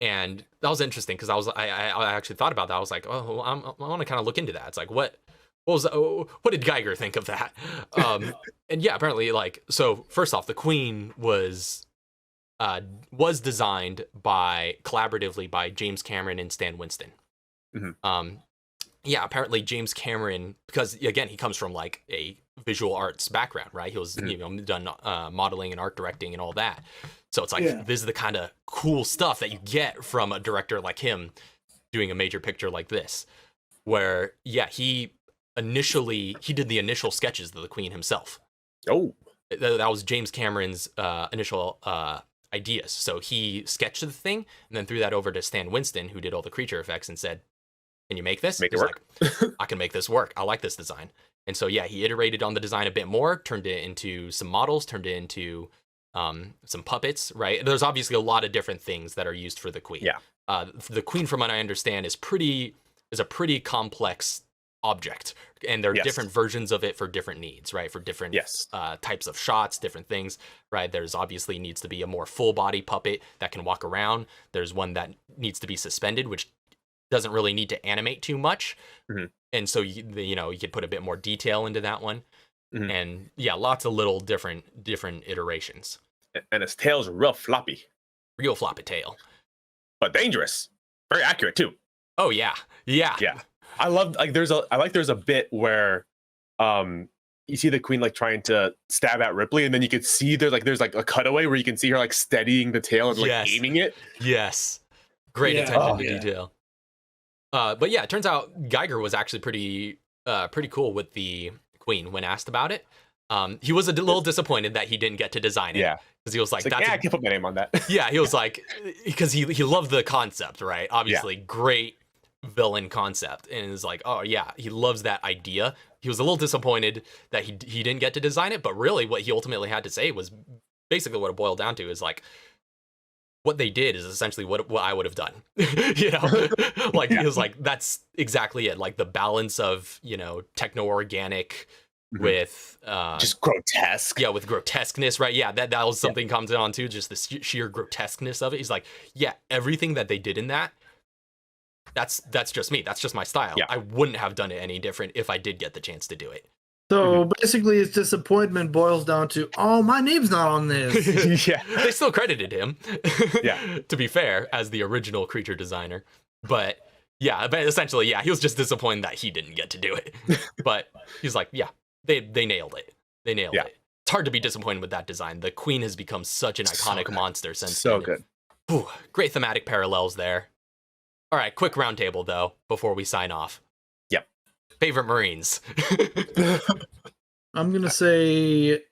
And that was interesting, because I actually thought about that. I was like, I want to kind of look into that. It's like, what did Geiger think of that? And apparently, like, so first off, the Queen was was designed collaboratively by James Cameron and Stan Winston. Yeah, apparently James Cameron, because again, he comes from like a visual arts background, right? He was, done modeling and art directing and all that. So it's like, this is the kind of cool stuff that you get from a director like him doing a major picture like this, where, he did the initial sketches of the Queen himself. Oh. That was James Cameron's initial ideas. So he sketched the thing and then threw that over to Stan Winston, who did all the creature effects, and said, can you make this? Make it work. Like, I can make this work. I like this design. And so, he iterated on the design a bit more, turned it into some models, turned it into some puppets, right? There's obviously a lot of different things that are used for the Queen. Yeah. The Queen, from what I understand, is a pretty complex object, and there are different versions of it for different needs, right? For different types of shots, different things, right? There's obviously needs to be a more full body puppet that can walk around. There's one that needs to be suspended, which doesn't really need to animate too much. And so you could put a bit more detail into that one. And lots of little different iterations. And his tail's real floppy tail, but dangerous, very accurate too. Oh yeah. I love, like, there's a bit where you see the Queen like trying to stab at Ripley, and then you can see there's a cutaway where you can see her like steadying the tail and like aiming it. Yes, great attention to detail. But it turns out Geiger was actually pretty cool with the Queen when asked about it. He was a little disappointed that he didn't get to design it. Yeah, because he was like, I can't put my name on that. Yeah, he was like, because he loved the concept, right? Obviously, great villain concept, and it's like, oh yeah, he loves that idea. He was a little disappointed that he didn't get to design it, but really what he ultimately had to say was basically what it boiled down to is like, what they did is essentially what I would have done. Like he was like, that's exactly it. Like the balance of, techno-organic with just grotesque. Yeah, with grotesqueness, right? Yeah, that was something comes on too, just the sheer grotesqueness of it. He's like, everything that they did in that's just me. That's just my style. Yeah. I wouldn't have done it any different if I did get the chance to do it. So basically, his disappointment boils down to, oh, my name's not on this. They still credited him. Yeah. To be fair, as the original creature designer, but essentially, he was just disappointed that he didn't get to do it. But he's like, they nailed it. They nailed it. It's hard to be disappointed with that design. The Queen has become such an iconic monster since so then. good. Whew, great thematic parallels there. All right, quick roundtable though before we sign off. Yep. Favorite Marines. I'm gonna say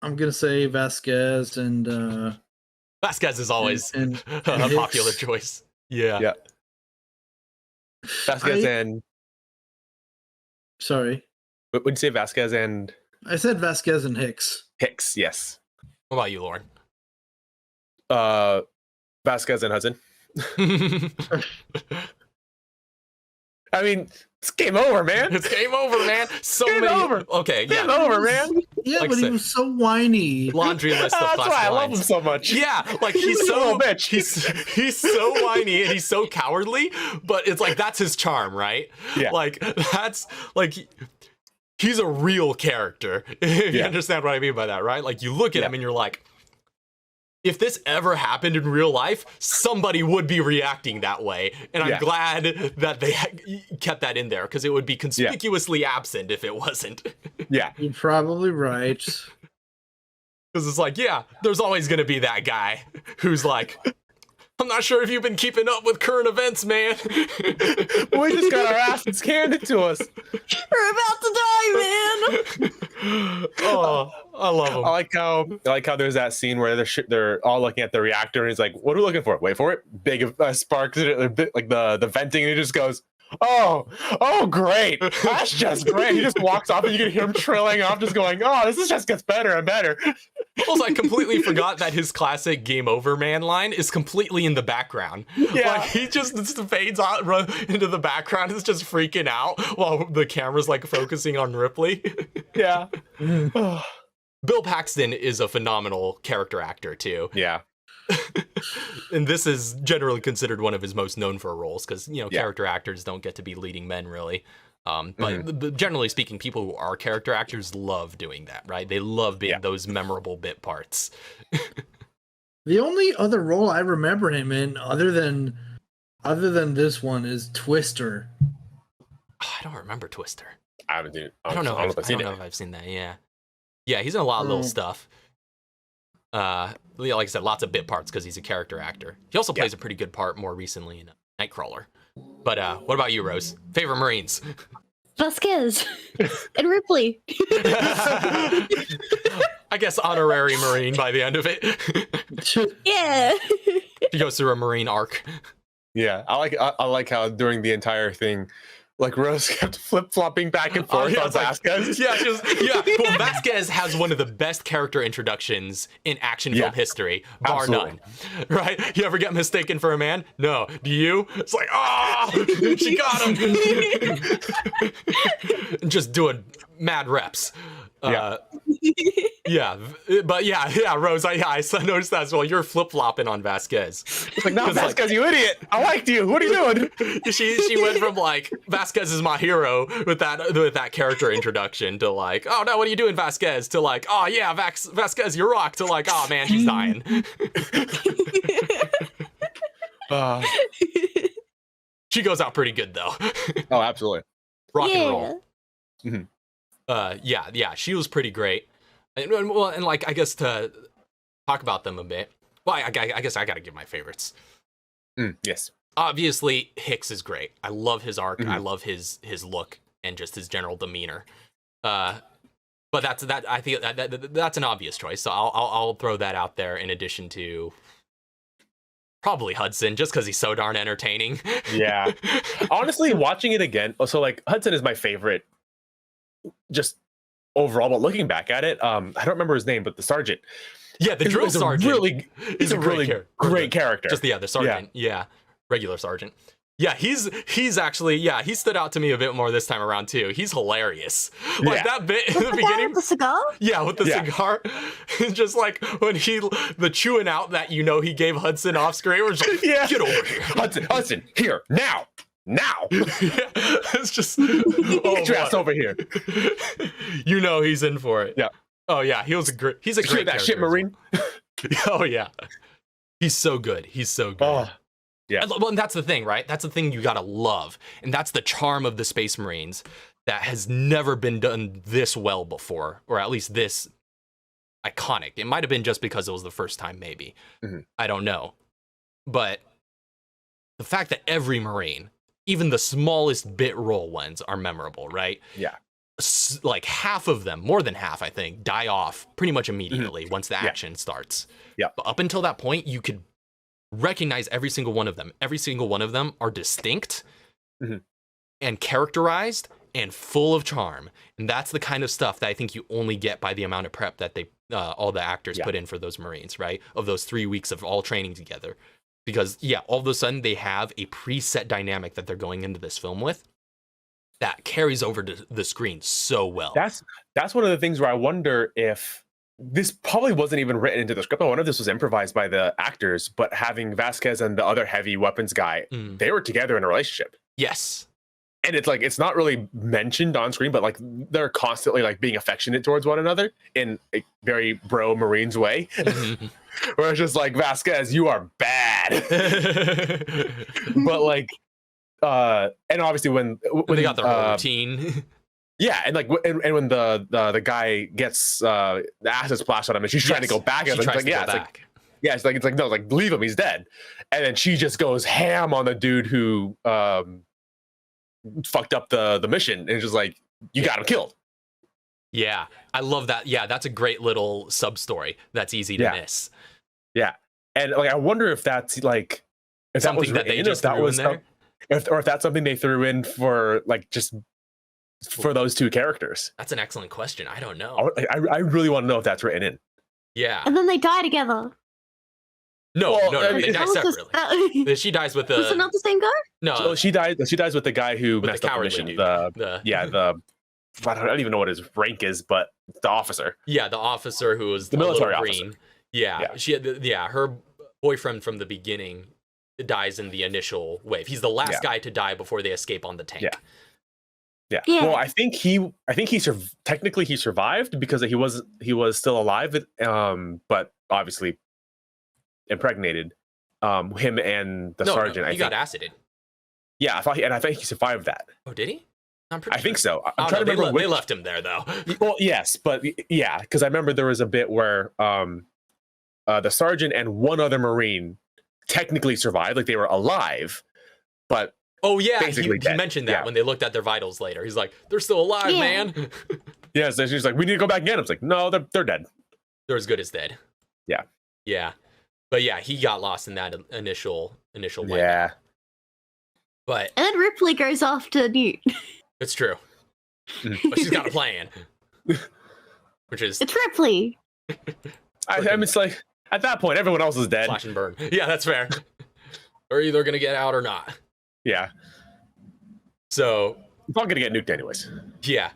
Vasquez and Vasquez is always and a popular choice. Yeah. Vasquez and sorry, would you say Vasquez and I said Vasquez and Hicks. Hicks? Yes. What about you, Lauren? Vasquez and Hudson. I mean, it's game over, man. It's game over, man. So game many. Over. Okay, game over, man. Yeah, Like but he was so whiny. Laundry list of That's classic why I love lines. him so much. Yeah, like he's a so little bitch. He's so whiny and he's so cowardly, but it's like that's his charm, right? Yeah. Like that's like he's a real character. If you understand what I mean by that, right? Like you look at him and you're like, if this ever happened in real life, somebody would be reacting that way. And I'm glad that they kept that in there because it would be conspicuously absent if it wasn't. Yeah. You're probably right. Because it's like, there's always going to be that guy who's like, I'm not sure if you've been keeping up with current events, man. We just got our asses handed to us. We're about to die, man. Oh, I love him. I like how there's that scene where they're all looking at the reactor and he's like, "What are we looking for?" Wait for it. Big sparks, like the venting, and he just goes, "Oh, great! That's just great." He just walks off, and you can hear him trailing off, just going, "Oh, this just gets better and better." Also, I completely forgot that his classic "Game Over, man" line is completely in the background. Yeah. Like he just fades out into the background. Is just freaking out while the camera's like focusing on Ripley. Yeah. Bill Paxton is a phenomenal character actor too. Yeah. And this is generally considered one of his most known for roles because character actors don't get to be leading men really. But generally speaking, people who are character actors love doing that, right? They love being those memorable bit parts. The only other role I remember him in, other than this one, is Twister. Oh, I don't remember Twister. I haven't seen it. I don't know. I I don't know if I've don't seen know it. if I've seen that. Yeah, yeah. He's in a lot of little Oh. stuff. Yeah, like I said, lots of bit parts because he's a character actor. He also plays a pretty good part more recently in Nightcrawler. But what about you, Rose? Favorite Marines? Vasquez and Ripley. I guess honorary Marine by the end of it. Yeah. She goes through a Marine arc. Yeah, I like how during the entire thing, like Rose kept flip flopping back and forth on it's like- Vasquez. yeah. Well, Vasquez has one of the best character introductions in action film history, bar Absolutely. none. Right? You ever get mistaken for a man? No. Do you? It's like, she got him. Just doing mad reps. Yeah, but yeah, Rose, I noticed that as well. You're flip flopping on Vasquez. It's like, no, 'Cause, Vasquez, you idiot! I liked you. What are you doing? She went from like Vasquez is my hero with that character introduction to like, oh no, what are you doing, Vasquez? To like, oh yeah, Vasquez, you rock. To like, oh man, she's dying. She goes out pretty good though. Oh, absolutely. Rock and roll. Mhm. Yeah, she was pretty great. And like, I guess to talk about them a bit. Well, I guess I gotta give my favorites. Yes. Obviously, Hicks is great. I love his arc. Mhm. I love his look and just his general demeanor. But I think that's an obvious choice. So I'll throw that out there in addition to probably Hudson, just because he's so darn entertaining. Yeah. Honestly, watching it again, so like Hudson is my favorite, just overall. But looking back at it, I don't remember his name, but the sergeant. Yeah, the drill is a sergeant. He's a really great character. Just the sergeant. Yeah, regular sergeant. Yeah, he's actually he stood out to me a bit more this time around too. He's hilarious. Like that bit in the The guy beginning. with the cigar? Yeah, with the cigar. Just like when the chewing out that he gave Hudson off screen. We're just like, get over here. Hudson, here, now. It's just Get your ass over here. He's in for it. Yeah. Oh yeah, he's a great that shit, character as Marine. well. Oh yeah. He's so good. Oh, yeah. Well, and that's the thing, right? That's the thing you gotta love. And that's the charm of the Space Marines that has never been done this well before, or at least this iconic. It might have been just because it was the first time, maybe. Mhm. I don't know. But the fact that every Marine, even the smallest bit role ones, are memorable, right? Yeah. Like half of them, more than half, I think, die off pretty much immediately once the action starts. Yeah. But up until that point, you could recognize every single one of them. Every single one of them are distinct and characterized and full of charm. And that's the kind of stuff that I think you only get by the amount of prep that they all the actors put in for those Marines, right? Of those 3 weeks of all training together. Because all of a sudden they have a preset dynamic that they're going into this film with that carries over to the screen so well. That's one of the things where I wonder if this probably wasn't even written into the script. I wonder if this was improvised by the actors, but having Vasquez and the other heavy weapons guy, they were together in a relationship. Yes. And it's like, it's not really mentioned on screen, but like they're constantly like being affectionate towards one another in a very bro Marines way. Where it's just like, Vasquez, you are bad. But like, and obviously when they got their whole routine. Yeah, and like, and when the guy gets the acid splashed on him, and she's trying to go back, and it's like, it's like no, like leave him, he's dead. And then she just goes ham on the dude who fucked up the mission, and it's just like, you got him killed. Yeah, I love that. Yeah, that's a great little sub story that's easy to miss. Yeah, and like I wonder if that's like if something that they just threw in there, or if that's something they threw in for like just for those two characters. That's an excellent question. I don't know. I really want to know if that's written in. Yeah. And then they die together. No, they die separately. She dies with the. Was it not the same guy? No, so she dies with the guy who messed up the mission. Dude. I don't even know what his rank is, but the officer. Yeah, the officer who was the military green. officer. Yeah, she had her boyfriend from the beginning dies in the initial wave. He's the last guy to die before they escape on the tank. Yeah. Well, I think he technically he survived because he was still alive. But obviously, impregnated him and the No, sergeant. he I got think. acided. Yeah, I think he survived that. Oh, did he? I'm pretty I think sure. so. I'm I trying don't to know, remember they which. left him there though. Well, yes, but yeah, because I remember there was a bit where the sergeant and one other Marine technically survived, like they were alive, but Oh yeah, basically he dead. mentioned that Yeah. when they looked at their vitals later. He's like, they're still alive, Yeah. man. yeah, so she's like, we need to go back again. I was like, no, they're dead. They're as good as dead. Yeah. Yeah. But yeah, he got lost in that initial wipeout. Yeah, But And then Ripley goes off to Newt. it's true. But she's got a plan. Which is It's Ripley. I mean, it's like at that point, everyone else is dead. slash and burn. Yeah, that's fair. We're either gonna get out or not. Yeah, So it's not gonna get nuked anyways. yeah.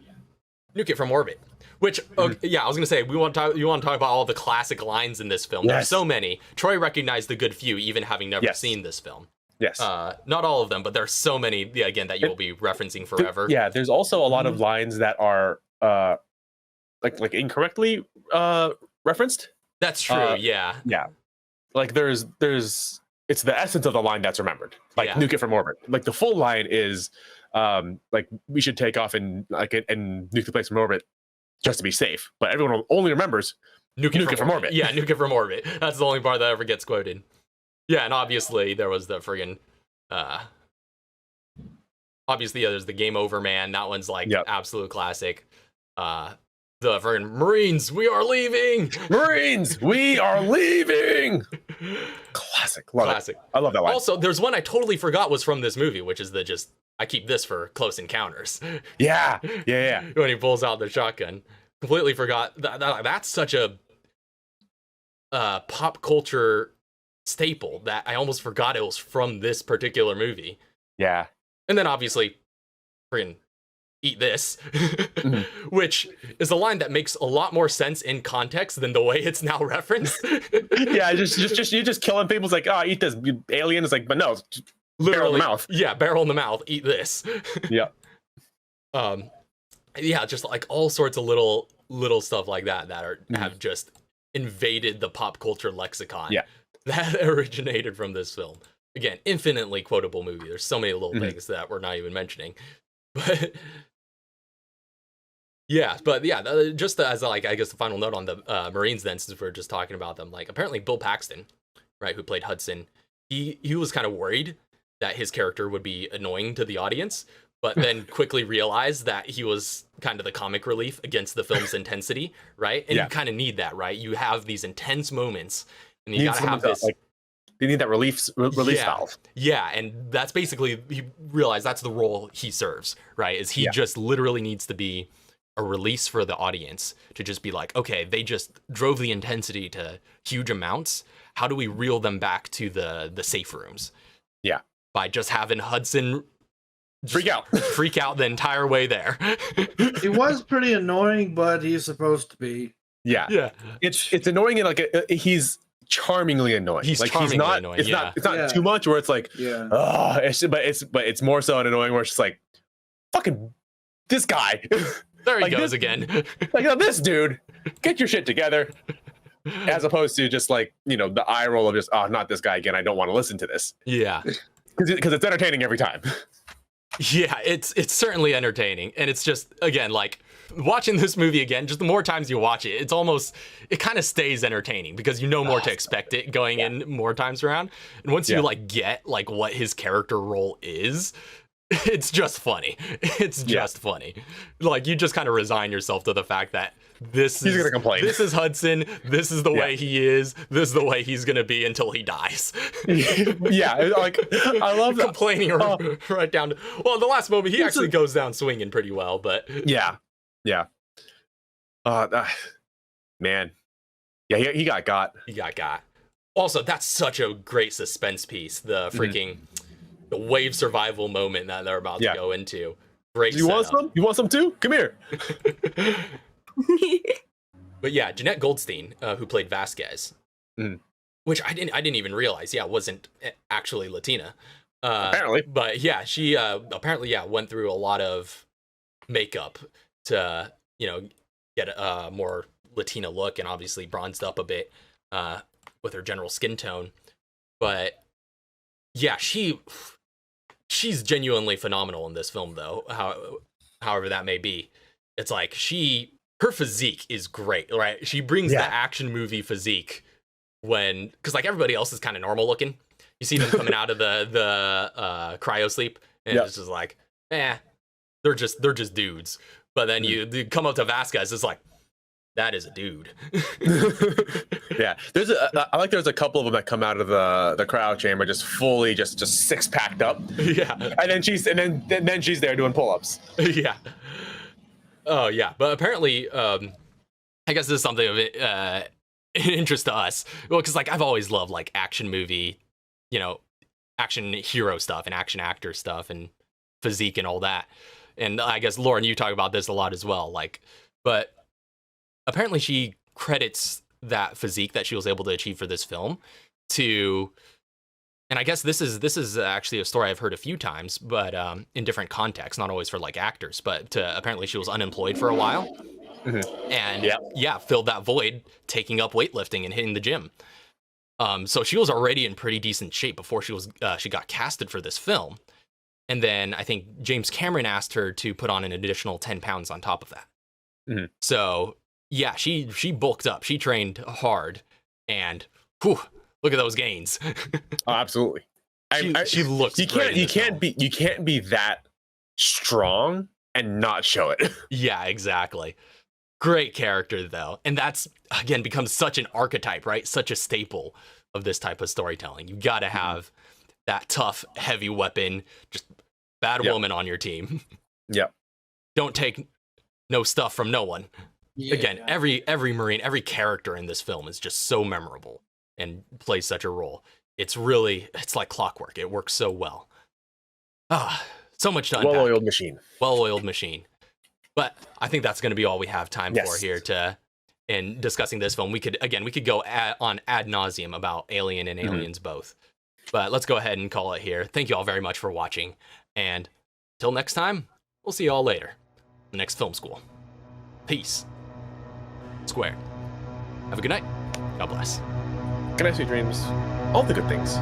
Nuke it from orbit. Which yeah, I was gonna say you want to talk about all the classic lines in this film. There's Yes. so many. Troy recognized the good few, even having never Yes. seen this film. Yes. Not all of them, but there's so many again that you'll be referencing forever. Yeah, there's also a lot of lines that are like incorrectly referenced. That's true. Yeah. Yeah, like there's it's the essence of the line that's remembered. Like Yeah. nuke it from orbit. Like the full line is like we should take off and nuke the place from orbit just to be safe. But everyone only remembers Nuke it from orbit. orbit. Yeah, nuke it from orbit. That's the only part that ever gets quoted. Yeah, and obviously there was the friggin' obviously there's the game over man. That one's like Yep. absolute classic. The friggin' Marines, we are leaving. Marines, we are leaving. Classic. Love Classic. it. I love that line. Also, there's one I totally forgot was from this movie, which is the just I keep this for close encounters. Yeah. When he pulls out the shotgun. Completely forgot that's such a pop culture staple that I almost forgot it was from this particular movie. Yeah. And then obviously friggin' eat this, which is a line that makes a lot more sense in context than the way it's now referenced. Yeah, just you just killing people. It's like, oh, eat this, you alien. It's like, but no, just barrel in the mouth. Yeah, barrel in the mouth, eat this. Yeah. Yeah, just like all sorts of little stuff like that are have just invaded the pop culture lexicon. Yeah. That originated from this film. Again, infinitely quotable movie. There's so many little things that we're not even mentioning. But yeah, just as like I guess the final note on the Marines then, since we're just talking about them, like apparently Bill Paxton, right, who played Hudson, he was kind of worried that his character would be annoying to the audience, but then quickly realized that he was kind of the comic relief against the film's intensity, right? And Yeah. you kind of need that, right? You have these intense moments, and you Need gotta someone have to, this. like, they need that release Yeah. valve. Yeah, and that's basically he realized that's the role he serves, right? Is he just literally needs to be a release for the audience to just be like, okay, they just drove the intensity to huge amounts. How do we reel them back to the safe rooms? Yeah. By just having Hudson Freak out. freak out the entire way there. He was pretty annoying, but he's supposed to be. Yeah. Yeah. It's annoying and like he's charmingly annoying. He's like charmingly he's not annoying, it's yeah. not Yeah. too much where it's like Yeah. but it's more so annoying where it's just like fucking this guy. There he Like goes this- again. Like oh, this dude, get your shit together. As opposed to just like, the eye roll of just, oh, not this guy again. I don't want to listen to this. Yeah. Because it's entertaining every time. Yeah, it's certainly entertaining, and it's just again like watching this movie again. Just the more times you watch it, it kind of stays entertaining because you know more to expect it going in more times around. And once you like get like what his character role is, it's just funny. It's just funny. Like you just kind of resign yourself to the fact that he's gonna complain. This is Hudson. This is the way he is. This is the way he's gonna be until he dies. Yeah, like I love that. Complaining right down to the last moment he actually goes down swinging pretty well, but Yeah. Man. Yeah, he got. he got. Also, that's such a great suspense piece. The freaking the wave survival moment that they're about to go into. Great. You want setup. some? You want some too? Come here. But yeah, Jeanette Goldstein, who played Vasquez, which I didn't even realize. Yeah, wasn't actually Latina. Apparently. But yeah, she apparently went through a lot of makeup to get a more Latina look and obviously bronzed up a bit. with her general skin tone. But yeah, she's genuinely phenomenal in this film, though. However that may be, it's like her physique is great, right? She brings the action movie physique because like everybody else is kind of normal looking. You see them coming out of the cryo sleep, and it's just like, they're just dudes. But then you come up to Vasquez, it's like, that is a dude. Yeah, I like there's a couple of them that come out of the cryo chamber just fully just six packed up. Yeah, and then she's there doing pull-ups. Yeah. Oh yeah, but apparently, I guess this is something of interest to us. Well, because like I've always loved like action movie, action hero stuff and action actor stuff and physique and all that. And I guess Lauren, you talk about this a lot as well. Like, but apparently she credits that physique that she was able to achieve for this film to, and I guess this is actually a story I've heard a few times, but in different contexts, not always for like actors, but apparently she was unemployed for a while, and filled that void taking up weightlifting and hitting the gym. So she was already in pretty decent shape before she got casted for this film. And then I think James Cameron asked her to put on an additional 10 pounds on top of that. Mm-hmm. So yeah, she bulked up. She trained hard, and look at those gains. Oh, absolutely. She looks. You can't be that strong and not show it. Yeah, exactly. Great character though, and that's again becomes such an archetype, right? Such a staple of this type of storytelling. You got to have that tough, heavy weapon, just bad woman on your team. Yeah. Don't take no stuff from no one. Yeah. Again, every Marine, every character in this film is just so memorable and plays such a role. It's like clockwork. It works so well. So much to unpack. Well-oiled machine. But I think that's going to be all we have time for here in discussing this film. We could go on ad nauseum about Alien and Aliens both. But let's go ahead and call it here. Thank you all very much for watching. And till next time, we'll see you all later. The next film school. Peace. Squared. Have a good night. God bless. Good night, sweet dreams. All the good things.